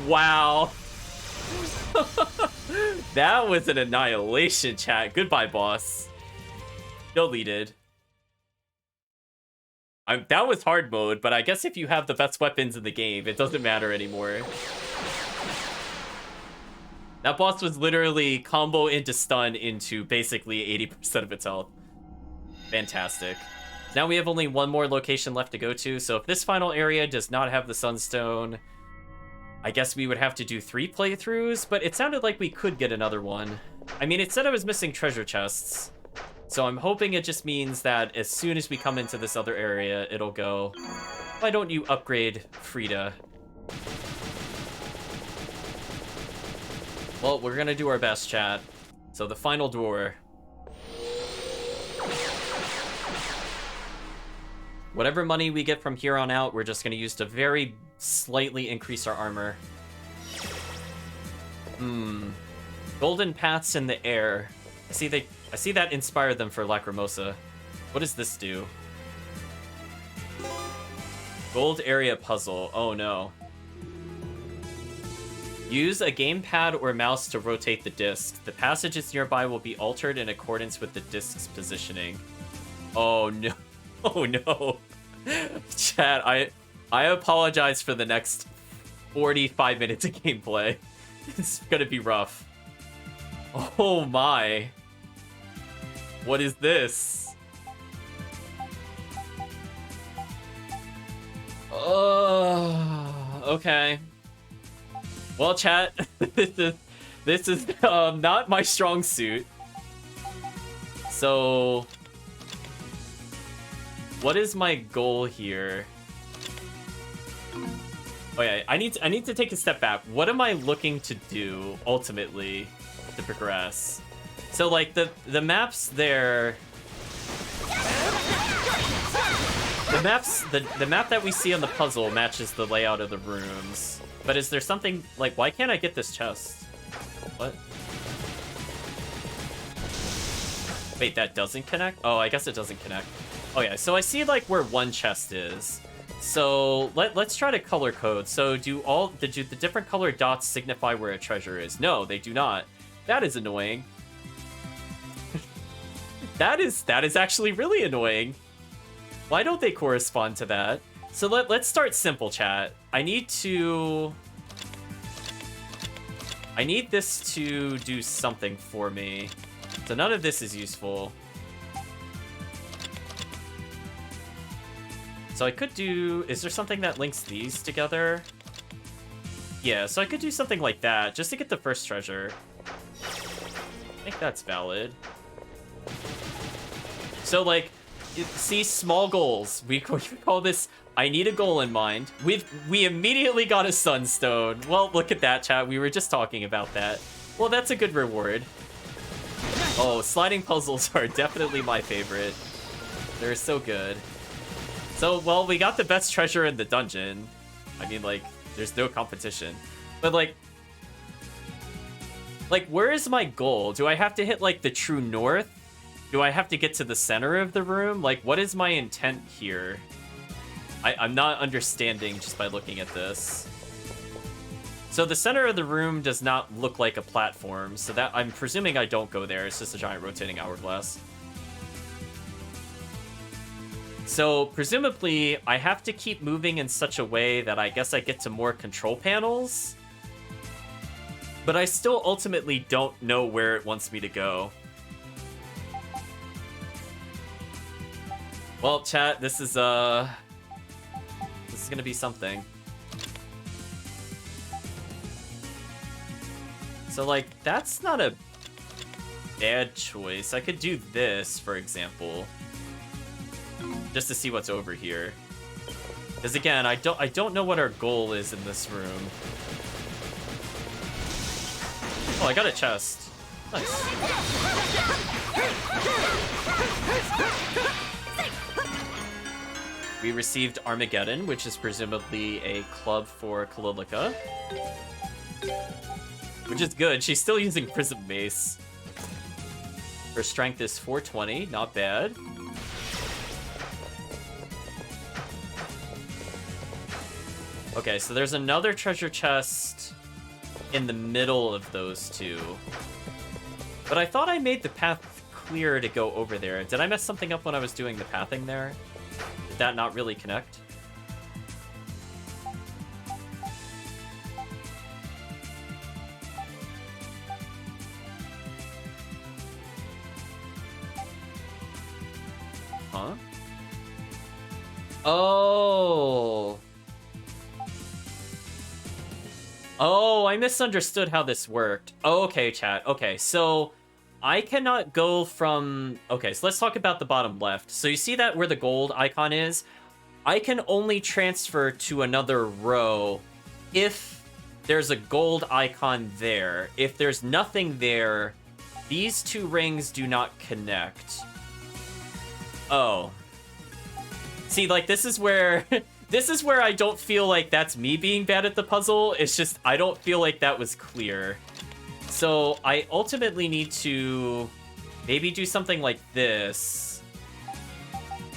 Wow. That was an annihilation, chat. Goodbye, boss. Deleted. That was hard mode, but I guess if you have the best weapons in the game, it doesn't matter anymore. That boss was literally combo into stun into basically 80% of its health. Fantastic. Now we have only one more location left to go to, so if this final area does not have the Sunstone, I guess we would have to do 3 playthroughs, but it sounded like we could get another one. I mean, it said I was missing treasure chests, so I'm hoping it just means that as soon as we come into this other area, it'll go, why don't you upgrade Frida? Well, we're gonna do our best, chat. So the final door. Whatever money we get from here on out, we're just gonna use to very slightly increase our armor. Golden paths in the air. I see that inspired them for Lacrimosa. What does this do? Gold area puzzle. Oh no. Use a gamepad or mouse to rotate the disc. The passages nearby will be altered in accordance with the disc's positioning. Oh no. Oh no. Chat, I apologize for the next 45 minutes of gameplay. It's gonna be rough. Oh my. What is this? Okay. Well, chat, this is not my strong suit. So, what is my goal here? Oh yeah, I need to take a step back. What am I looking to do ultimately to progress? So like the maps there. The map that we see on the puzzle matches the layout of the rooms. But is there something like, why can't I get this chest? What? Wait, that doesn't connect? Oh, I guess it doesn't connect. Oh yeah, so I see like where one chest is. So let's try to color code. So do the different colored dots signify where a treasure is? No, they do not. That is annoying. that is actually really annoying. Why don't they correspond to that? So let's start simple, chat. I need this to do something for me. So none of this is useful. So I could do... Is there something that links these together? Yeah, so I could do something like that, just to get the first treasure. I think that's valid. So, like, see, small goals. We call this, I need a goal in mind. We immediately got a sunstone. Well, look at that, chat. We were just talking about that. Well, that's a good reward. Oh, sliding puzzles are definitely my favorite. They're so good. So, well, we got the best treasure in the dungeon. I mean, like, there's no competition. But, like, where is my goal? Do I have to hit, like, the true north? Do I have to get to the center of the room? Like, what is my intent here? I'm not understanding just by looking at this. So the center of the room does not look like a platform, so that I'm presuming I don't go there. It's just a giant rotating hourglass. So presumably I have to keep moving in such a way that I guess I get to more control panels. But I still ultimately don't know where it wants me to go. Well, chat, this is gonna be something. So, like, that's not a bad choice. I could do this, for example, just to see what's over here. Because again, I don't know what our goal is in this room. Oh, I got a chest. Nice. We received Armageddon, which is presumably a club for Kalilica. Which is good. She's still using Prism Mace. Her strength is 420. Not bad. Okay, so there's another treasure chest in the middle of those two. But I thought I made the path clear to go over there. Did I mess something up when I was doing the pathing there? Did that not really connect? Huh? Oh. Oh, I misunderstood how this worked. Oh, okay, chat. Okay, so I cannot go from... Okay, so let's talk about the bottom left. So you see that where the gold icon is? I can only transfer to another row if there's a gold icon there. If there's nothing there, these two rings do not connect. Oh. See, like, this is where... This is where I don't feel like that's me being bad at the puzzle. It's just, I don't feel like that was clear. So I ultimately need to maybe do something like this.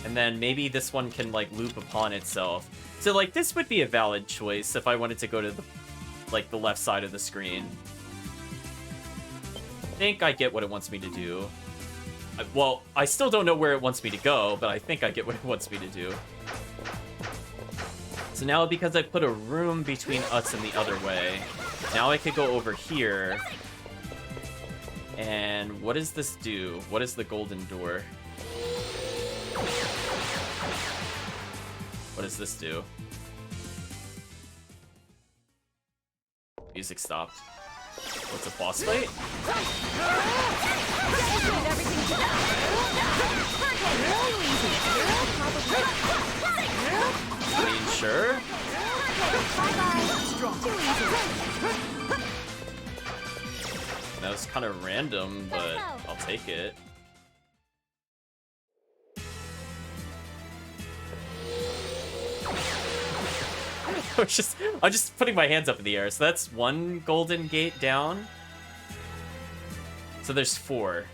And then maybe this one can, like, loop upon itself. So, like, this would be a valid choice if I wanted to go to the, like, the left side of the screen. I think I get what it wants me to do. Well, I still don't know where it wants me to go, but I think I get what it wants me to do. So now, because I put a room between us and the other way, now I could go over here. And what does this do? What is the golden door? What does this do? Music stopped. What's a boss fight? I mean, sure. That was kind of random, but I'll take it. I'm just putting my hands up in the air. So that's one golden gate down. So there's four.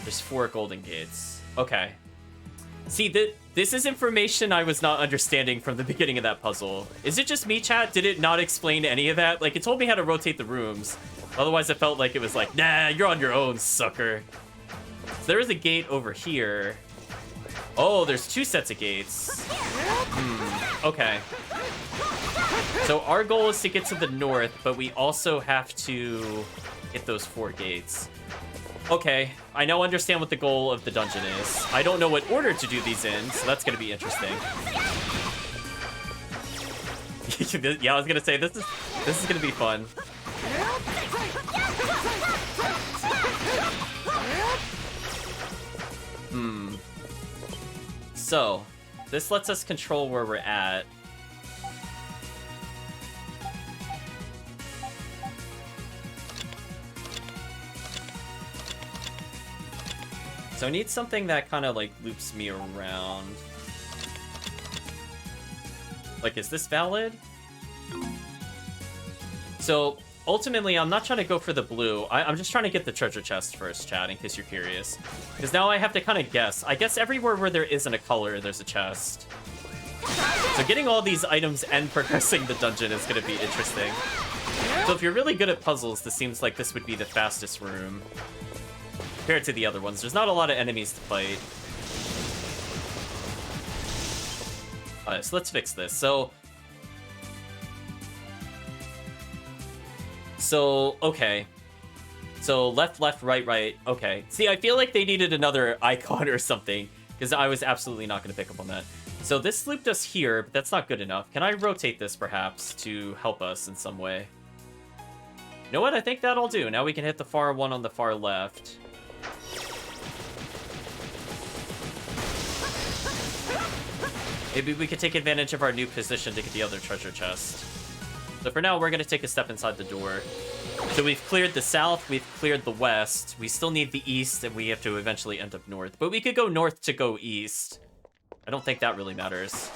There's 4 golden gates. Okay. See, this is information I was not understanding from the beginning of that puzzle. Is it just me, chat? Did it not explain any of that? Like, it told me how to rotate the rooms. Otherwise, it felt like it was like, nah, you're on your own, sucker. So there is a gate over here. Oh, there's 2 sets of gates. Okay. So our goal is to get to the north, but we also have to hit those 4 gates. Okay, I now understand what the goal of the dungeon is. I don't know what order to do these in, so that's gonna be interesting. Yeah, I was gonna say this is gonna be fun. So this lets us control where we're at. So I need something that kind of, like, loops me around. Like, is this valid? So, ultimately, I'm not trying to go for the blue. I'm just trying to get the treasure chest first, chat, in case you're curious. Because now I have to kind of guess. I guess everywhere where there isn't a color, there's a chest. So getting all these items and progressing the dungeon is going to be interesting. So if you're really good at puzzles, this seems like this would be the fastest room compared to the other ones. There's not a lot of enemies to fight. Alright, so let's fix this. So, okay. So left, left, right, right. Okay. See, I feel like they needed another icon or something, because I was absolutely not going to pick up on that. So this looped us here, but that's not good enough. Can I rotate this, perhaps, to help us in some way? You know what? I think that'll do. Now we can hit the far one on the far left. Maybe we could take advantage of our new position to get the other treasure chest. So for now, we're going to take a step inside the door. So we've cleared the south, we've cleared the west. We still need the east, and we have to eventually end up north. But we could go north to go east. I don't think that really matters.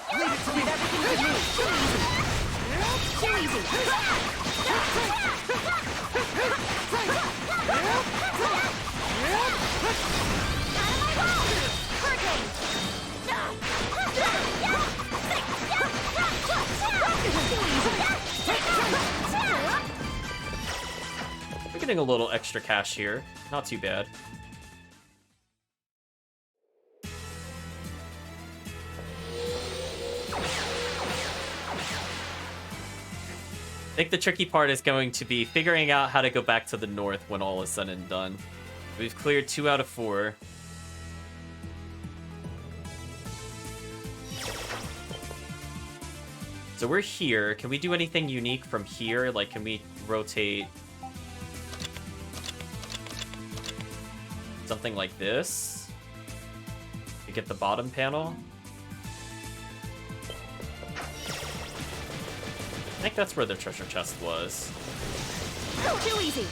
We're getting a little extra cash here. Not too bad. I think the tricky part is going to be figuring out how to go back to the north when all is said and done. We've cleared 2 out of 4. So we're here. Can we do anything unique from here? Like, can we rotate something like this to get the bottom panel? I think that's where the treasure chest was. Too easy.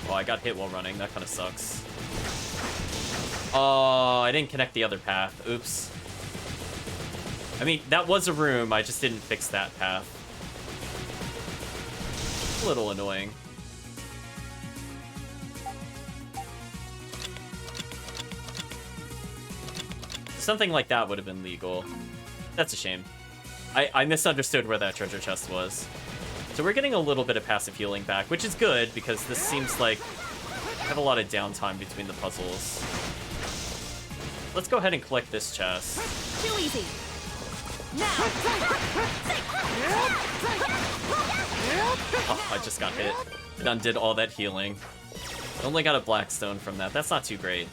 Oh, I got hit while running. That kind of sucks. Oh, I didn't connect the other path. Oops. I mean, that was a room. I just didn't fix that path. A little annoying. Something like that would have been legal. That's a shame. I misunderstood where that treasure chest was. So we're getting a little bit of passive healing back, which is good, because this seems like I have a lot of downtime between the puzzles. Let's go ahead and collect this chest. Too easy. Oh, I just got hit. It undid all that healing. Only got a black stone from that. That's not too great.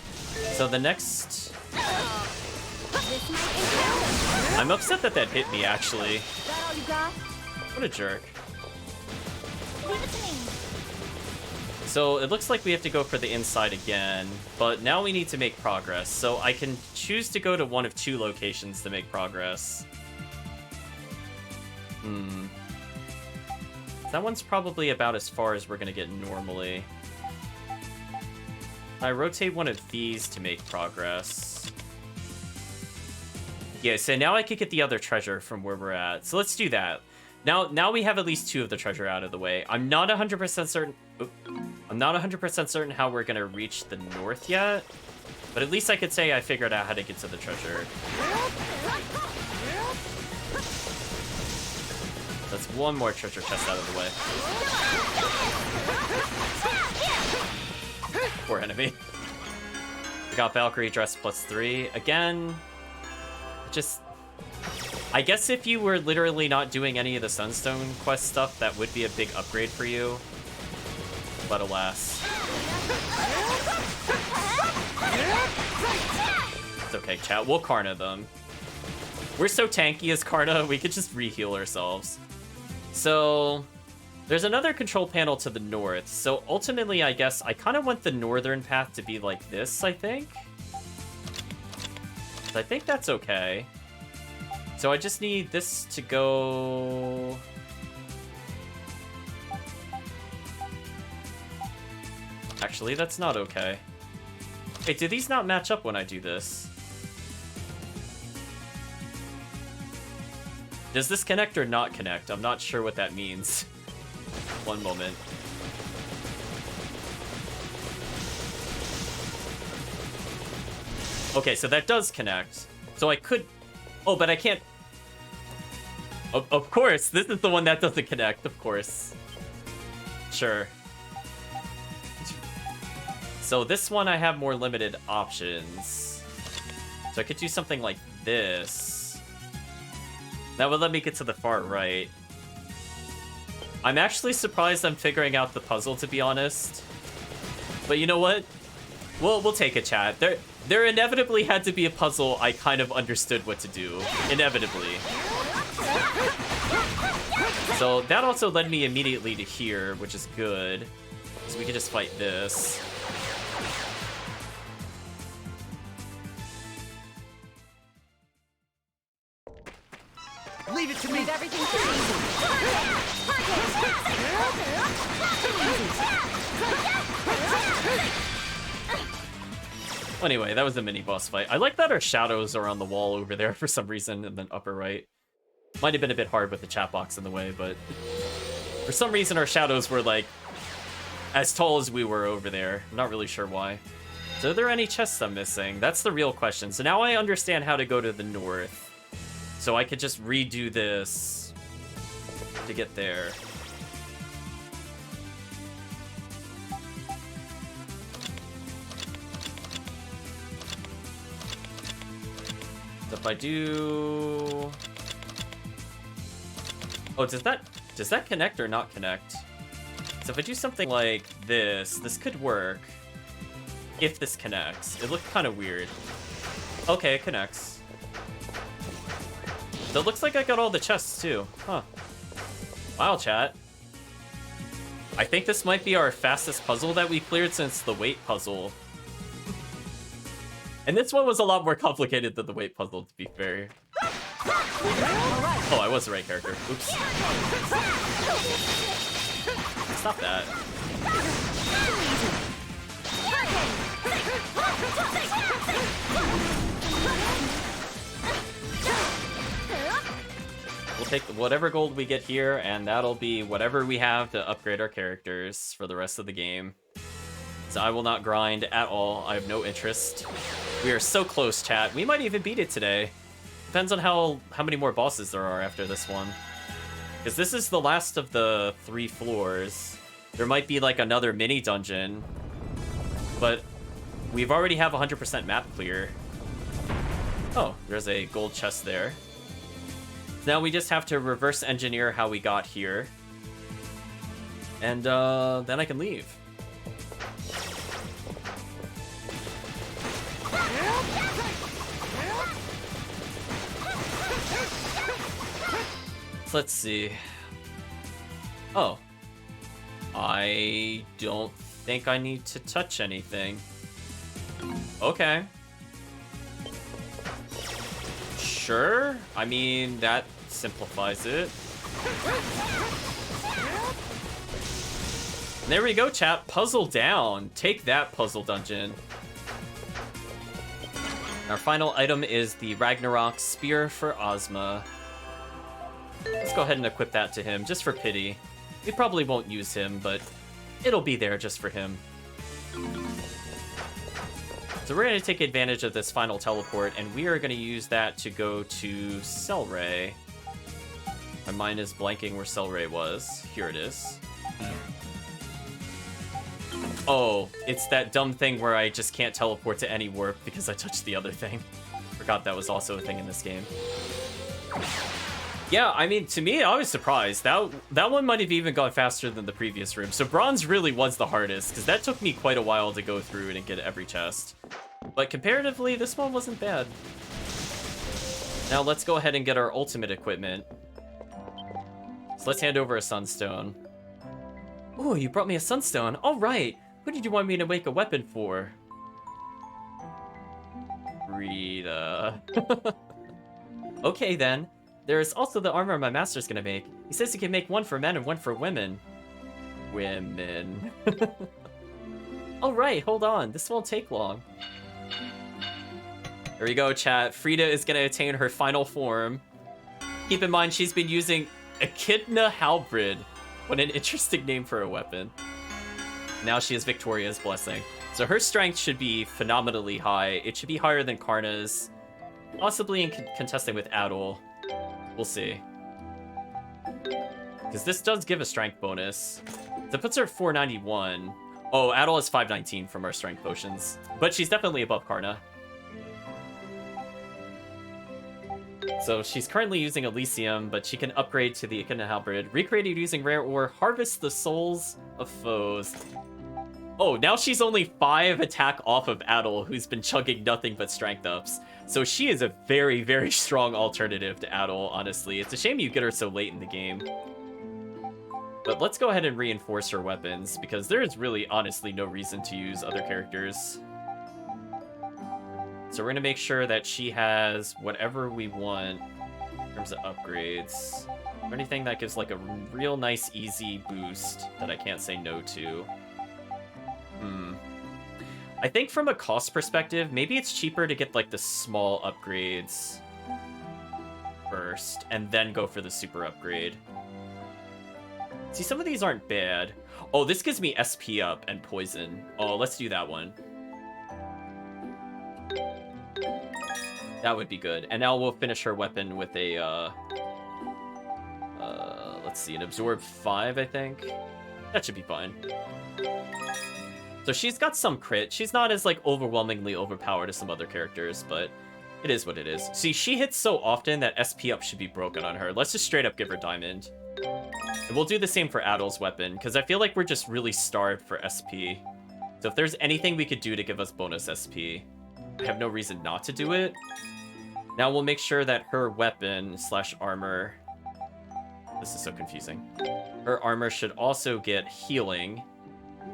So the next... I'm upset that that hit me, actually. That all you got? What a jerk. Leave it to me. So it looks like we have to go for the inside again, but now we need to make progress. So I can choose to go to one of 2 locations to make progress. That one's probably about as far as we're gonna get normally. I rotate one of these to make progress. Yeah, so now I could get the other treasure from where we're at. So let's do that. Now we have at least 2 of the treasure out of the way. I'm not 100% certain. I'm not 100% certain how we're gonna reach the north yet, but at least I could say I figured out how to get to the treasure. That's one more treasure chest out of the way. Poor enemy. We got Valkyrie dress +3 again. Just, I guess if you were literally not doing any of the Sunstone quest stuff, that would be a big upgrade for you. But alas. It's okay, chat. We'll Karna them. We're so tanky as Karna, we could just re-heal ourselves. So, there's another control panel to the north. So ultimately, I guess, I kind of want the northern path to be like this, I think. I think that's okay. So I just need this to go... Actually, that's not okay. Wait, do these not match up when I do this? Does this connect or not connect? I'm not sure what that means. One moment. Okay, so that does connect. So I could... Oh, but I can't... Of course, this is the one that doesn't connect, of course. Sure. So this one I have more limited options. So I could do something like this. That would let me get to the far right. I'm actually surprised I'm figuring out the puzzle, to be honest. But you know what? We'll take a chat. There inevitably had to be a puzzle I kind of understood what to do. Inevitably. So that also led me immediately to here, which is good. So we can just fight this. Leave it to me. Leave everything too easy. Anyway, that was a mini boss fight. I like that our shadows are on the wall over there for some reason, and then upper right. Might have been a bit hard with the chat box in the way, but for some reason our shadows were like as tall as we were over there. I'm not really sure why. So are there any chests I'm missing? That's the real question. So now I understand how to go to the north. So I could just redo this to get there. So if I do... Oh, does that connect or not connect? So if I do something like this could work. If this connects. It looked kind of weird. Okay, it connects. So it looks like I got all the chests too. Huh. Wow, chat. I think this might be our fastest puzzle that we cleared since the weight puzzle. And this one was a lot more complicated than the weight puzzle, to be fair. Oh, I was the right character. Oops. Stop that. We'll take whatever gold we get here, and that'll be whatever we have to upgrade our characters for the rest of the game. So I will not grind at all. I have no interest. We are so close, chat. We might even beat it today. Depends on how many more bosses there are after this one. Because this is the last of the 3 floors. There might be like another mini dungeon. But we've already have 100% map clear. Oh, there's a gold chest there. Now we just have to reverse engineer how we got here. And then I can leave. So let's see. Oh. I don't think I need to touch anything. Okay. Sure. I mean, that simplifies it. There we go, chat. Puzzle down. Take that, puzzle dungeon. Our final item is the Ragnarok Spear for Ozma. Let's go ahead and equip that to him, just for pity. We probably won't use him, but it'll be there just for him. So we're going to take advantage of this final teleport, and we are going to use that to go to Selray. My mind is blanking where Selray was. Here it is. Oh, it's that dumb thing where I just can't teleport to any warp because I touched the other thing. Forgot that was also a thing in this game. Yeah, I mean, to me, I was surprised. That one might have even gone faster than the previous room. So bronze really was the hardest, because that took me quite a while to go through it and get every chest. But comparatively, this one wasn't bad. Now let's go ahead and get our ultimate equipment. So let's hand over a sunstone. Oh, you brought me a sunstone. All right. Who did you want me to make a weapon for? Rita. Okay, then. There's also the armor my master's gonna make. He says he can make one for men and one for women. Women. Alright, hold on. This won't take long. There we go, chat. Frida is gonna attain her final form. Keep in mind, she's been using Echidna Halberd. What an interesting name for a weapon. Now she has Victoria's Blessing. So her strength should be phenomenally high. It should be higher than Karna's. Possibly in contesting with Adol. We'll see. Because this does give a strength bonus. That puts her at 491. Oh, Adol is 519 from our strength potions. But she's definitely above Karna. So she's currently using Elysium, but she can upgrade to the Echidna Halberd. Recreated using rare ore, harvest the souls of foes. Oh, now she's only 5 attack off of Adol, who's been chugging nothing but strength ups. So she is a very, very strong alternative to Adol, honestly. It's a shame you get her so late in the game. But let's go ahead and reinforce her weapons, because there is really, honestly, no reason to use other characters. So we're going to make sure that she has whatever we want in terms of upgrades. Or anything that gives, like, a real nice, easy boost that I can't say no to. I think from a cost perspective, maybe it's cheaper to get, like, the small upgrades first, and then go for the super upgrade. See, some of these aren't bad. Oh, this gives me SP up and poison. Oh, let's do that one. That would be good. And now we'll finish her weapon with a, let's see, an absorb 5, I think. That should be fine. So she's got some crit. She's not as, like, overwhelmingly overpowered as some other characters, but it is what it is. See, she hits so often that SP up should be broken on her. Let's just straight up give her diamond. And we'll do the same for Adol's weapon, because I feel like we're just really starved for SP. So if there's anything we could do to give us bonus SP, I have no reason not to do it. Now we'll make sure that her weapon / armor... This is so confusing. Her armor should also get healing.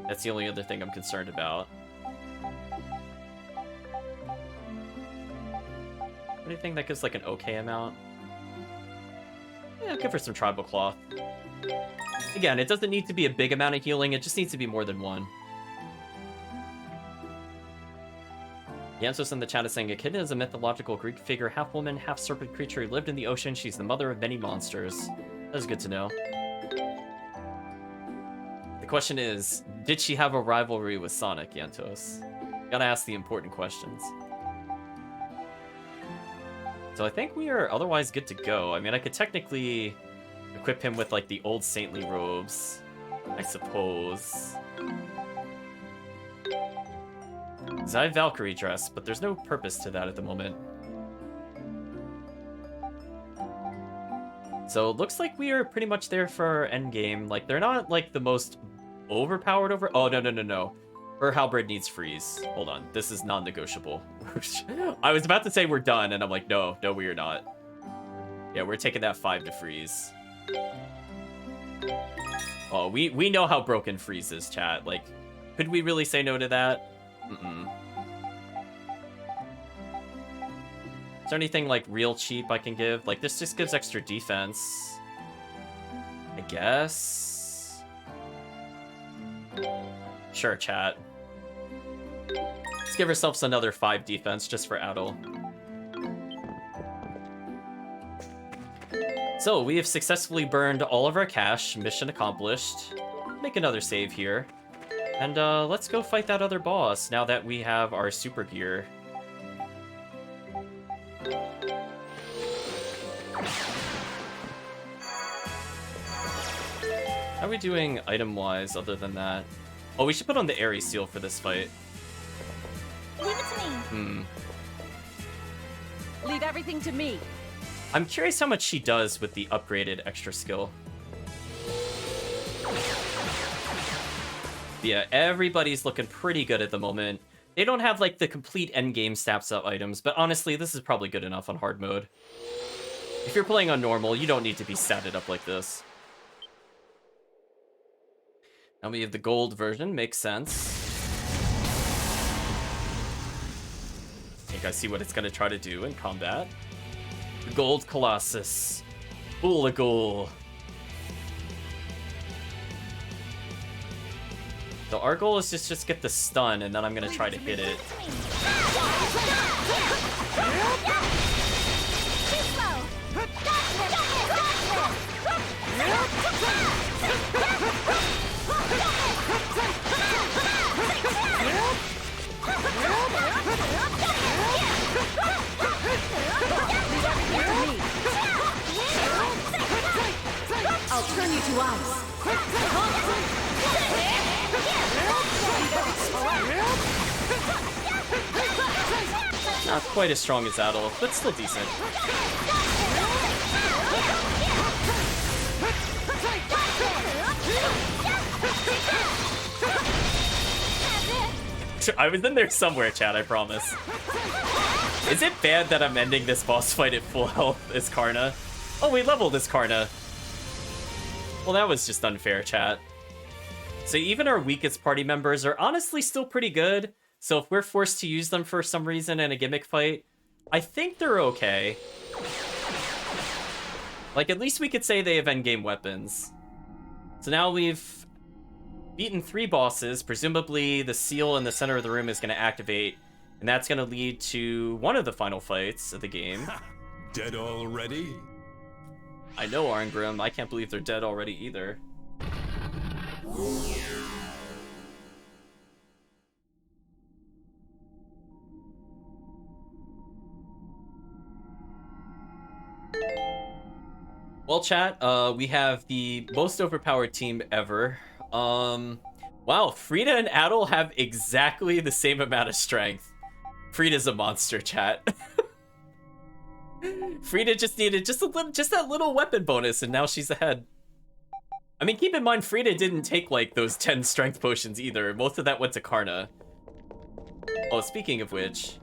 That's the only other thing I'm concerned about. Anything that gives, like, an okay amount? Yeah, I'll give her some tribal cloth. Again, it doesn't need to be a big amount of healing, it just needs to be more than one. Yantos in the chat is saying, Echidna is a mythological Greek figure, half woman, half serpent creature who lived in the ocean. She's the mother of many monsters. That's good to know. The question is, did she have a rivalry with Sonic, Yantos? Gotta ask the important questions. So I think we are otherwise good to go. I mean, I could technically equip him with, like, the old saintly robes, I suppose. Because I have Valkyrie dress, but there's no purpose to that at the moment. So it looks like we are pretty much there for our endgame. Like, they're not, like, the most overpowered over... Oh, no. Her halberd needs freeze. Hold on. This is non-negotiable. I was about to say we're done, and I'm like, no, we are not. Yeah, we're taking that 5 to freeze. Oh, we know how broken freeze is, chat. Like, could we really say no to that? Is there anything, like, real cheap I can give? Like, this just gives extra defense. I guess? Sure, chat. Let's give ourselves another 5 defense just for Adol. So, we have successfully burned all of our cash. Mission accomplished. Make another save here. And, let's go fight that other boss now that we have our super gear. How are we doing item-wise other than that? Oh, we should put on the Aries Seal for this fight. Leave it to me. Leave everything to me. I'm curious how much she does with the upgraded extra skill. Yeah, everybody's looking pretty good at the moment. They don't have, like, the complete endgame stats up items, but honestly, this is probably good enough on hard mode. If you're playing on normal, you don't need to be statted up like this. Now we have the gold version, makes sense. I think I see what it's going to try to do in combat. The gold Colossus. Bulagul. So our goal is just get the stun, and then I'm going to try to hit it. I'll turn you to ice. Not quite as strong as Adol, but still decent. I was in there somewhere, chat, I promise. Is it bad that I'm ending this boss fight at full health as Karna? Oh, we leveled as Karna. Well, that was just unfair, chat. So even our weakest party members are honestly still pretty good. So if we're forced to use them for some reason in a gimmick fight, I think they're okay. Like, at least we could say they have endgame weapons. So now we've beaten 3 bosses. Presumably the seal in the center of the room is going to activate, and that's going to lead to one of the final fights of the game. Dead already? I know, Arngrim. I can't believe they're dead already either. Well, chat, we have the most overpowered team ever. Wow, Frida and Adol have exactly the same amount of strength. Frida's a monster, chat. Frida just needed just that little weapon bonus, and now she's ahead. I mean, keep in mind, Frida didn't take, like, those 10 strength potions either. Most of that went to Karna. Oh, speaking of which,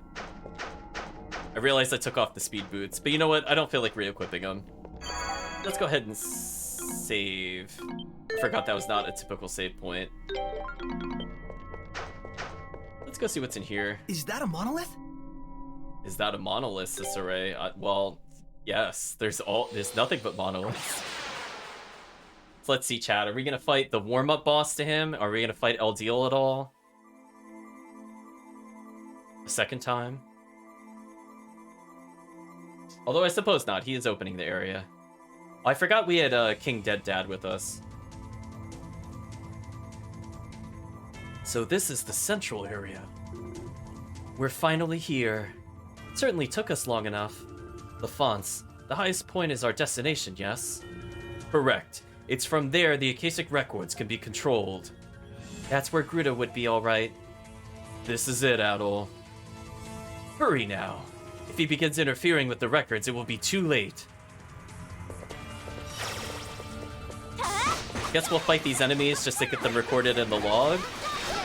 I realized I took off the speed boots, but you know what? I don't feel like re-equipping them. Let's go ahead and save. I forgot that was not a typical save point. Let's go see what's in here. Is that a monolith? Is that a monolith, Cicere? Well, yes. There's nothing but monoliths. So let's see, chat. Are we gonna fight the warm-up boss to him? Are we gonna fight Eldeal at all? A second time? Although I suppose not. He is opening the area. Oh, I forgot we had King Dead Dad with us. So this is the central area. We're finally here. It certainly took us long enough. The fonts. The highest point is our destination, yes? Correct. It's from there the Akashic records can be controlled. That's where Gruta would be, alright. This is it, Adol. Hurry now. If he begins interfering with the records, it will be too late. Guess we'll fight these enemies just to get them recorded in the log,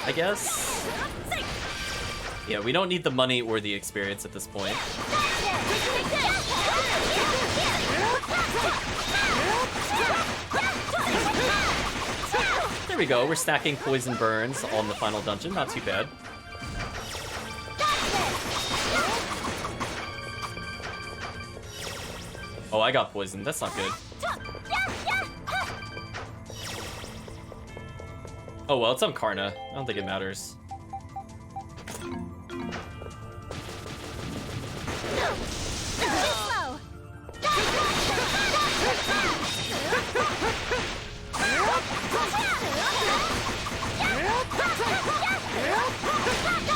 I guess? Yeah, we don't need the money or the experience at this point. There we go, we're stacking poison burns on the final dungeon, not too bad. Oh, I got poisoned, that's not good. Oh well, it's on Karna. I don't think it matters.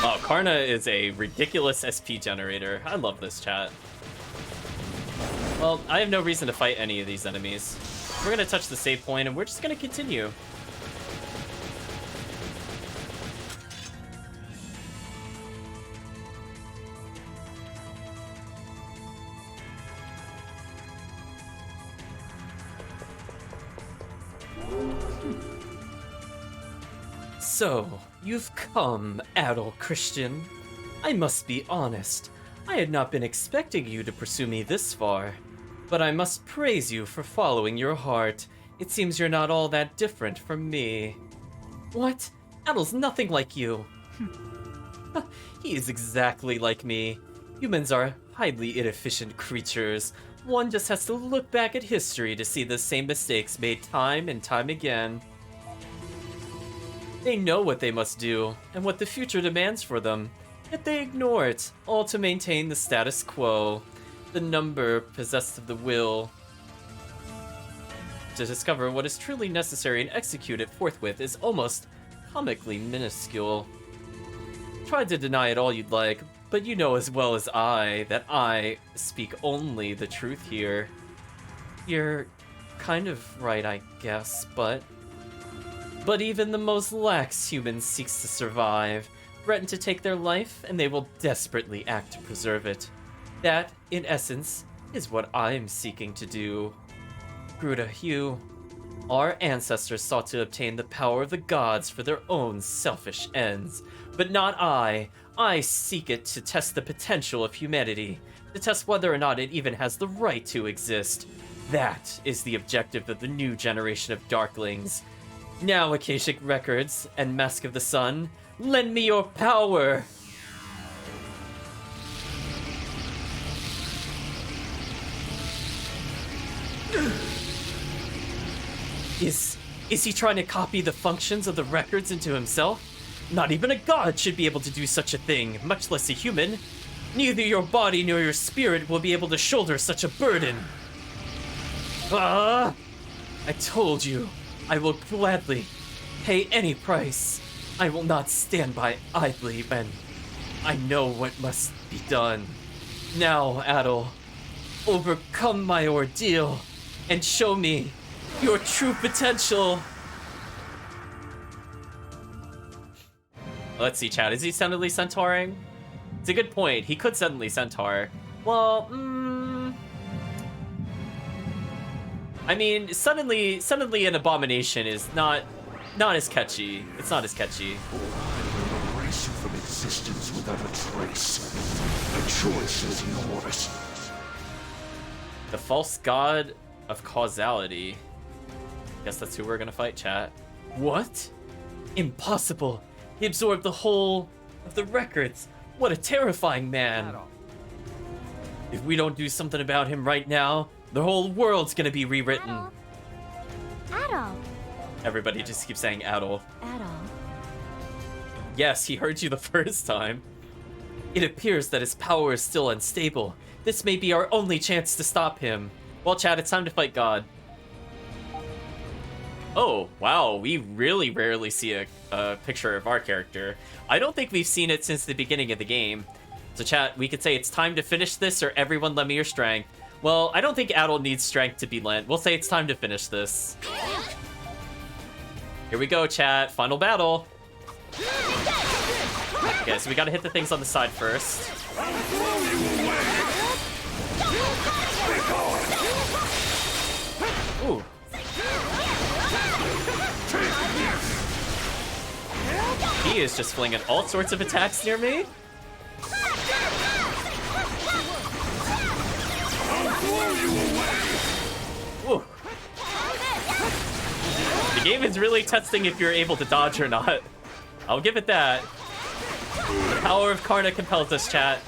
Oh, Karna is a ridiculous SP generator. I love this, chat. Well, I have no reason to fight any of these enemies. We're gonna touch the save point and we're just gonna continue. So, you've come, Adol Christian. I must be honest. I had not been expecting you to pursue me this far. But I must praise you for following your heart. It seems you're not all that different from me. What? Adol's nothing like you. He is exactly like me. Humans are highly inefficient creatures. One just has to look back at history to see the same mistakes made time and time again. They know what they must do, and what the future demands for them, yet they ignore it, all to maintain the status quo, the number possessed of the will. To discover what is truly necessary and execute it forthwith is almost comically minuscule. Try to deny it all you'd like, but you know as well as I that I speak only the truth here. You're kind of right, I guess, but even the most lax human seeks to survive, threaten to take their life, and they will desperately act to preserve it. That, in essence, is what I'm seeking to do. Gruda Hugh, our ancestors sought to obtain the power of the gods for their own selfish ends, but not I. I seek it to test the potential of humanity, to test whether or not it even has the right to exist. That is the objective of the new generation of Darklings. Now, Akashic Records and Mask of the Sun, lend me your power! Is he trying to copy the functions of the records into himself? Not even a god should be able to do such a thing, much less a human. Neither your body nor your spirit will be able to shoulder such a burden. I told you, I will gladly pay any price. I will not stand by idly when I know what must be done. Now, Adol, overcome my ordeal and show me your true potential. Let's see, chat. Is he suddenly centauring? It's a good point. He could suddenly centaur. Well, I mean, suddenly an abomination is not as catchy. It's not as catchy. Erase you from existence without a trace. The choice is yours. The false god of causality. Guess that's who we're gonna fight, chat. What? Impossible. He absorbed the whole of the records. What a terrifying man. If we don't do something about him right now, the whole world's gonna be rewritten. Adol. Everybody just keeps saying Adol. Adol. Yes, he heard you the first time. It appears that his power is still unstable. This may be our only chance to stop him. Well, chat, it's time to fight God. Oh, wow, we really rarely see a picture of our character. I don't think we've seen it since the beginning of the game. So chat, we could say it's time to finish this, or everyone lend me your strength. Well, I don't think Adol needs strength to be lent. We'll say it's time to finish this. Here we go, chat. Final battle. Okay, so we gotta hit the things on the side first. Ooh. He is just flinging all sorts of attacks near me. Ooh. The game is really testing if you're able to dodge or not. I'll give it that. The power of Karna compels us, chat.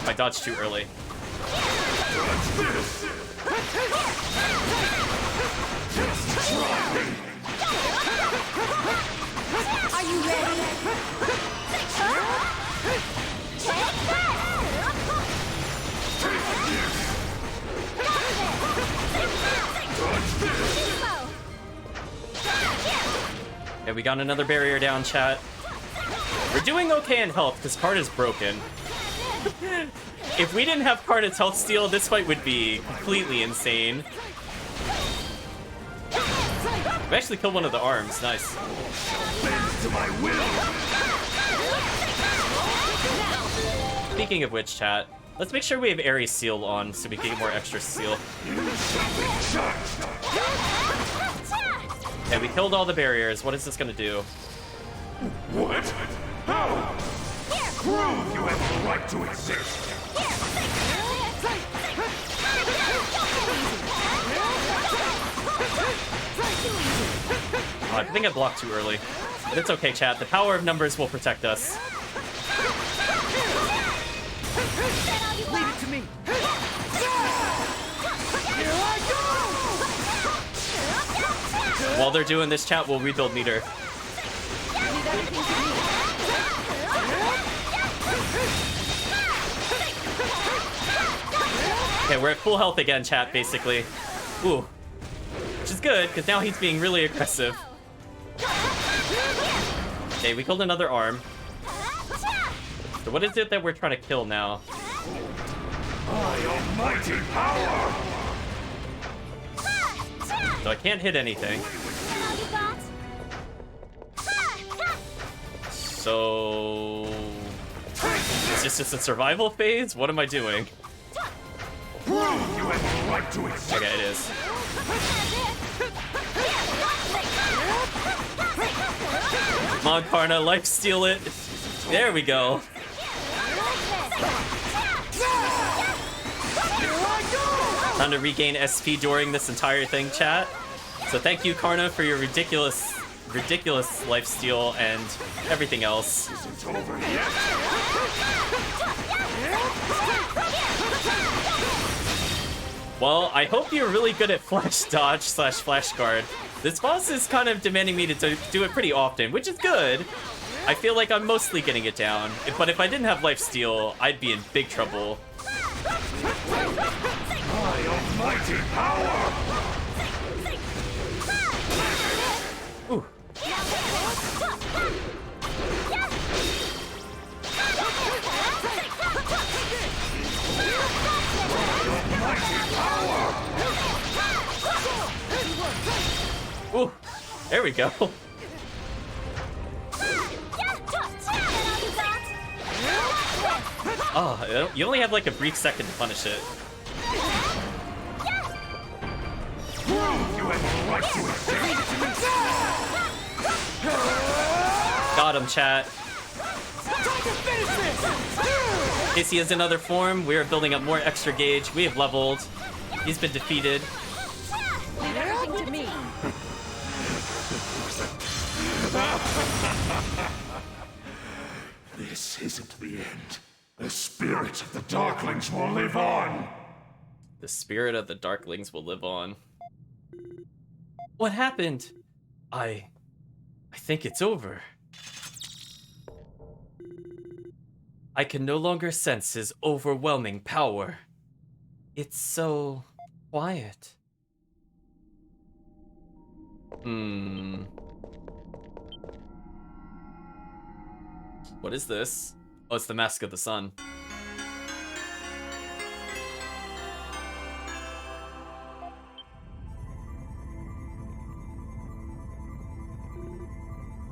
I dodged too early. Are you ready? Okay, we got another barrier down, chat. We're doing okay in health, because Karna's broken. If we didn't have Karna's health steal, this fight would be completely insane. We actually killed one of the arms. Nice. Speaking of which, chat, let's make sure we have Aries Seal on so we can get more extra seal. Okay, we killed all the barriers. What is this gonna do? What? How? Prove you have the right to exist. Oh, I think I blocked too early. But it's okay, chat. The power of numbers will protect us. Leave it to me. While they're doing this, chat, we'll rebuild meter. Okay, we're at full health again, chat, basically. Ooh. Which is good, because now he's being really aggressive. Okay, we killed another arm. So what is it that we're trying to kill now? My almighty power! So I can't hit anything. So... Is this just a survival phase? What am I doing? Prove you have the right to exist! Okay, it is. Come on, Karna, life steal it. There we go. Time to regain SP during this entire thing, chat. So thank you, Karna, for your ridiculous lifesteal and everything else. It's over yet! Well, I hope you're really good at flash dodge / flash guard. This boss is kind of demanding me to do it pretty often, which is good. I feel like I'm mostly getting it down, but if I didn't have lifesteal, I'd be in big trouble. My almighty power! Ooh. Ooh, there we go. Oh, you only have like a brief second to punish it. Got him, chat. Casey has another form. We are building up more extra gauge. We have leveled. He's been defeated. Leave everything to me. This isn't the end. The spirit of the Darklings will live on. The spirit of the Darklings will live on. What happened? I think it's over. I can no longer sense his overwhelming power. It's so quiet. What is this? Oh, it's the Mask of the Sun.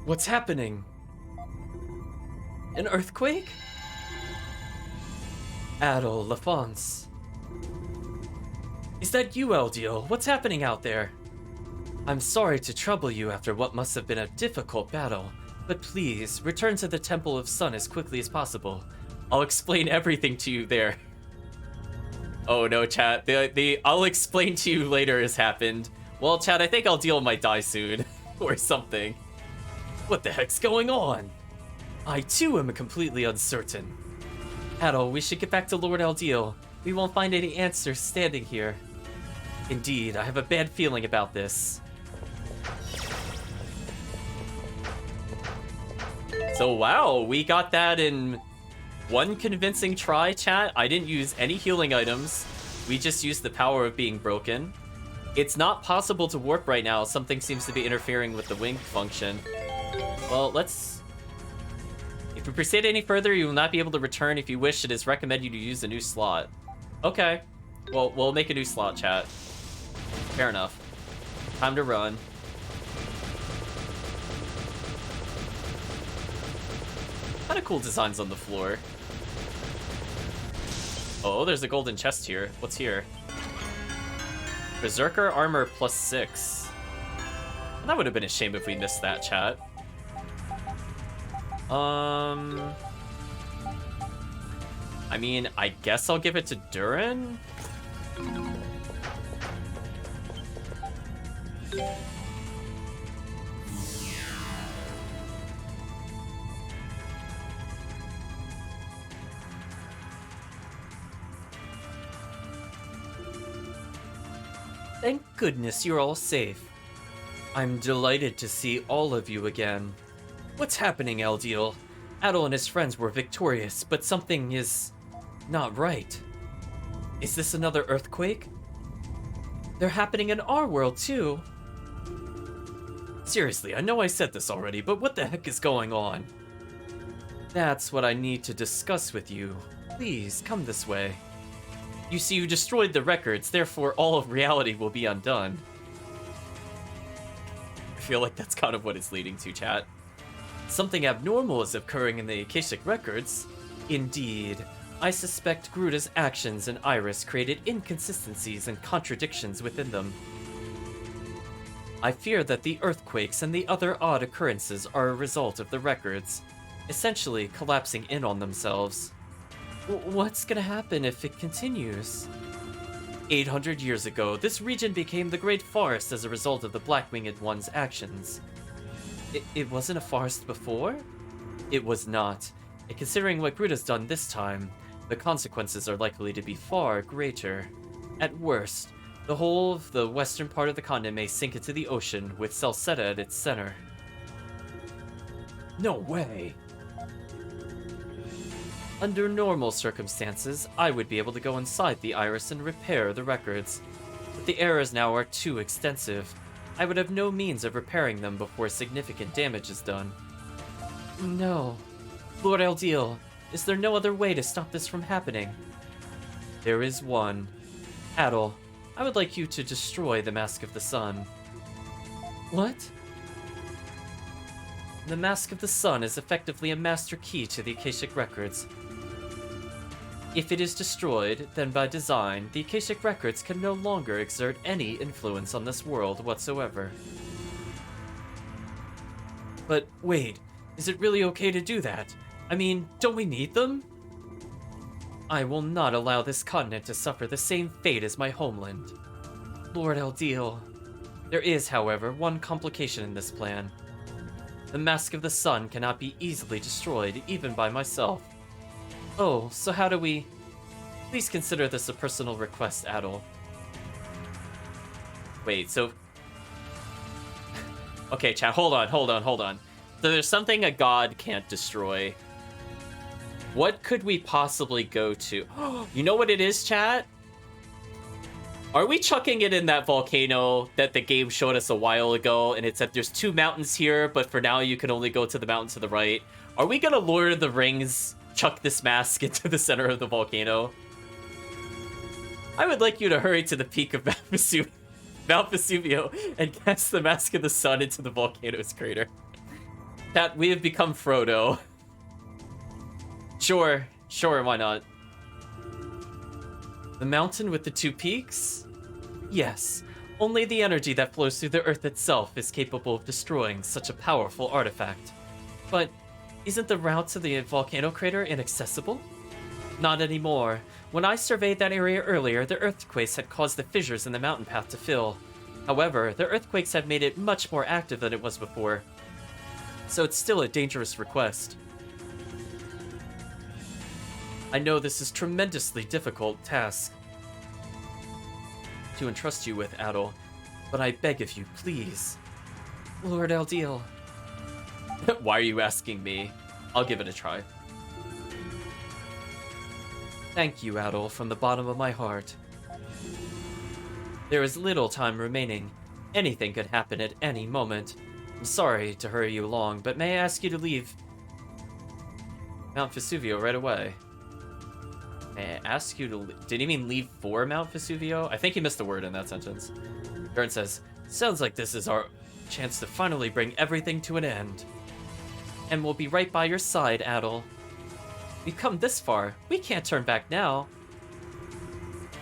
What's happening? An earthquake? Adol LaFonce. Is that you, Eldiel? What's happening out there? I'm sorry to trouble you after what must have been a difficult battle, but please, return to the Temple of Sun as quickly as possible. I'll explain everything to you there. Oh no, chat. The I'll explain to you later has happened. Well, chat, I think Eldiel might die soon. Or something. What the heck's going on? I too am completely uncertain. Adol, we should get back to Lord Eldiel. We won't find any answers standing here. Indeed, I have a bad feeling about this. So wow, we got that in one convincing try, chat. I didn't use any healing items. We just used the power of being broken. It's not possible to warp right now. Something seems to be interfering with the wing function. Well, let's... If we proceed any further, you will not be able to return. If you wish, it is recommended you to use a new slot. Okay. Well, we'll make a new slot, chat. Fair enough. Time to run. Kind of cool designs on the floor. Oh, there's a golden chest here. What's here? Berserker armor +6. That would have been a shame if we missed that, chat. I mean, I guess I'll give it to Durin. Thank goodness you're all safe. I'm delighted to see all of you again. What's happening, Eldiel? Adol and his friends were victorious, but something is not right. Is this another earthquake? They're happening in our world, too. Seriously, I know I said this already, but what the heck is going on? That's what I need to discuss with you. Please, come this way. You see, you destroyed the records, therefore all of reality will be undone. I feel like that's kind of what it's leading to, chat. Something abnormal is occurring in the Akashic records. Indeed. I suspect Gruda's actions and Iris created inconsistencies and contradictions within them. I fear that the earthquakes and the other odd occurrences are a result of the records, essentially collapsing in on themselves. What's gonna happen if it continues? 800 years ago, this region became the Great Forest as a result of the Black-Winged One's actions. It wasn't a forest before? It was not. And considering what Gruda's done this time, the consequences are likely to be far greater. At worst, the whole of the western part of the continent may sink into the ocean, with Celceta at its center. No way! Under normal circumstances, I would be able to go inside the Iris and repair the records. But the errors now are too extensive. I would have no means of repairing them before significant damage is done. No. Lord Eldiel, is there no other way to stop this from happening? There is one. Adol, I would like you to destroy the Mask of the Sun. What? The Mask of the Sun is effectively a master key to the Akashic records. If it is destroyed, then by design, the Akashic records can no longer exert any influence on this world whatsoever. But wait, is it really okay to do that? I mean, don't we need them? I will not allow this continent to suffer the same fate as my homeland. Lord Eldiel. There is, however, one complication in this plan. The Mask of the Sun cannot be easily destroyed, even by myself. Oh, so how do we... Please consider this a personal request, Adol. Wait, so... Okay, chat, hold on. So there's something a god can't destroy. What could we possibly go to? You know what it is, chat? Are we chucking it in that volcano that the game showed us a while ago, and it said there's 2 mountains here, but for now you can only go to the mountain to the right? Are we gonna Lord of the Rings chuck this mask into the center of the volcano? I would like you to hurry to the peak of Mount Vesuvio and cast the Mask of the Sun into the volcano's crater. Chat, we have become Frodo. Sure, why not? The mountain with the 2 peaks? Yes, only the energy that flows through the earth itself is capable of destroying such a powerful artifact. But isn't the route to the volcano crater inaccessible? Not anymore. When I surveyed that area earlier, the earthquakes had caused the fissures in the mountain path to fill. However, the earthquakes have made it much more active than it was before. So it's still a dangerous request. I know this is a tremendously difficult task to entrust you with, Adol, but I beg of you, please. Lord Eldiel. Why are you asking me? I'll give it a try. Thank you, Adol, from the bottom of my heart. There is little time remaining. Anything could happen at any moment. I'm sorry to hurry you along, but may I ask you to leave Mount Vesuvio right away? May I ask you to... Did he mean leave for Mount Vesuvio? I think he missed a word in that sentence. Gurn says, sounds like this is our chance to finally bring everything to an end. And we'll be right by your side, Adol. We've come this far. We can't turn back now.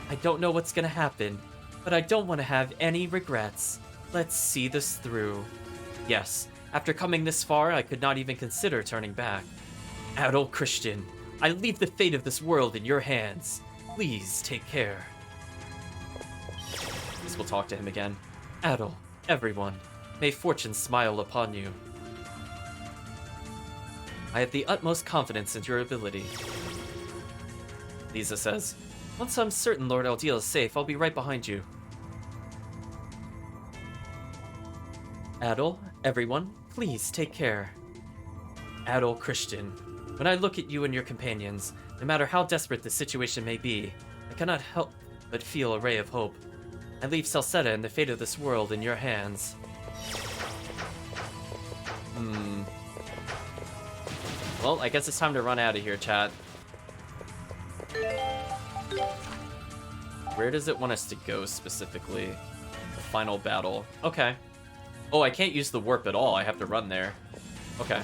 I don't know what's gonna happen, but I don't want to have any regrets. Let's see this through. Yes, after coming this far, I could not even consider turning back. Adol Christian, I leave the fate of this world in your hands. Please take care. I guess we'll talk to him again. Adol, everyone, may fortune smile upon you. I have the utmost confidence in your ability. Lisa says, once I'm certain Lord Eldiel is safe, I'll be right behind you. Adol, everyone, please take care. Adol Christian, when I look at you and your companions, no matter how desperate the situation may be, I cannot help but feel a ray of hope. I leave Celceta and the fate of this world in your hands. Well, I guess it's time to run out of here, chat. Where does it want us to go specifically? The final battle. Okay. Oh, I can't use the warp at all. I have to run there. Okay.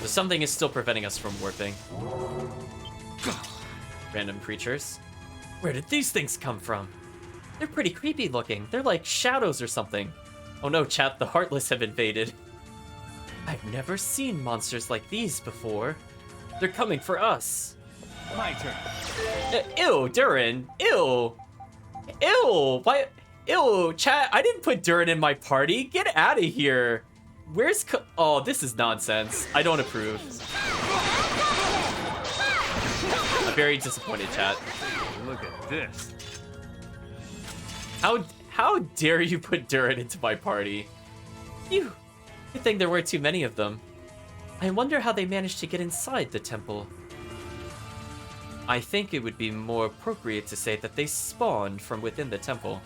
So something is still preventing us from warping. Random creatures. Where did these things come from? They're pretty creepy looking. They're like shadows or something. Oh no, chat, the Heartless have invaded. I've never seen monsters like these before. They're coming for us. My turn. Ew, Durin. Ew. Ew. Why? Ew, chat, I didn't put Durin in my party. Get out of here. Where's oh, this is nonsense. I don't approve. I'm very disappointed, chat. Look at this. How dare you put Durin into my party? Phew. Good thing there weren't too many of them. I wonder how they managed to get inside the temple. I think it would be more appropriate to say that they spawned from within the temple.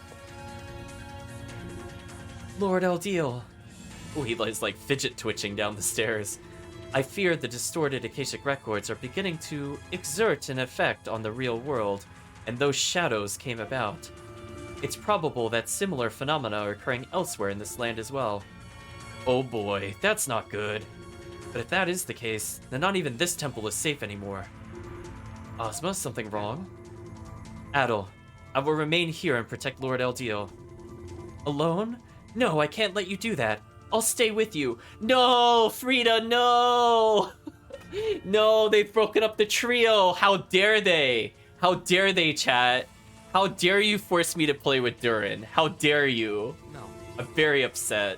Lord Eldiel. Oh, he is like fidget twitching down the stairs. I fear the distorted Akashic records are beginning to exert an effect on the real world, and those shadows came about. It's probable that similar phenomena are occurring elsewhere in this land as well. Oh boy, that's not good. But if that is the case, then not even this temple is safe anymore. Ozma, something wrong? Adol, I will remain here and protect Lord Eldiel. Alone? No, I can't let you do that. I'll stay with you. No, Frida, no! No, they've broken up the trio. How dare they? How dare they, chat? How dare you force me to play with Durin? How dare you? No. I'm very upset.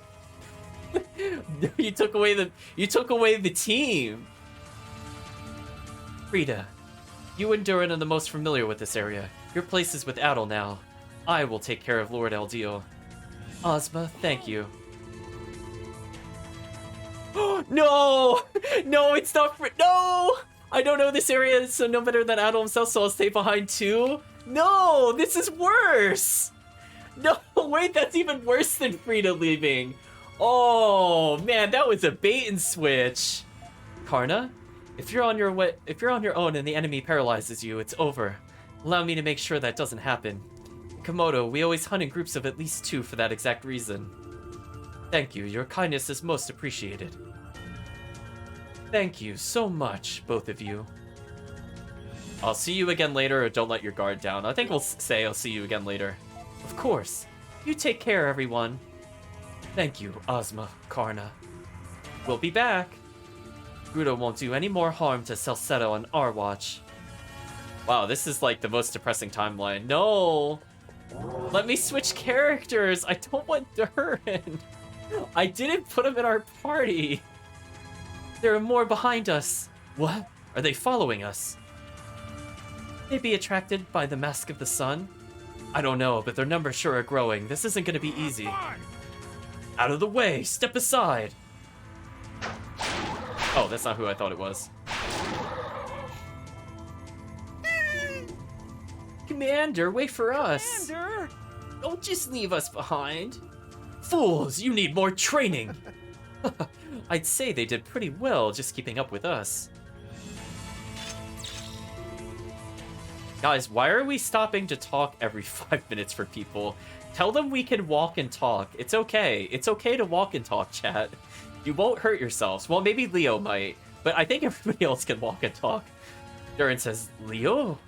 You took away the team. Frida, you and Durin are the most familiar with this area. Your place is with Adol now. I will take care of Lord Eldiel. Ozma, thank you. No! No, it's not no! I don't know this area, so no better than Adol himself, so I'll stay behind too. No, this is worse! No, wait, that's even worse than Frida leaving. Oh, man, that was a bait and switch. Karna, if you're on your own and the enemy paralyzes you, it's over. Allow me to make sure that doesn't happen. Komodo, we always hunt in groups of at least 2 for that exact reason. Thank you, your kindness is most appreciated. Thank you so much, both of you. I'll see you again later, or don't let your guard down. I think we'll say I'll see you again later. Of course. You take care, everyone. Thank you, Ozma, Karna. We'll be back. Grudo won't do any more harm to Celceta on our watch. Wow, this is like the most depressing timeline. No! Let me switch characters! I don't want Durin! I didn't put him in our party! There are more behind us! What? Are they following us? They be attracted by the Mask of the Sun? I don't know, but their numbers sure are growing. This isn't gonna be easy. Out of the way! Step aside! Oh, that's not who I thought it was. Commander, wait for us! Commander! Don't just leave us behind! Fools, you need more training! I'd say they did pretty well just keeping up with us. Guys, why are we stopping to talk every 5 minutes for people? Tell them we can walk and talk. It's okay. It's okay to walk and talk, chat. You won't hurt yourselves. Well, maybe Leo might, but I think everybody else can walk and talk. Durin says, Leo?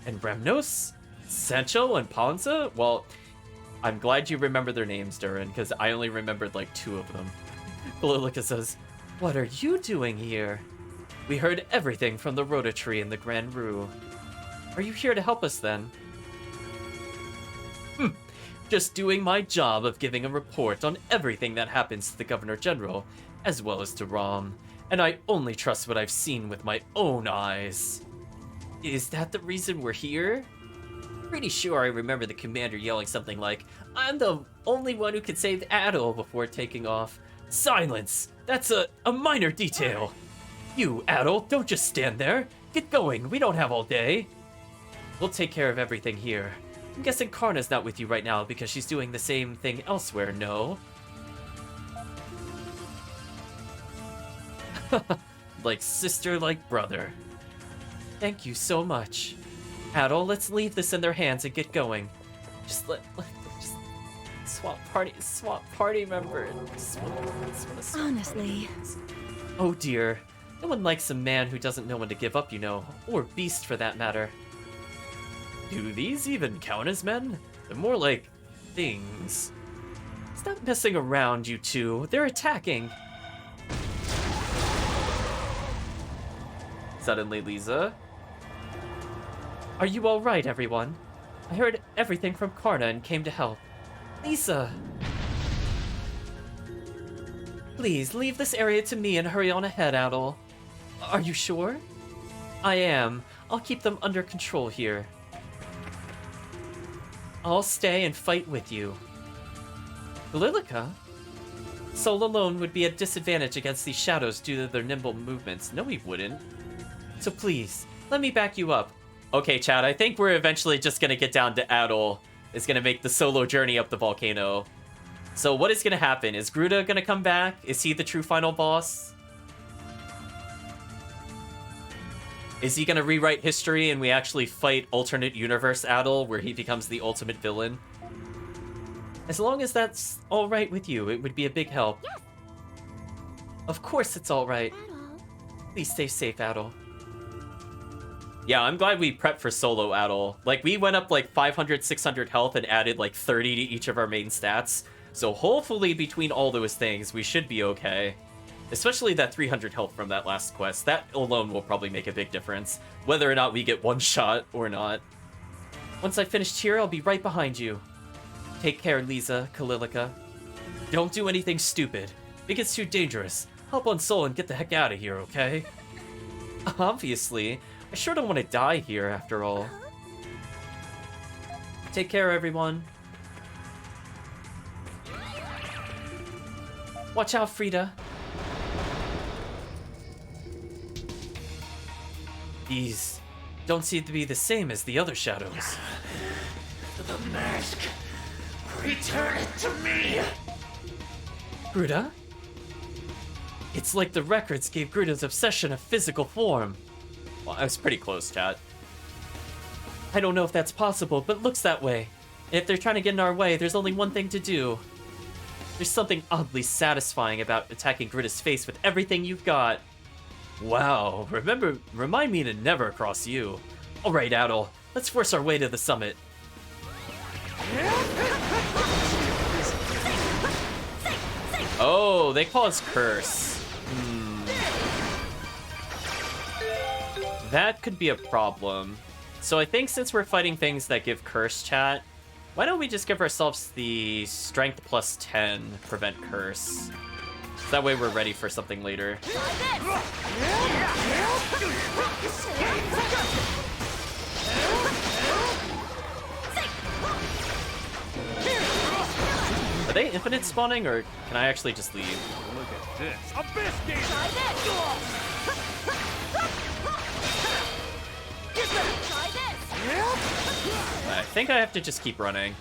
And Remnos? Sancho and Ponza? Well, I'm glad you remember their names, Durin, because I only remembered like 2 of them. Galilica says, what are you doing here? We heard everything from the Rhoda Tree in the Grand Rue. Are you here to help us then? Just doing my job of giving a report on everything that happens to the Governor General, as well as to Rom, and I only trust what I've seen with my own eyes. Is that the reason we're here? Pretty sure I remember the commander yelling something like, I'm the only one who can save Adol before taking off. Silence! That's a minor detail. You, Adol, don't just stand there. Get going, we don't have all day. We'll take care of everything here. I'm guessing Karna's not with you right now because she's doing the same thing elsewhere, no? like sister, like brother. Thank you so much. Adol, let's leave this in their hands and get going. Just just swap party member. Honestly. Oh dear. No one likes a man who doesn't know when to give up, you know. Or beast, for that matter. Do these even count as men? They're more like things. Stop messing around, you two. They're attacking. Suddenly, Lisa. Are you alright, everyone? I heard everything from Karna and came to help. Lisa! Please, leave this area to me and hurry on ahead, Adol. Are you sure? I am. I'll keep them under control here. I'll stay and fight with you. Lilica? Sol alone would be at disadvantage against these shadows due to their nimble movements. No, he wouldn't. So please, let me back you up. Okay, Chad, I think we're eventually just gonna get down to Adol. Is gonna make the solo journey up the volcano. So what is gonna happen? Is Gruda gonna come back? Is he the true final boss? Is he gonna rewrite history and we actually fight alternate universe Adol where he becomes the ultimate villain? As long as that's alright with you, it would be a big help. Yes. Of course it's alright. Adol. Please stay safe, Adol. Yeah, I'm glad we prepped for solo Adol. Like, we went up like 500, 600 health and added like 30 to each of our main stats. So hopefully between all those things, we should be okay. Especially that 300 health from that last quest. That alone will probably make a big difference. Whether or not we get one shot or not. Once I've finished here, I'll be right behind you. Take care, Lisa, Kalilica. Don't do anything stupid. If it gets too dangerous, hop on Sol and get the heck out of here, okay? Obviously. I sure don't want to die here, after all. Take care, everyone. Watch out, Frida. These don't seem to be the same as the other shadows. The mask. Return it to me. Gruda? It's like the records gave Gruda's obsession a physical form. Well, I was pretty close, chat. I don't know if that's possible, but it looks that way. And if they're trying to get in our way, there's only one thing to do. There's something oddly satisfying about attacking Gruda's face with everything you've got. Wow, remind me to never cross you. Alright, Adol, let's force our way to the summit. Oh, they call us Curse. That could be a problem. So I think since we're fighting things that give Curse, chat, why don't we just give ourselves the Strength plus 10, prevent Curse. So that way we're ready for something later. Are they infinite spawning, or can I actually just leave? Look at this. A biscuit! Try this! Try this! I think I have to just keep running.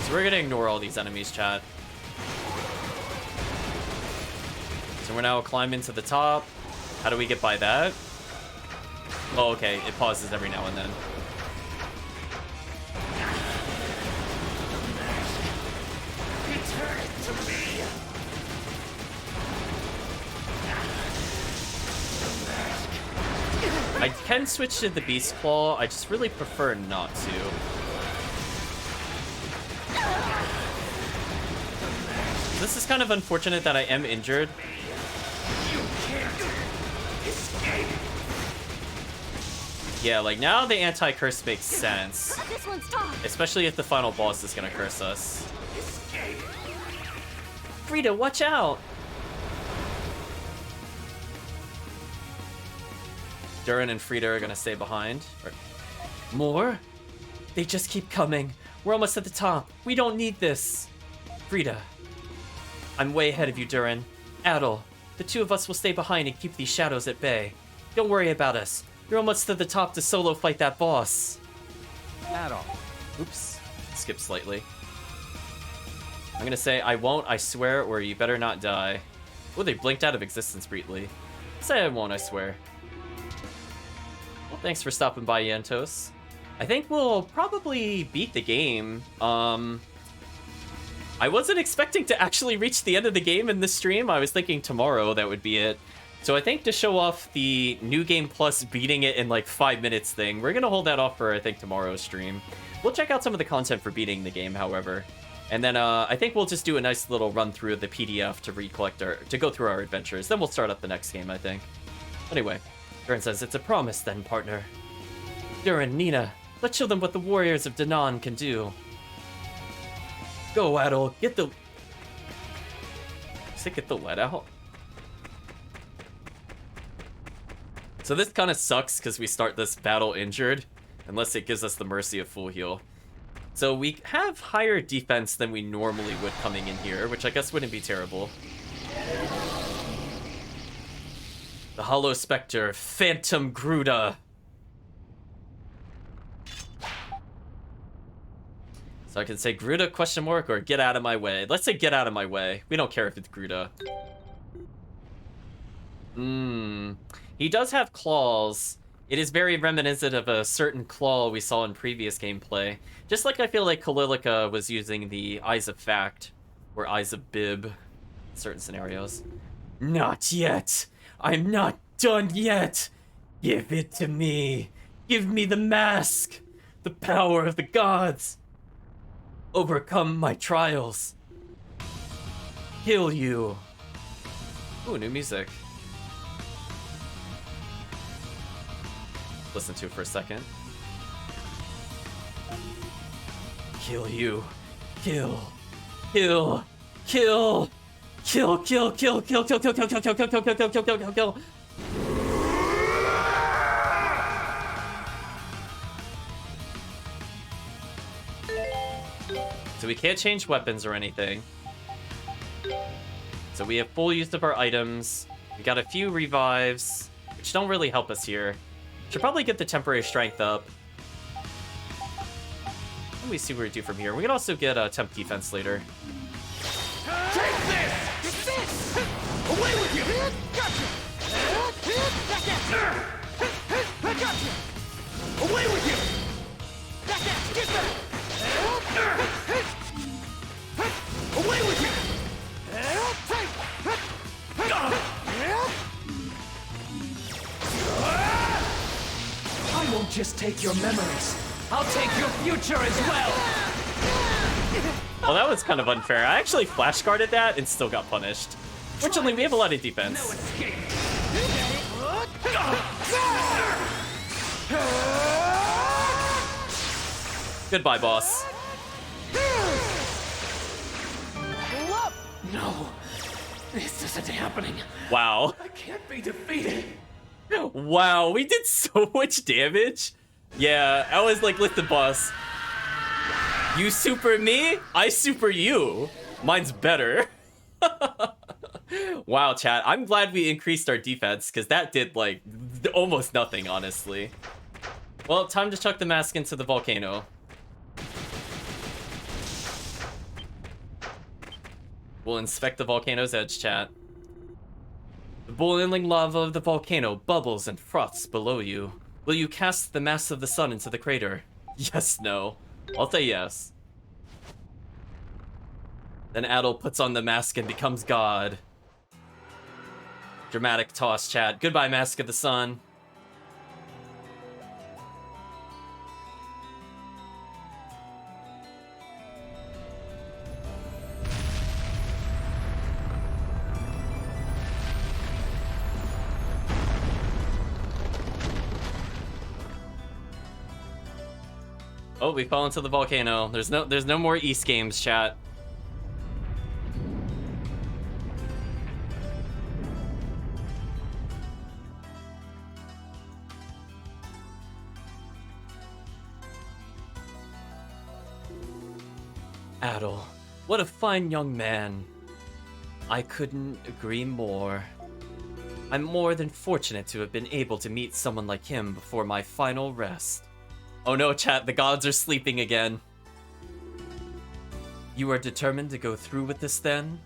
So we're gonna ignore all these enemies, chat. So we're now climbing to the top. How do we get by that? Oh, okay, it pauses every now and then. Return it to me. I can switch to the Beast Claw, I just really prefer not to. This is kind of unfortunate that I am injured. You can't escape. Yeah, like now the anti-curse makes sense. This one's tough! Especially if the final boss is gonna curse us. Escape. Frida, watch out! Durin and Frida are gonna stay behind. More? They just keep coming. We're almost at the top. We don't need this. Frida. I'm way ahead of you, Durin. Adol, the two of us will stay behind and keep these shadows at bay. Don't worry about us. You're almost to the top to solo fight that boss. Adol. Oops. Skip slightly. I'm gonna say, I won't, I swear, or you better not die. Oh, they blinked out of existence briefly. Say I won't, I swear. Well, thanks for stopping by, Yantos. I think we'll probably beat the game. I wasn't expecting to actually reach the end of the game in this stream. I was thinking tomorrow that would be it. So I think to show off the New Game Plus beating it in like 5 minutes thing, we're gonna hold that off for, I think, tomorrow's stream. We'll check out some of the content for beating the game, however. And then I think we'll just do a nice little run through of the PDF to go through our adventures. Then we'll start up the next game, I think. Anyway, Durin says, it's a promise then, partner. Durin, Nina, let's show them what the warriors of Danan can do. Go, Adol, get the... Does it get the lead out? So this kind of sucks because we start this battle injured, unless it gives us the mercy of full heal. So we have higher defense than we normally would coming in here, which I guess wouldn't be terrible. The Hollow Spectre, Phantom Gruda. So I can say Gruda question mark or get out of my way. Let's say get out of my way. We don't care if it's Gruda. He does have claws. It is very reminiscent of a certain claw we saw in previous gameplay. Just like I feel like Kalilica was using the Eyes of Fact, or Eyes of Bib, in certain scenarios. Not yet! I'm not done yet! Give it to me! Give me the mask! The power of the gods! Overcome my trials! Kill you! Ooh, new music. Listen to it for a second. Kill you. Kill. Kill. Kill. Kill, kill, kill, kill, kill, kill, kill, kill, kill, kill, kill, kill, kill, kill, kill, kill, kill. So we can't change weapons or anything. So we have full use of our items. We got a few revives, which don't really help us here. Should probably get the temporary strength up. Let me see what we do from here. We can also get temp defense later. Take this! Away with you! Gotcha! Gotcha! Away with you! Get back! Away with you! I won't just take your memories. I'll take your future as well. Well, that was kind of unfair. I actually flash guarded that and still got punished. Fortunately, we have a lot of defense. No escape. Goodbye, boss. No, this isn't happening. Wow. I can't be defeated. Wow, we did so much damage. Yeah, I was like, listen, boss. You super me, I super you. Mine's better. Wow, chat. I'm glad we increased our defense, because that did, like, almost nothing, honestly. Well, time to chuck the mask into the volcano. We'll inspect the volcano's edge, chat. The boiling lava of the volcano bubbles and froths below you. Will you cast the mass of the sun into the crater? Yes, no. I'll say yes. Then Adol puts on the mask and becomes God. Dramatic toss, chat. Goodbye, Mask of the Sun. Oh, we fall into the volcano. There's no more East games, chat. Adol, what a fine young man. I couldn't agree more. I'm more than fortunate to have been able to meet someone like him before my final rest. Oh no, chat, the gods are sleeping again. You are determined to go through with this then?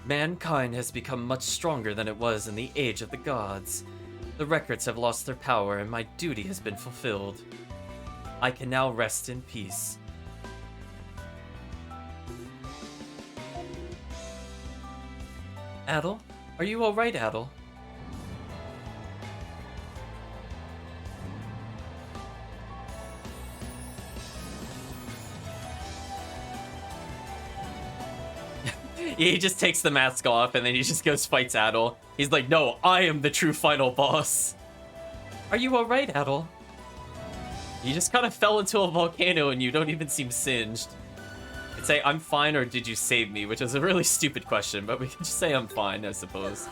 Mankind has become much stronger than it was in the Age of the Gods. The records have lost their power and my duty has been fulfilled. I can now rest in peace. Adel? Are you alright, Adel? He just takes the mask off and then he just goes fights Adel. He's like, no, I am the true final boss. Are you alright, Adel? You just kind of fell into a volcano and you don't even seem singed. I'd say, I'm fine or did you save me? Which is a really stupid question, but we can just say I'm fine, I suppose.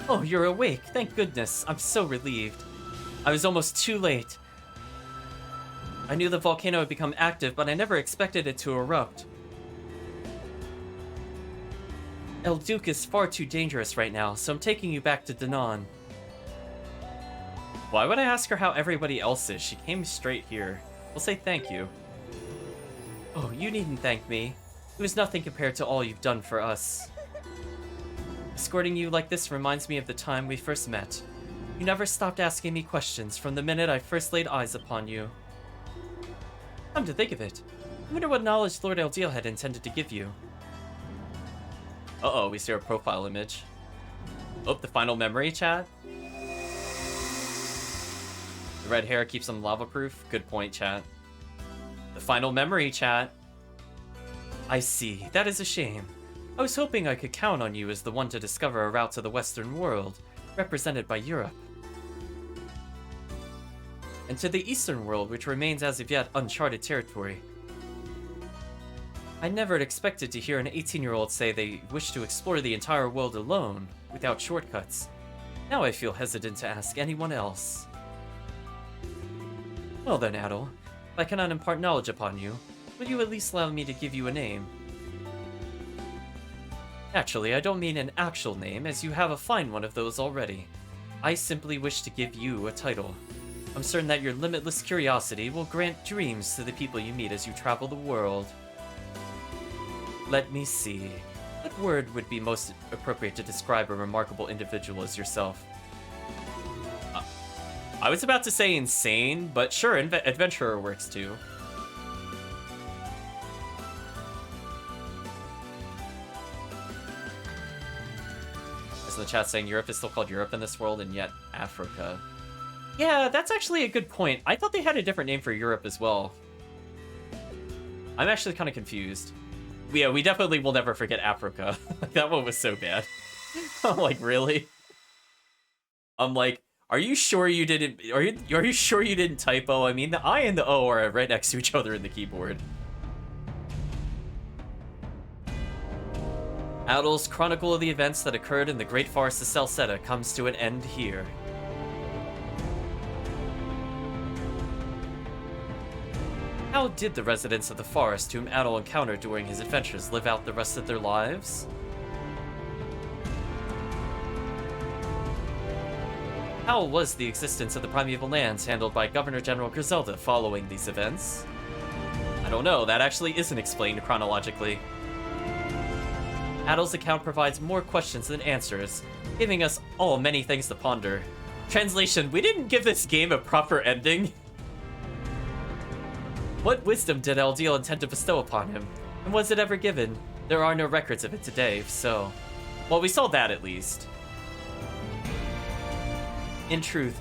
Oh, you're awake. Thank goodness. I'm so relieved. I was almost too late. I knew the volcano had become active, but I never expected it to erupt. El Duke is far too dangerous right now, so I'm taking you back to Danan. Why would I ask her how everybody else is? She came straight here. We'll say thank you. Oh, you needn't thank me. It was nothing compared to all you've done for us. Escorting you like this reminds me of the time we first met. You never stopped asking me questions from the minute I first laid eyes upon you. Come to think of it, I wonder what knowledge Lord Eldiel had intended to give you. Uh-oh, we see our profile image. Oh, the final memory chat. The red hair keeps him lava-proof. Good point, chat. The final memory chat. I see. That is a shame. I was hoping I could count on you as the one to discover a route to the Western world, represented by Europe. And to the Eastern world, which remains as of yet uncharted territory. I never had expected to hear an 18-year-old say they wish to explore the entire world alone, without shortcuts. Now I feel hesitant to ask anyone else. Well then, Adel, if I cannot impart knowledge upon you, will you at least allow me to give you a name? Naturally, I don't mean an actual name, as you have a fine one of those already. I simply wish to give you a title. I'm certain that your limitless curiosity will grant dreams to the people you meet as you travel the world. Let me see. What word would be most appropriate to describe a remarkable individual as yourself? I was about to say insane, but sure, adventurer works too. As in the chat saying Europe is still called Europe in this world, and yet Africa. Yeah, that's actually a good point. I thought they had a different name for Europe as well. I'm actually kind of confused. Yeah, we definitely will never forget Africa. That one was so bad. I'm like, really? I'm like, are you sure you didn't? Are you sure you didn't typo? I mean, the I and the O are right next to each other in the keyboard. Adel's chronicle of the events that occurred in the Great Forest of Celceta comes to an end here. How did the residents of the forest whom Adel encountered during his adventures live out the rest of their lives? How was the existence of the primeval lands handled by Governor General Griselda following these events? I don't know, that actually isn't explained chronologically. Adel's account provides more questions than answers, giving us all many things to ponder. Translation, we didn't give this game a proper ending. What wisdom did Eldiel intend to bestow upon him? And was it ever given? There are no records of it today, so... Well, we saw that at least. In truth,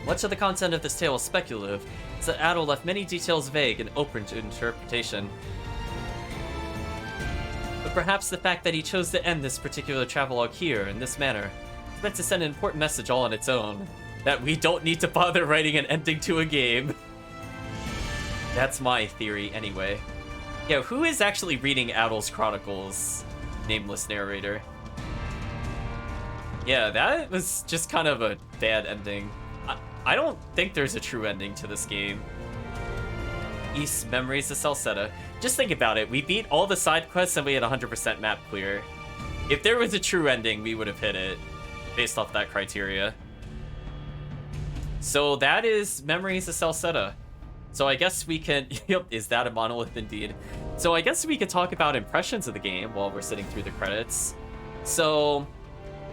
much of the content of this tale is speculative, so Adel left many details vague and open to interpretation. But perhaps the fact that he chose to end this particular travelogue here, in this manner, is meant to send an important message all on its own. That we don't need to bother writing an ending to a game. That's my theory, anyway. Yeah, who is actually reading Adel's Chronicles? Nameless narrator. Yeah, that was just kind of a bad ending. I don't think there's a true ending to this game. East Memories of Celceta. Just think about it. We beat all the side quests and we had 100% map clear. If there was a true ending, we would have hit it based off that criteria. So that is Memories of Celceta. So I guess we can... Yep, is that a monolith indeed? So I guess we could talk about impressions of the game while we're sitting through the credits. So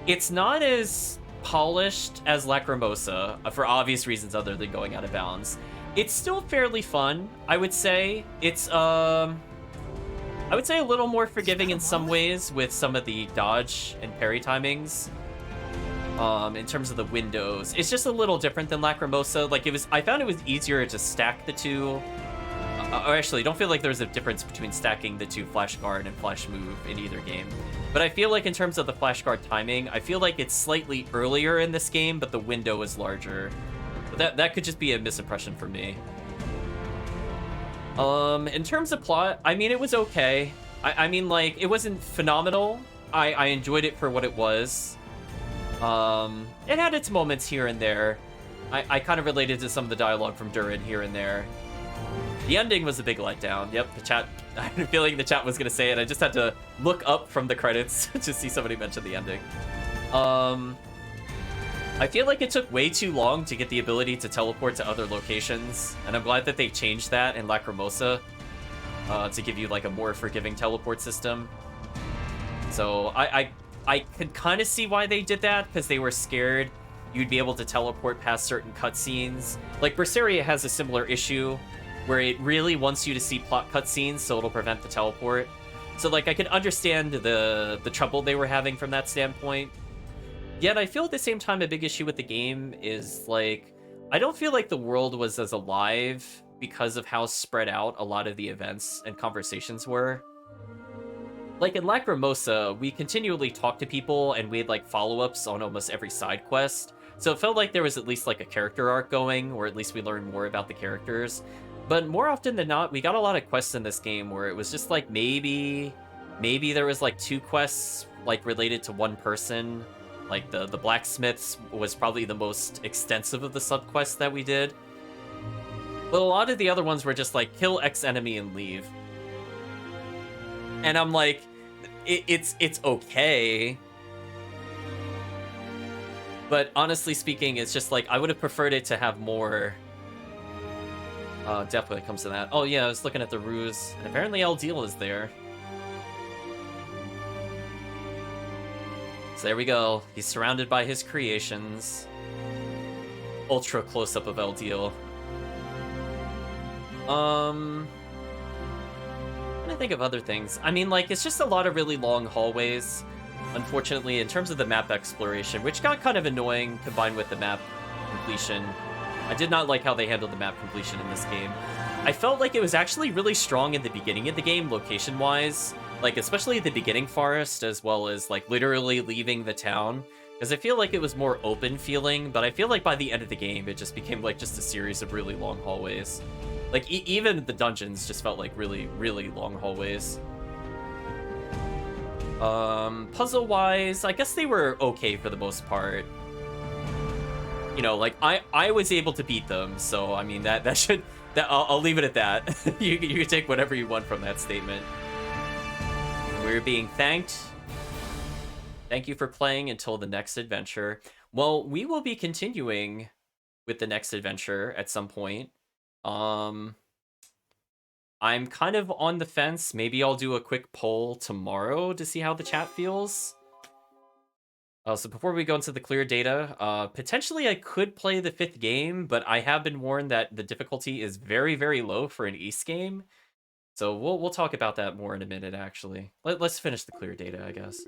it's not as polished as Lacrimosa, for obvious reasons other than going out of bounds. It's still fairly fun, I would say. It's, I would say a little more forgiving in some ways with some of the dodge and parry timings. In terms of the windows, it's just a little different than Lacrimosa. Like I found it was easier to stack the two. Or actually, don't feel like there's a difference between stacking the two Flash Guard and Flash Move in either game. But I feel like in terms of the Flash Guard timing, I feel like it's slightly earlier in this game, but the window is larger. But that could just be a misimpression for me. In terms of plot, I mean, it was okay. I mean, like, it wasn't phenomenal. I enjoyed it for what it was. It had its moments here and there. I kind of related to some of the dialogue from Durin here and there. The ending was a big letdown. Yep, the chat, I had a feeling the chat was going to say it. I just had to look up from the credits to see somebody mention the ending. I feel like it took way too long to get the ability to teleport to other locations, and I'm glad that they changed that in Lacrimosa to give you like a more forgiving teleport system. So I could kind of see why they did that, because they were scared you'd be able to teleport past certain cutscenes. Like, Berseria has a similar issue, where it really wants you to see plot cutscenes, so it'll prevent the teleport. So, like, I could understand the trouble they were having from that standpoint. Yet, I feel at the same time a big issue with the game is, like, I don't feel like the world was as alive because of how spread out a lot of the events and conversations were. Like, in Lacrimosa, we continually talked to people, and we had, like, follow-ups on almost every side quest. So it felt like there was at least, like, a character arc going, or at least we learned more about the characters. But more often than not, we got a lot of quests in this game where it was just, like, maybe there was, like, 2 quests, like, related to one person. Like, the blacksmiths was probably the most extensive of the sub-quests that we did. But a lot of the other ones were just, like, kill X enemy and leave. And I'm like, it's okay. But honestly speaking, it's just like, I would have preferred it to have more. Definitely when it comes to that. Oh yeah, I was looking at the ruse, and apparently Eldeal is there. So there we go. He's surrounded by his creations. Ultra close-up of Eldeal. I think of other things. I mean, like, it's just a lot of really long hallways. Unfortunately, in terms of the map exploration, which got kind of annoying combined with the map completion. I did not like how they handled the map completion in this game. I felt like it was actually really strong in the beginning of the game, location-wise. Like, especially the beginning forest, as well as, like, literally leaving the town. Because I feel like it was more open feeling, but I feel like by the end of the game, it just became, like, just a series of really long hallways. Like, even the dungeons just felt like really, really long hallways. Puzzle-wise, I guess they were okay for the most part. You know, like, I was able to beat them, so, I mean, I'll leave it at that. You can take whatever you want from that statement. We're being thanked. Thank you for playing until the next adventure. Well, we will be continuing with the next adventure at some point. I'm kind of on the fence. Maybe I'll do a quick poll tomorrow to see how the chat feels. So before we go into the clear data, potentially I could play the 5th game, but I have been warned that the difficulty is very, very low for an East game. So we'll talk about that more in a minute, actually. Let's finish the clear data, I guess.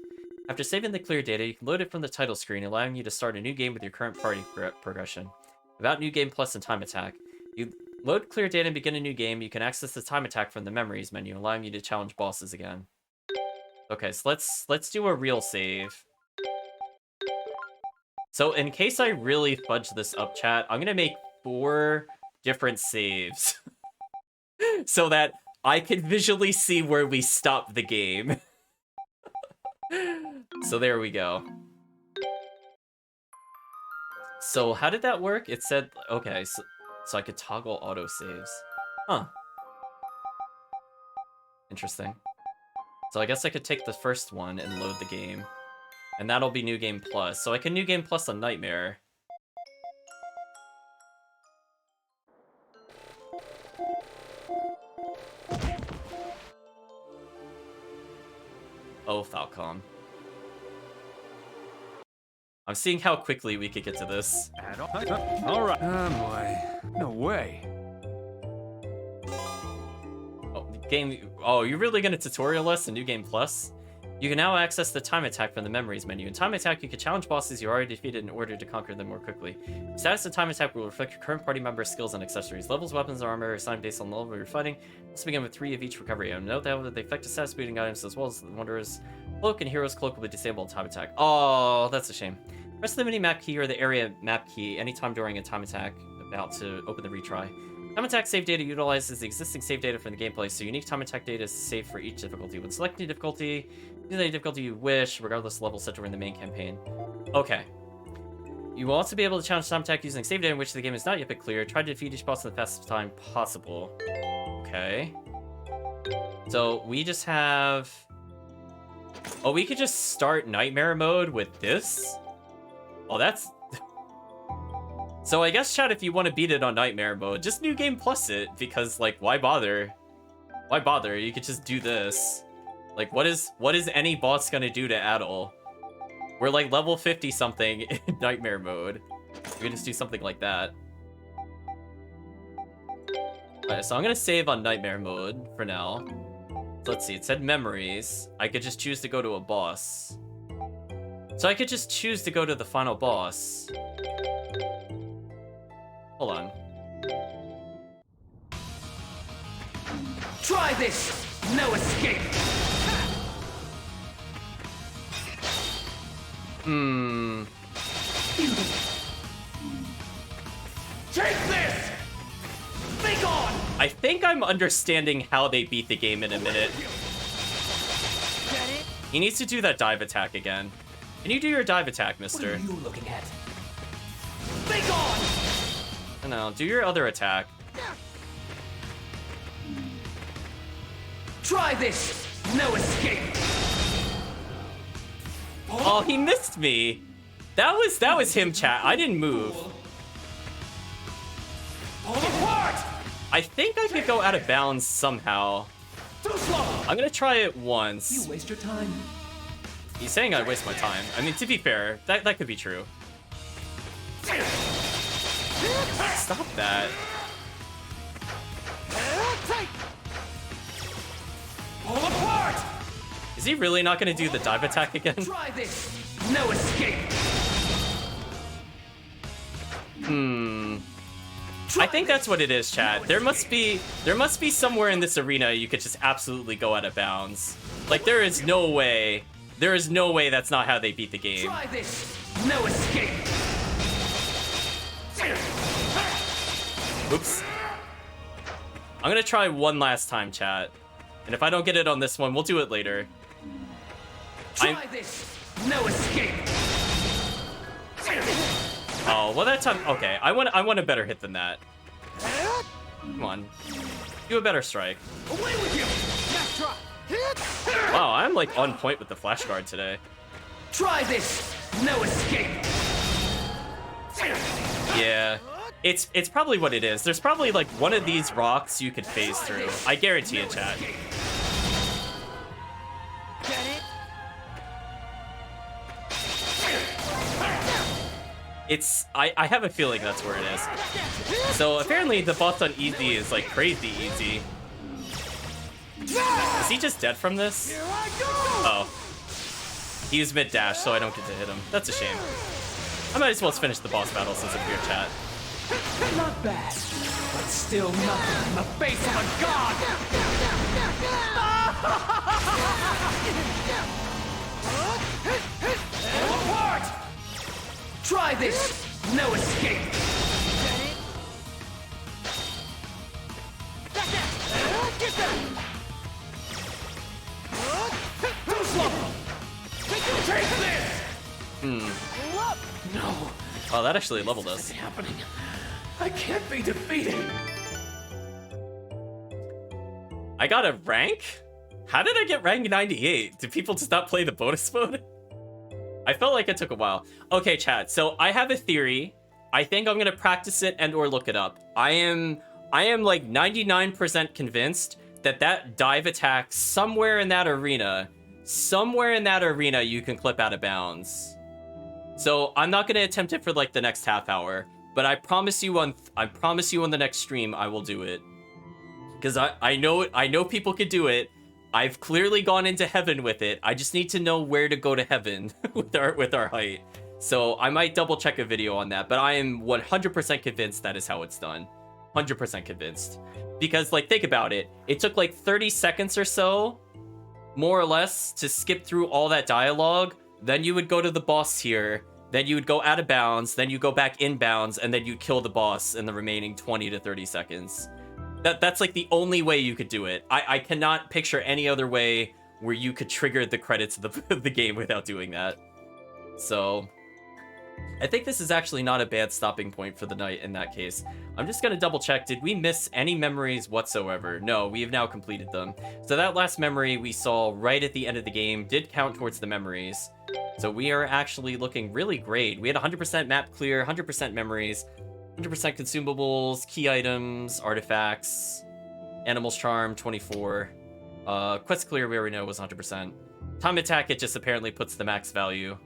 After saving the clear data, you can load it from the title screen, allowing you to start a new game with your current party progression. About New Game Plus and Time Attack. You load clear data and begin a new game. You can access the Time Attack from the Memories menu, allowing you to challenge bosses again. Okay, so let's do a real save. So in case I really fudge this up, chat, I'm gonna make 4 different saves so that I can visually see where we stop the game. So there we go. So how did that work? It said, okay, so I could toggle autosaves. Huh. Interesting. So I guess I could take the first one and load the game. And that'll be New Game Plus. So I can New Game Plus on Nightmare. Oh, Falcom. I'm seeing how quickly we could get to this. All right. Oh boy. No way. Oh, game. Oh, you're really gonna tutorial us in New Game Plus? You can now access the time attack from the memories menu. In time attack, you can challenge bosses you already defeated in order to conquer them more quickly. Status of time attack will reflect your current party member's skills and accessories. Levels, weapons, and armor are assigned based on the level you're fighting. Let's begin with 3 of each recovery item. Note that they affect the status boosting items as well as the Wanderer's Cloak and Hero's Cloak will be disabled in time attack. Oh, that's a shame. Press the mini-map key or the area map key anytime during a time attack about to open the retry. Time attack save data utilizes the existing save data from the gameplay, so unique time attack data is saved for each difficulty. When selecting difficulty, use any difficulty you wish, regardless of level set during the main campaign. Okay. You will also be able to challenge time attack using save data in which the game is not yet been cleared. Try to defeat each boss in the fastest time possible. Okay. So we just have... Oh, we could just start Nightmare mode with this? Oh, that's... So I guess, chat, if you want to beat it on Nightmare mode, just New Game Plus it, because, like, why bother? Why bother? You could just do this. Like, what is any boss gonna do to Adol? We're, like, level 50-something in Nightmare mode. We can just do something like that. Alright, so I'm gonna save on Nightmare mode for now. So let's see, it said memories. I could just choose to go to a boss. So I could just choose to go to the final boss. Hold on. Try this! No escape! Take this! Be gone! I think I'm understanding how they beat the game in a minute. He needs to do that dive attack again. Can you do your dive attack, mister? What are you looking at? Be gone! No, do your other attack. Try this! No escape! Oh, he missed me. That was him, chat. I didn't move. Pull apart! I think I could go out of bounds somehow. Too slow! I'm gonna try it once. You waste your time. He's saying I waste my time. I mean, to be fair, that could be true. Stop that. Pull apart! Is he really not gonna do the dive attack again? Try this! No escape! I think that's what it is, chat. There must be somewhere in this arena you could just absolutely go out of bounds. Like, there is no way that's not how they beat the game. Try this! No escape! Oops. I'm gonna try one last time, chat. And if I don't get it on this one, we'll do it later. Try this! No escape! Oh, well that time, okay. I want a better hit than that. Come on. Do a better strike. Away with you! Next try! Wow, I'm like on point with the flash guard today. Try this! No escape! Yeah. It's probably what it is. There's probably like one of these rocks you could phase through. I guarantee it, chat. Get it? I have a feeling that's where it is. So apparently the boss on easy is like crazy easy. Is he just dead from this? Oh. He used mid-dash, so I don't get to hit him. That's a shame. I might as well finish the boss battle since I'm here, chat. Not bad, but still nothing in the face of a god! Pull apart! Try this! No escape! Get them! Too slow! Take this! No, Oh, that actually leveled us. happening. I can't be defeated. I got a rank? How did I get rank 98? Did people just not play the bonus mode? I felt like it took a while. Okay, chat, so I have a theory. I think I'm gonna practice it and or look it up. I am like 99% convinced that dive attack somewhere in that arena somewhere in that arena you can clip out of bounds. So I'm not going to attempt it for like the next half hour, but I promise you on the next stream I will do it. Because I know people can do it. I've clearly gone into heaven with it. I just need to know where to go to heaven with our height. So I might double check a video on that, but I am 100% convinced that is how it's done. 100% convinced. Because like, think about it. It took like 30 seconds or so, more or less, to skip through all that dialogue. Then you would go to the boss here. Then you would go out of bounds. Then you go back in bounds, and then you kill the boss in the remaining 20 to 30 seconds. That's like the only way you could do it. I cannot picture any other way where you could trigger the credits of the game without doing that. So I think this is actually not a bad stopping point for the night in that case. I'm just going to double check. Did we miss any memories whatsoever? No, we have now completed them. So that last memory we saw right at the end of the game did count towards the memories. So we are actually looking really great. We had 100% map clear, 100% memories, 100% consumables, key items, artifacts, animals charm, 24. Quest clear we already know was 100%. Time attack, it just apparently puts the max value.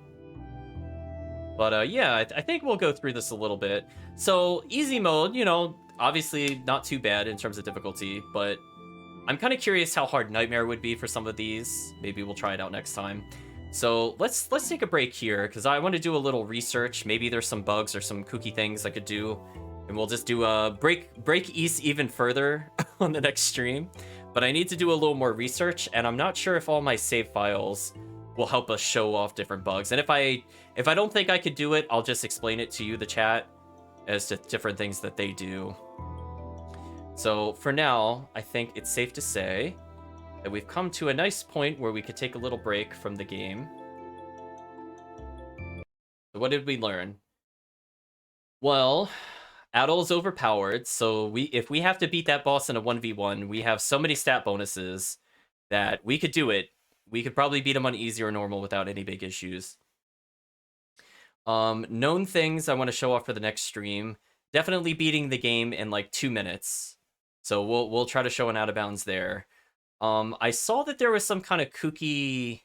But yeah, I think we'll go through this a little bit. So easy mode, you know, obviously not too bad in terms of difficulty, but I'm kind of curious how hard Nightmare would be for some of these. Maybe we'll try it out next time. So let's take a break here, because I want to do a little research. Maybe there's some bugs or some kooky things I could do, and we'll just do a break East even further on the next stream. But I need to do a little more research, and I'm not sure if all my save files will help us show off different bugs. And if I don't think I could do it, I'll just explain it to you, the chat, as to different things that they do. So for now, I think it's safe to say that we've come to a nice point where we could take a little break from the game. So what did we learn? Well, Adol's overpowered, so if we have to beat that boss in a 1v1, we have so many stat bonuses that we could do it. We could probably beat him on easy or normal without any big issues. Known things I want to show off for the next stream. Definitely beating the game in like 2 minutes. So we'll try to show an out of bounds there. I saw that there was some kind of kooky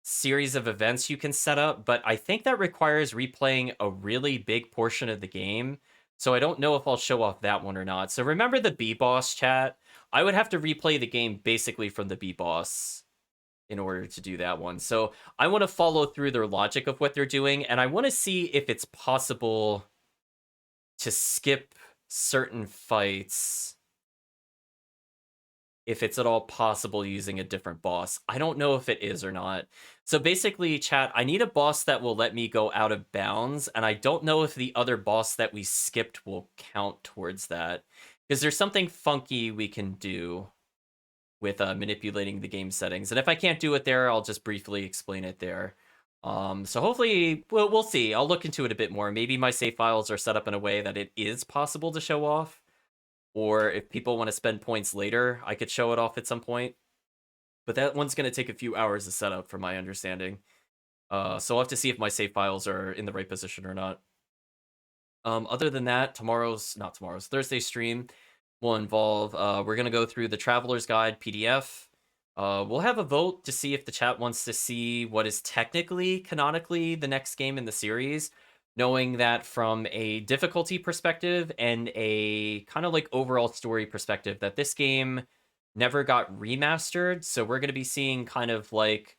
series of events you can set up, but I think that requires replaying a really big portion of the game. So I don't know if I'll show off that one or not. So remember the B-Boss chat? I would have to replay the game basically from the B-Boss in order to do that one. So I want to follow through their logic of what they're doing, and I want to see if it's possible to skip certain fights, if it's at all possible using a different boss. I don't know if it is or not. So basically, chat, I need a boss that will let me go out of bounds, and I don't know if the other boss that we skipped will count towards that, because there's something funky we can do with manipulating the game settings. And if I can't do it there, I'll just briefly explain it there. So hopefully, we'll see. I'll look into it a bit more. Maybe my save files are set up in a way that it is possible to show off. Or if people want to spend points later, I could show it off at some point. But that one's going to take a few hours to set up, from my understanding. So I'll have to see if my save files are in the right position or not. Other than that, Thursday stream will involve, we're going to go through the Traveler's Guide PDF. We'll have a vote to see if the chat wants to see what is technically, canonically, the next game in the series, knowing that from a difficulty perspective and a kind of like overall story perspective, that this game never got remastered. So we're going to be seeing kind of like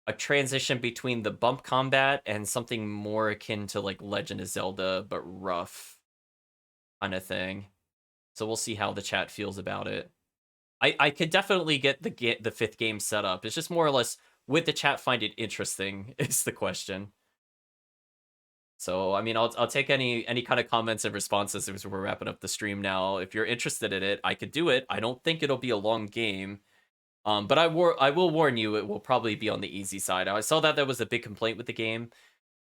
a transition between the bump combat and something more akin to like Legend of Zelda, but rough kind of thing. So we'll see how the chat feels about it. I could definitely get the fifth game set up. It's just more or less, would the chat find it interesting is the question. So, I mean, I'll take any kind of comments and responses as we're wrapping up the stream now. If you're interested in it, I could do it. I don't think it'll be a long game. But I will warn you, it will probably be on the easy side. I saw that was a big complaint with the game.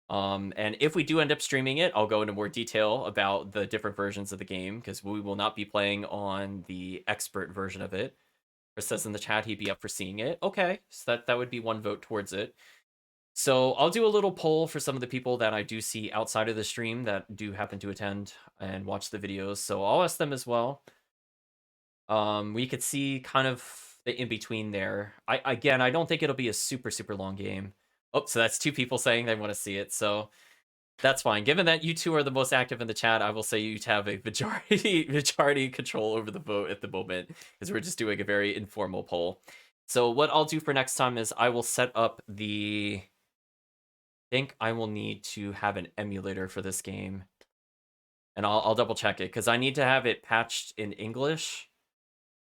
And if we do end up streaming it, I'll go into more detail about the different versions of the game, because we will not be playing on the expert version of it. Chris says in the chat he'd be up for seeing it. Okay, so that would be one vote towards it. So I'll do a little poll for some of the people that I do see outside of the stream that do happen to attend and watch the videos. So I'll ask them as well. We could see kind of the in-between there. Again, I don't think it'll be a super, super long game. Oh, so that's 2 people saying they want to see it, so that's fine. Given that you 2 are the most active in the chat, I will say you have a majority control over the vote at the moment, because we're just doing a very informal poll. So what I'll do for next time is I will set up the... I think I will need to have an emulator for this game. And I'll double check it, because I need to have it patched in English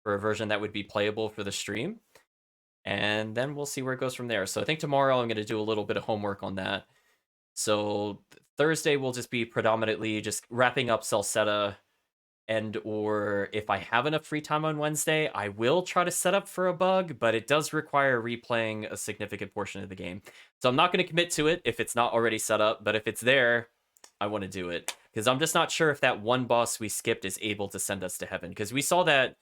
for a version that would be playable for the stream. And then we'll see where it goes from there. So I think tomorrow I'm going to do a little bit of homework on that. So Thursday will just be predominantly just wrapping up Celceta, and or if I have enough free time on Wednesday, I will try to set up for a bug, but it does require replaying a significant portion of the game. So I'm not going to commit to it if it's not already set up, but if it's there, I want to do it. Because I'm just not sure if that one boss we skipped is able to send us to heaven. Because we saw that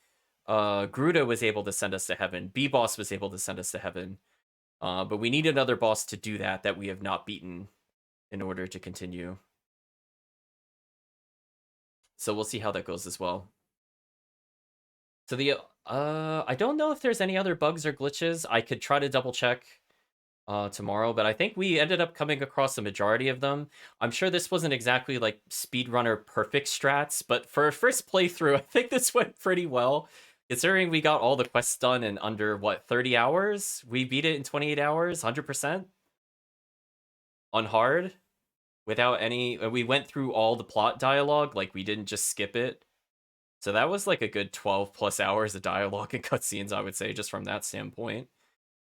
Gruda was able to send us to heaven. B-Boss was able to send us to heaven. But we need another boss to do that we have not beaten in order to continue. So we'll see how that goes as well. So the I don't know if there's any other bugs or glitches. I could try to double check tomorrow, but I think we ended up coming across a majority of them. I'm sure this wasn't exactly like speedrunner perfect strats, but for a first playthrough, I think this went pretty well. Considering we got all the quests done in under, what, 30 hours? We beat it in 28 hours, 100%? On hard? Without any... We went through all the plot dialogue, like, we didn't just skip it. So that was like a good 12 plus hours of dialogue and cutscenes, I would say, just from that standpoint.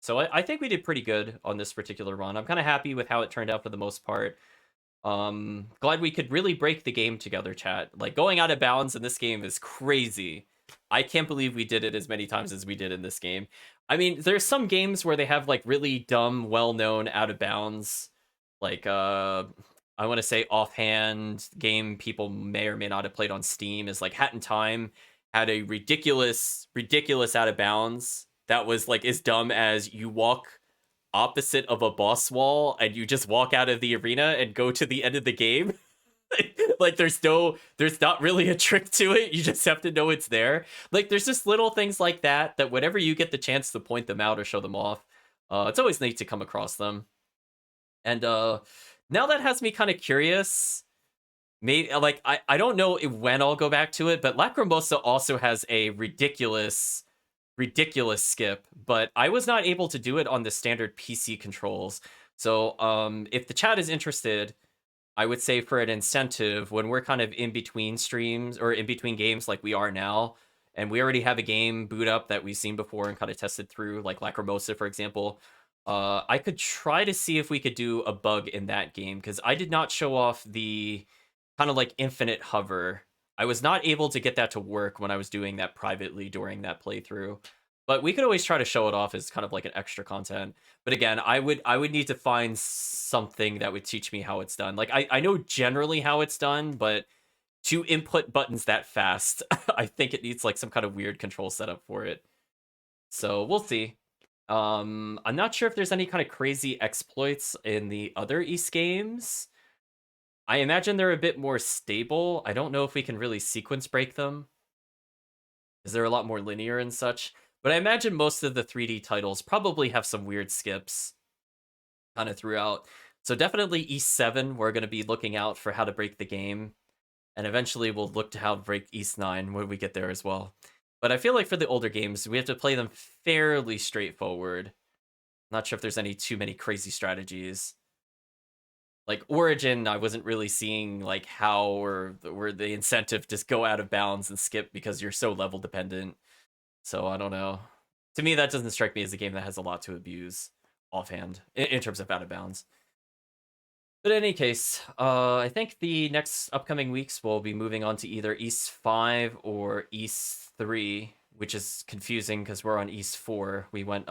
So I think we did pretty good on this particular run. I'm kind of happy with how it turned out for the most part. Glad we could really break the game together, chat. Like, going out of bounds in this game is crazy. I can't believe we did it as many times as we did in this game. I mean, there's some games where they have, like, really dumb, well-known out of bounds. Like, I want to say offhand game people may or may not have played on Steam is, like, Hat in Time had a ridiculous out of bounds that was, like, as dumb as you walk opposite of a boss wall and you just walk out of the arena and go to the end of the game. Like, there's not really a trick to it. You just have to know it's there. Like, there's just little things like that whenever you get the chance to point them out or show them off, it's always neat to come across them. And now that has me kind of curious. Maybe, like, I don't know when I'll go back to it, but Lacrimosa also has a ridiculous skip, but I was not able to do it on the standard PC controls. So if the chat is interested, I would say for an incentive, when we're kind of in between streams or in between games like we are now, and we already have a game boot up that we've seen before and kind of tested through, like Lacrimosa, for example, I could try to see if we could do a bug in that game, because I did not show off the kind of like infinite hover. I was not able to get that to work when I was doing that privately during that playthrough. But we could always try to show it off as kind of like an extra content. But again, I would need to find something that would teach me how it's done. Like, I know generally how it's done, but to input buttons that fast, I think it needs like some kind of weird control setup for it. So we'll see. I'm not sure if there's any kind of crazy exploits in the other Ys games. I imagine they're a bit more stable. I don't know if we can really sequence break them, because they're a lot more linear and such. But I imagine most of the 3D titles probably have some weird skips kind of throughout. So definitely Ys 7, we're going to be looking out for how to break the game. And eventually we'll look to how to break Ys 9 when we get there as well. But I feel like for the older games, we have to play them fairly straightforward. Not sure if there's too many crazy strategies. Like Origin, I wasn't really seeing like how or the incentive to just go out of bounds and skip because you're so level dependent. So I don't know. To me, that doesn't strike me as a game that has a lot to abuse offhand in terms of out of bounds. But in any case, I think the next upcoming weeks we'll be moving on to either Ys 5 or Ys 3, which is confusing because we're on Ys 4. We went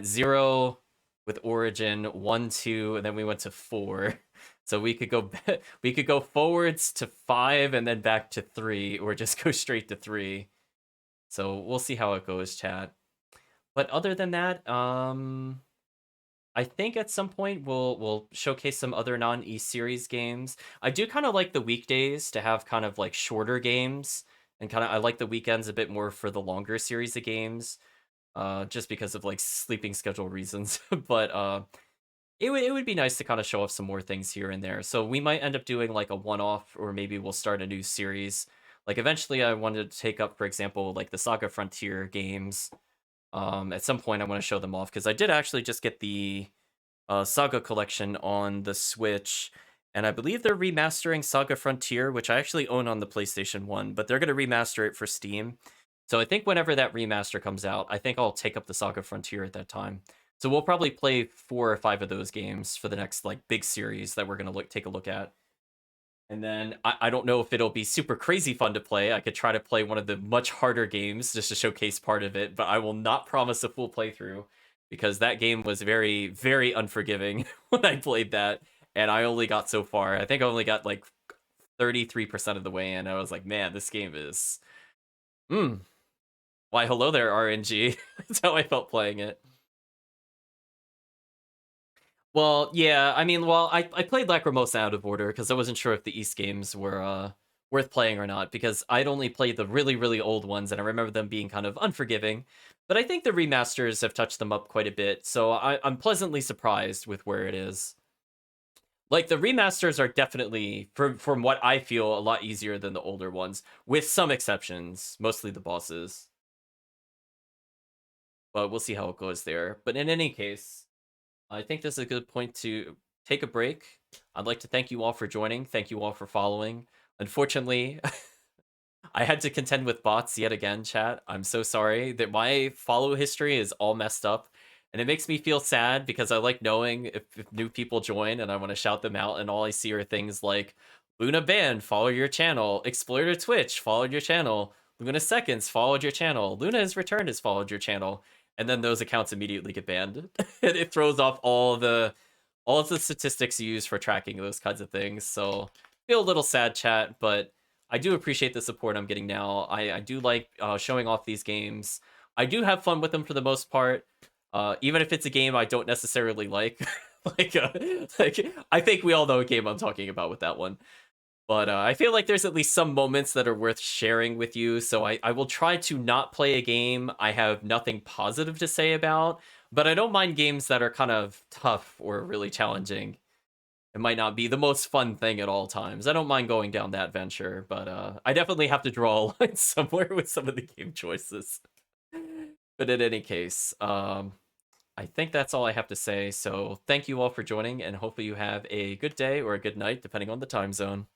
0 with Origin, 1, 2, and then we went to 4. So we could go forwards to 5 and then back to 3, or just go straight to 3. So we'll see how it goes, chat. But other than that, I think at some point we'll showcase some other non-Ys series games. I do kind of like the weekdays to have kind of like shorter games and kind of I like the weekends a bit more for the longer series of games, just because of like sleeping schedule reasons. But it would be nice to kind of show off some more things here and there. So we might end up doing like a one-off, or maybe we'll start a new series. Like eventually, I wanted to take up, for example, like the Saga Frontier games. At some point, I want to show them off because I did actually just get the Saga collection on the Switch, and I believe they're remastering Saga Frontier, which I actually own on the PlayStation 1, but they're going to remaster it for Steam. So I think whenever that remaster comes out, I think I'll take up the Saga Frontier at that time. So we'll probably play 4 or 5 of those games for the next like big series that we're going to take a look at. And then I don't know if it'll be super crazy fun to play. I could try to play one of the much harder games just to showcase part of it, but I will not promise a full playthrough because that game was very, very unforgiving when I played that, and I only got so far. I think I only got like 33% of the way in. I was like, man, this game is... Why, hello there, RNG. That's how I felt playing it. Well, yeah, I mean, well, I played Lacrimosa out of order because I wasn't sure if the East games were worth playing or not, because I'd only played the really, really old ones, and I remember them being kind of unforgiving. But I think the remasters have touched them up quite a bit, so I'm pleasantly surprised with where it is. Like, the remasters are definitely, from what I feel, a lot easier than the older ones, with some exceptions, mostly the bosses. But we'll see how it goes there. But in any case... I think this is a good point to take a break. I'd like to thank you all for joining. Thank you all for following. Unfortunately, I had to contend with bots yet again, chat. I'm so sorry that my follow history is all messed up. And it makes me feel sad because I like knowing if new people join and I want to shout them out. And all I see are things like Luna Band, followed your channel. Explorer Twitch, followed your channel. Luna Seconds, followed your channel. Luna has returned, has followed your channel. And then those accounts immediately get banned. And it throws off all of the statistics you use for tracking those kinds of things. So feel a little sad, chat, but I do appreciate the support I'm getting now. I do like showing off these games. I do have fun with them for the most part, even if it's a game I don't necessarily like. like I think we all know what game I'm talking about with that one. But I feel like there's at least some moments that are worth sharing with you, so I will try to not play a game I have nothing positive to say about, but I don't mind games that are kind of tough or really challenging. It might not be the most fun thing at all times. I don't mind going down that venture, but I definitely have to draw a line somewhere with some of the game choices. But in any case, I think that's all I have to say, so thank you all for joining, and hopefully you have a good day or a good night, depending on the time zone.